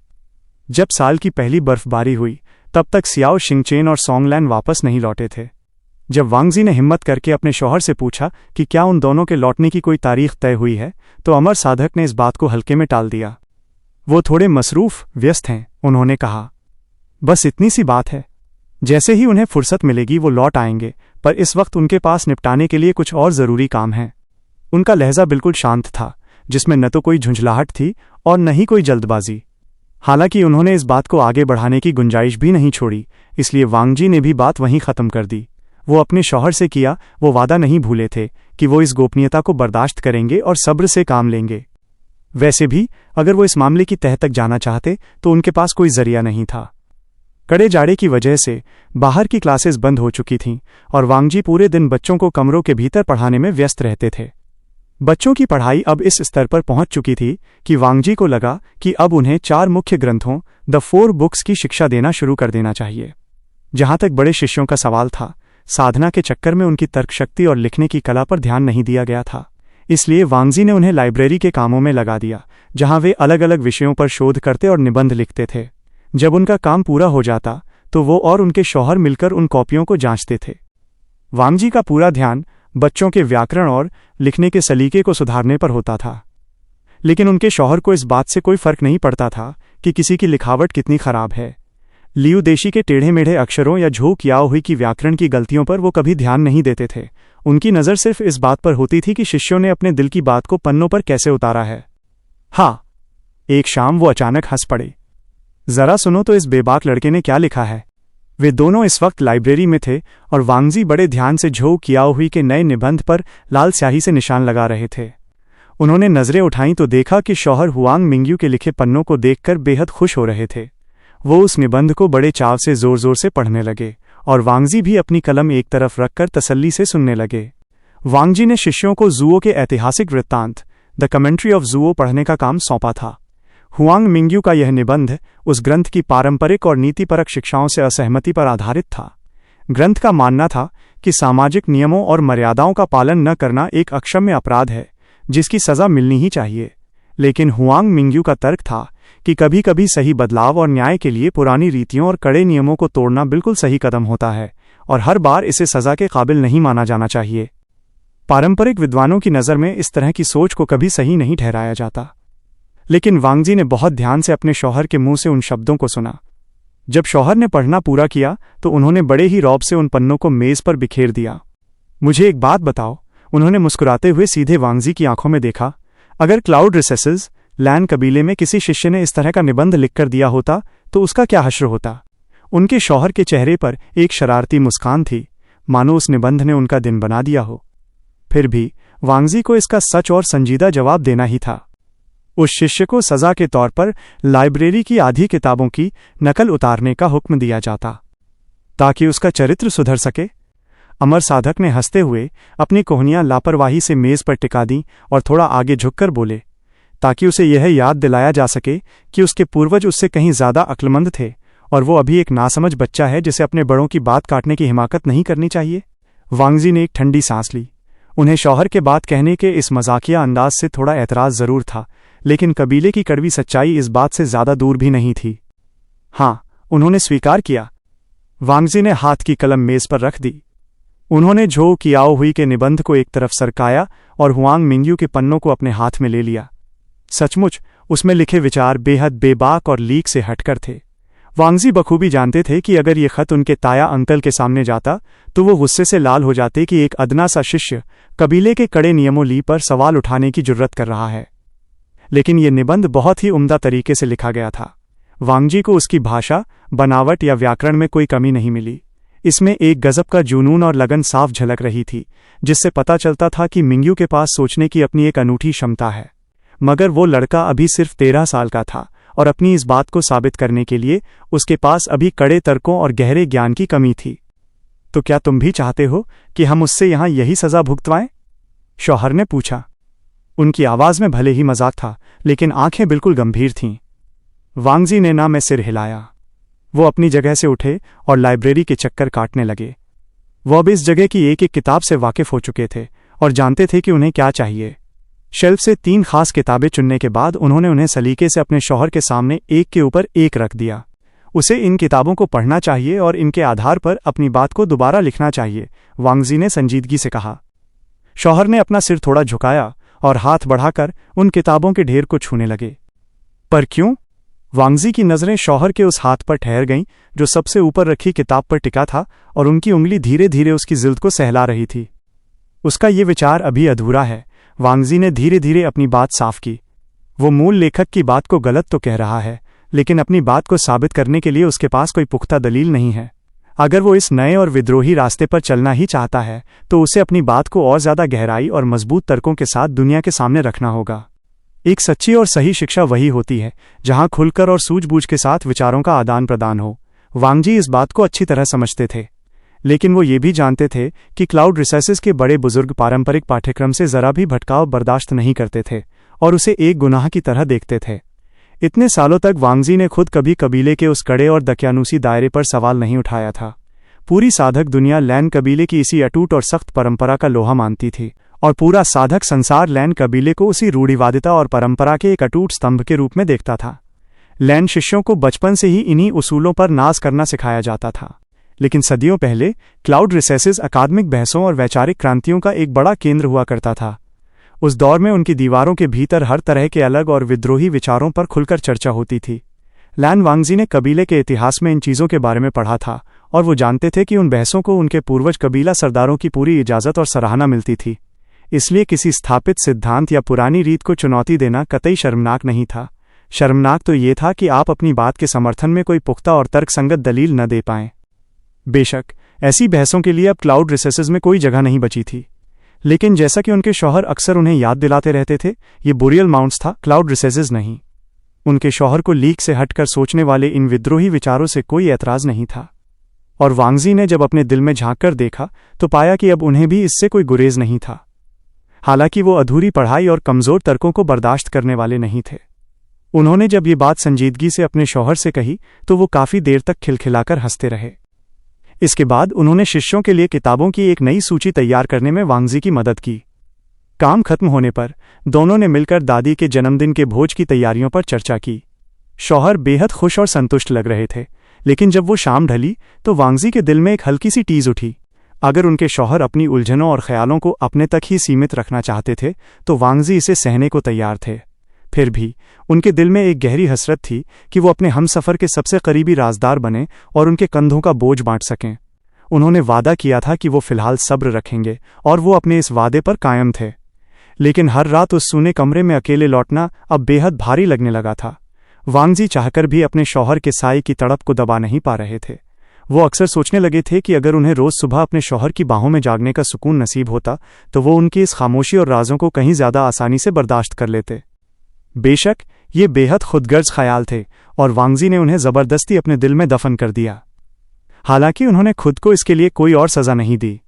जब साल की पहली बर्फबारी हुई, तब तक सियाओ शिंगचेन और सोंगलैन वापस नहीं लौटे थे। जब वांगजी ने हिम्मत करके अपने शौहर से पूछा कि क्या उन दोनों के लौटने की कोई तारीख तय हुई है, तो अमर साधक ने इस बात को हल्के में टाल दिया। वो थोड़े मसरूफ़ व्यस्त हैं, उन्होंने कहा। बस इतनी सी बात है। जैसे ही उन्हें फुर्सत मिलेगी वो लौट आएंगे, पर इस वक्त उनके पास निपटाने के लिए कुछ और ज़रूरी काम है। उनका लहजा बिल्कुल शांत था, जिसमें न तो कोई झुंझलाहट थी और न ही कोई जल्दबाजी। हालांकि उन्होंने इस बात को आगे बढ़ाने की गुंजाइश भी नहीं छोड़ी, इसलिए वांगजी ने भी बात वहीं ख़त्म कर दी। वो अपने शौहर से किया वो वादा नहीं भूले थे कि वो इस गोपनीयता को बर्दाश्त करेंगे और सब्र से काम लेंगे। वैसे भी अगर वो इस मामले की तह तक जाना चाहते तो उनके पास कोई जरिया नहीं था। कड़े जाड़े की वजह से बाहर की क्लासेस बंद हो चुकी थीं और वांगजी पूरे दिन बच्चों को कमरों के भीतर पढ़ाने में व्यस्त रहते थे। बच्चों की पढ़ाई अब इस स्तर पर पहुंच चुकी थी कि वांगजी को लगा कि अब उन्हें 4 मुख्य ग्रंथों द 4 बुक्स की शिक्षा देना शुरू कर देना चाहिए। जहां तक बड़े शिष्यों का सवाल था, साधना के चक्कर में उनकी तर्कशक्ति और लिखने की कला पर ध्यान नहीं दिया गया था, इसलिए वांगजी ने उन्हें लाइब्रेरी के कामों में लगा दिया, जहां वे अलग अलग विषयों पर शोध करते और निबंध लिखते थे। जब उनका काम पूरा हो जाता तो वो और उनके शौहर मिलकर उन कॉपियों को जांचते थे। वांगजी का पूरा ध्यान बच्चों के व्याकरण और लिखने के सलीके को सुधारने पर होता था, लेकिन उनके शौहर को इस बात से कोई फर्क नहीं पड़ता था कि किसी की लिखावट कितनी खराब है। लियू देशी के टेढ़े मेढ़े अक्षरों या झो कियाओ हुई की व्याकरण की गलतियों पर वो कभी ध्यान नहीं देते थे। उनकी नज़र सिर्फ इस बात पर होती थी कि शिष्यों ने अपने दिल की बात को पन्नों पर कैसे उतारा है। हाँ, एक शाम वो अचानक हंस पड़े। जरा सुनो तो इस बेबाक लड़के ने क्या लिखा है। वे दोनों इस वक्त लाइब्रेरी में थे और वांगजी बड़े ध्यान से झो कियाओ हुई के नए निबंध पर लाल स्याही से निशान लगा रहे थे। उन्होंने नजरें उठाईं तो देखा कि शौहर हुआंग मिंग्यू के लिखे पन्नों को देखकर बेहद खुश हो रहे थे। वो उस निबंध को बड़े चाव से जोर जोर से पढ़ने लगे और वांगजी भी अपनी कलम एक तरफ रखकर तसल्ली से सुनने लगे। वांगजी ने शिष्यों को जुओ के ऐतिहासिक वृत्तांत द कमेंट्री ऑफ जुओ पढ़ने का काम सौंपा था। हुआंग मिंग्यू का यह निबंध उस ग्रंथ की पारंपरिक और नीतिपरक शिक्षाओं से असहमति पर आधारित था। ग्रंथ का मानना था कि सामाजिक नियमों और मर्यादाओं का पालन न करना एक अक्षम्य अपराध है जिसकी सजा मिलनी ही चाहिए। लेकिन हुआंग मिंग्यू का तर्क था कि कभी कभी सही बदलाव और न्याय के लिए पुरानी रीतियों और कड़े नियमों को तोड़ना बिल्कुल सही कदम होता है और हर बार इसे सजा के काबिल नहीं माना जाना चाहिए। पारंपरिक विद्वानों की नज़र में इस तरह की सोच को कभी सही नहीं ठहराया जाता। लेकिन वांगजी ने बहुत ध्यान से अपने शौहर के मुंह से उन शब्दों को सुना। जब शौहर ने पढ़ना पूरा किया तो उन्होंने बड़े ही रौब से उन पन्नों को मेज पर बिखेर दिया। मुझे एक बात बताओ, उन्होंने मुस्कुराते हुए सीधे वांगजी की आंखों में देखा। अगर क्लाउड रिसेसेस लैन कबीले में किसी शिष्य ने इस तरह का निबंध लिखकर दिया होता तो उसका क्या हश्र होता? उनके शौहर के चेहरे पर एक शरारती मुस्कान थी, मानो उस निबंध ने उनका दिन बना दिया हो। फिर भी वांगजी को इसका सच और संजीदा जवाब देना ही था। उस शिष्य को सजा के तौर पर लाइब्रेरी की आधी किताबों की नकल उतारने का हुक्म दिया जाता ताकि उसका चरित्र सुधर सके। अमर साधक ने हंसते हुए अपनी कोहनियां लापरवाही से मेज पर टिका दी और थोड़ा आगे झुककर बोले, ताकि उसे यह याद दिलाया जा सके कि उसके पूर्वज उससे कहीं ज्यादा अक्लमंद थे और वो अभी एक नासमझ बच्चा है जिसे अपने बड़ों की बात काटने की हिमाकत नहीं करनी चाहिए। वांगजी ने एक ठंडी सांस ली। उन्हें शौहर के बात कहने के इस मजाकिया अंदाज से थोड़ा एतराज जरूर था, लेकिन कबीले की कड़वी सच्चाई इस बात से ज्यादा दूर भी नहीं थी। हाँ, उन्होंने स्वीकार किया। वांगजी ने हाथ की कलम मेज पर रख दी। उन्होंने झो कियाओ हुई के निबंध को एक तरफ सरकाया और हुआंग मिंग्यू के पन्नों को अपने हाथ में ले लिया। सचमुच उसमें लिखे विचार बेहद बेबाक और लीक से हटकर थे। वांगजी बखूबी जानते थे कि अगर ये खत उनके ताया अंकल के सामने जाता तो वो गुस्से से लाल हो जाते कि एक अदना सा शिष्य कबीले के कड़े नियमों ली पर सवाल उठाने की जुर्रत कर रहा है। लेकिन ये निबंध बहुत ही उम्दा तरीके से लिखा गया था। वांगजी को उसकी भाषा, बनावट या व्याकरण में कोई कमी नहीं मिली। इसमें एक गजब का जुनून और लगन साफ झलक रही थी, जिससे पता चलता था कि मिंग्यू के पास सोचने की अपनी एक अनूठी क्षमता है। मगर वो लड़का अभी सिर्फ 13 साल का था और अपनी इस बात को साबित करने के लिए उसके पास अभी कड़े तर्कों और गहरे ज्ञान की कमी थी। तो क्या तुम भी चाहते हो कि हम उससे यहां यही सजा भुगतवाएं? शौहर ने पूछा। उनकी आवाज में भले ही मजाक था, लेकिन आंखें बिल्कुल गंभीर थीं। वांगजी ने ना में सिर हिलाया। वो अपनी जगह से उठे और लाइब्रेरी के चक्कर काटने लगे। वो अब इस जगह की एक एक किताब से वाकिफ हो चुके थे और जानते थे कि उन्हें क्या चाहिए। शेल्फ से 3 खास किताबें चुनने के बाद उन्होंने उन्हें सलीके से अपने शौहर के सामने एक के ऊपर एक रख दिया। उसे इन किताबों को पढ़ना चाहिए और इनके आधार पर अपनी बात को दोबारा लिखना चाहिए, वांगजी ने संजीदगी से कहा। शौहर ने अपना सिर थोड़ा झुकाया और हाथ बढ़ाकर उन किताबों के ढेर को छूने लगे। पर क्यों? वांगजी की नजरें शौहर के उस हाथ पर ठहर गईं जो सबसे ऊपर रखी किताब पर टिका था और उनकी उंगली धीरे धीरे उसकी जिल्द को सहला रही थी। उसका ये विचार अभी अधूरा है, वांगजी ने धीरे धीरे अपनी बात साफ की। वो मूल लेखक की बात को गलत तो कह रहा है, लेकिन अपनी बात को साबित करने के लिए उसके पास कोई पुख्ता दलील नहीं है। अगर वो इस नए और विद्रोही रास्ते पर चलना ही चाहता है तो उसे अपनी बात को और ज्यादा गहराई और मजबूत तर्कों के साथ दुनिया के सामने रखना होगा। एक सच्ची और सही शिक्षा वही होती है जहां खुलकर और सूझबूझ के साथ विचारों का आदान प्रदान हो। वांगजी इस बात को अच्छी तरह समझते थे, लेकिन वो ये भी जानते थे कि क्लाउड रिसर्चेस के बड़े बुजुर्ग पारंपरिक पाठ्यक्रम से जरा भी भटकाव बर्दाश्त नहीं करते थे और उसे एक गुनाह की तरह देखते थे। इतने सालों तक वांगजी ने खुद कभी कबीले के उस कड़े और दकियानूसी दायरे पर सवाल नहीं उठाया था। पूरी साधक दुनिया लैन कबीले की इसी अटूट और सख्त परंपरा का लोहा मानती थी और पूरा साधक संसार लैन कबीले को उसी रूढ़िवादिता और परंपरा के एक अटूट स्तंभ के रूप में देखता था। लैन शिष्यों को बचपन से ही इन्हीं उसूलों पर नाज करना सिखाया जाता था। लेकिन सदियों पहले क्लाउड रिसेसेस अकादमिक बहसों और वैचारिक क्रांतियों का एक बड़ा केंद्र हुआ करता था। उस दौर में उनकी दीवारों के भीतर हर तरह के अलग और विद्रोही विचारों पर खुलकर चर्चा होती थी। लैन वांगजी ने कबीले के इतिहास में इन चीज़ों के बारे में पढ़ा था और वो जानते थे कि उन बहसों को उनके पूर्वज कबीला सरदारों की पूरी इजाज़त और सराहना मिलती थी। इसलिए किसी स्थापित सिद्धांत या पुरानी रीत को चुनौती देना कतई शर्मनाक नहीं था। शर्मनाक तो ये था कि आप अपनी बात के समर्थन में कोई पुख्ता और तर्कसंगत दलील न दे पाएं। बेशक ऐसी बहसों के लिए अब क्लाउड रिसेसेस में कोई जगह नहीं बची थी, लेकिन जैसा कि उनके शौहर अक्सर उन्हें याद दिलाते रहते थे, ये बोरियल माउंट्स था, क्लाउड रिसेसेस नहीं। उनके शौहर को लीक से हटकर सोचने वाले इन विद्रोही विचारों से कोई एतराज नहीं था। और वांगजी ने जब अपने दिल में झांककर देखा तो पाया कि अब उन्हें भी इससे कोई गुरेज नहीं था। हालांकि वो अधूरी पढ़ाई और कमजोर तर्कों को बर्दाश्त करने वाले नहीं थे। उन्होंने जब ये बात संजीदगी से अपने शौहर से कही तो वो काफी देर तक खिलखिलाकर हंसते रहे। इसके बाद उन्होंने शिष्यों के लिए किताबों की एक नई सूची तैयार करने में वांगजी की मदद की। काम खत्म होने पर दोनों ने मिलकर दादी के जन्मदिन के भोज की तैयारियों पर चर्चा की। शौहर बेहद खुश और संतुष्ट लग रहे थे, लेकिन जब वो शाम ढली तो वांगजी के दिल में एक हल्की सी टीज उठी। अगर उनके शौहर अपनी उलझनों और ख्यालों को अपने तक ही सीमित रखना चाहते थे तो वांगजी इसे सहने को तैयार थे। फिर भी उनके दिल में एक गहरी हसरत थी कि वो अपने हमसफर के सबसे करीबी राजदार बने और उनके कंधों का बोझ बांट सकें। उन्होंने वादा किया था कि वो फिलहाल सब्र रखेंगे और वो अपने इस वादे पर कायम थे। लेकिन हर रात उस सूने कमरे में अकेले लौटना अब बेहद भारी लगने लगा था। वांगजी चाहकर भी अपने शौहर के साए की तड़प को दबा नहीं पा रहे थे। वो अक्सर सोचने लगे थे कि अगर उन्हें रोज सुबह अपने शौहर की बाहों में जागने का सुकून नसीब होता तो वो उनकी इस खामोशी और राजों को कहीं ज्यादा आसानी से बर्दाश्त कर लेते। बेशक ये बेहद खुदगर्ज ख्याल थे और वांगजी ने उन्हें जबरदस्ती अपने दिल में दफन कर दिया। हालांकि उन्होंने खुद को इसके लिए कोई और सजा नहीं दी।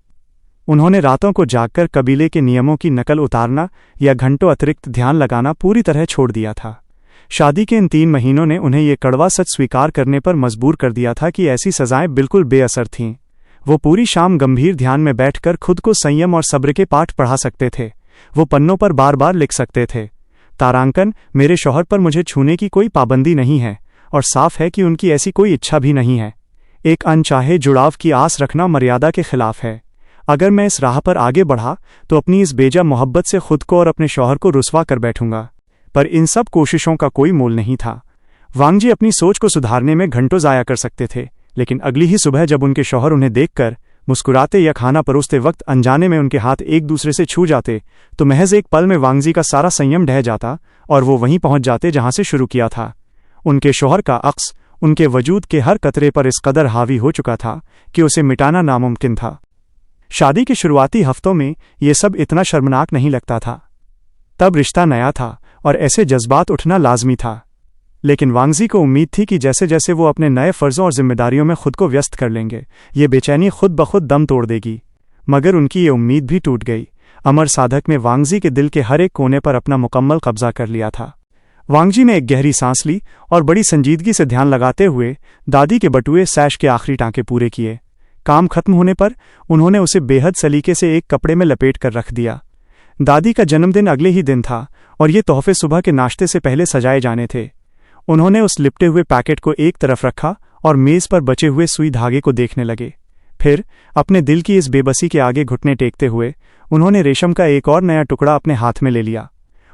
उन्होंने रातों को जागकर कबीले के नियमों की नकल उतारना या घंटों अतिरिक्त ध्यान लगाना पूरी तरह छोड़ दिया था। शादी के इन 3 महीनों ने उन्हें ये कड़वा सच स्वीकार करने पर मजबूर कर दिया था कि ऐसी सजाएं बिल्कुल बेअसर थीं। वो पूरी शाम गंभीर ध्यान में बैठकर खुद को संयम और सब्र के पाठ पढ़ा सकते थे। वो पन्नों पर बार बार लिख सकते थे, तारांकन, मेरे शौहर पर मुझे छूने की कोई पाबंदी नहीं है और साफ है कि उनकी ऐसी कोई इच्छा भी नहीं है। एक अनचाहे जुड़ाव की आस रखना मर्यादा के खिलाफ है। अगर मैं इस राह पर आगे बढ़ा तो अपनी इस बेजा मोहब्बत से खुद को और अपने शौहर को रुसवा कर बैठूंगा। पर इन सब कोशिशों का कोई मोल नहीं था। वांगजी अपनी सोच को सुधारने में घंटों जाया कर सकते थे, लेकिन अगली ही सुबह जब उनके शौहर उन्हें देखकर मुस्कुराते या खाना परोसते वक्त अनजाने में उनके हाथ एक दूसरे से छू जाते तो महज एक पल में वांगजी का सारा संयम ढह जाता और वो वहीं पहुंच जाते जहां से शुरू किया था। उनके शौहर का अक्स उनके वजूद के हर कतरे पर इस कदर हावी हो चुका था कि उसे मिटाना नामुमकिन था। शादी के शुरुआती हफ्तों में ये सब इतना शर्मनाक नहीं लगता था। तब रिश्ता नया था और ऐसे जज्बात उठना लाजमी था। लेकिन वांगजी को उम्मीद थी कि जैसे जैसे वो अपने नए फर्जों और जिम्मेदारियों में खुद को व्यस्त कर लेंगे, ये बेचैनी खुद ब खुद दम तोड़ देगी। मगर उनकी ये उम्मीद भी टूट गई। अमर साधक ने वांगजी के दिल के हर एक कोने पर अपना मुकम्मल कब्जा कर लिया था। वांगजी ने एक गहरी सांस ली और बड़ी संजीदगी से ध्यान लगाते हुए दादी के बटुए सैश के आखिरी टांके पूरे किए। काम खत्म होने पर उन्होंने उसे बेहद सलीके से एक कपड़े में लपेट कर रख दिया। दादी का जन्मदिन अगले ही दिन था और ये तोहफे सुबह के नाश्ते से पहले सजाए जाने थे। उन्होंने उस लिपटे हुए पैकेट को एक तरफ रखा और मेज पर बचे हुए सुई धागे को देखने लगे। फिर अपने दिल की इस बेबसी के आगे घुटने टेकते हुए उन्होंने रेशम का एक और नया टुकड़ा अपने हाथ में ले लिया।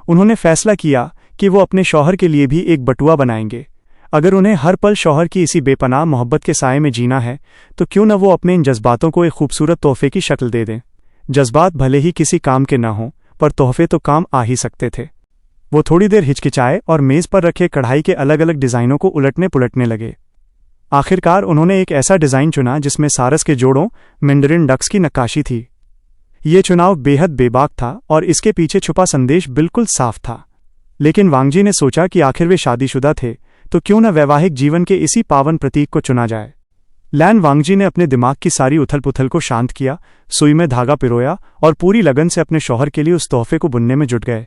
उन्होंने फैसला किया कि वो अपने शौहर के लिए भी एक बटुआ बनाएंगे। अगर उन्हें हर पल शौहर की इसी बेपनाह मोहब्बत के साए में जीना है तो क्यों न वो अपने इन जज्बातों को एक खूबसूरत तोहफे की शक्ल दे दें। जज्बात भले ही किसी काम के न हों, पर तोहफे तो काम आ ही सकते थे। वो थोड़ी देर हिचकिचाए और मेज पर रखे कढ़ाई के अलग अलग डिज़ाइनों को उलटने पुलटने लगे। आखिरकार उन्होंने एक ऐसा डिज़ाइन चुना जिसमें सारस के जोड़ों मैंडरिन डक्स की नक्काशी थी। ये चुनाव बेहद बेबाक था और इसके पीछे छुपा संदेश बिल्कुल साफ था। लेकिन वांगजी ने सोचा कि आखिर वे शादीशुदा थे तो क्यों न वैवाहिक जीवन के इसी पावन प्रतीक को चुना जाए। लैन वांगजी ने अपने दिमाग की सारी उथल पुथल को शांत किया, सुई में धागा पिरोया और पूरी लगन से अपने शौहर के लिए उस तोहफे को बुनने में जुट गए।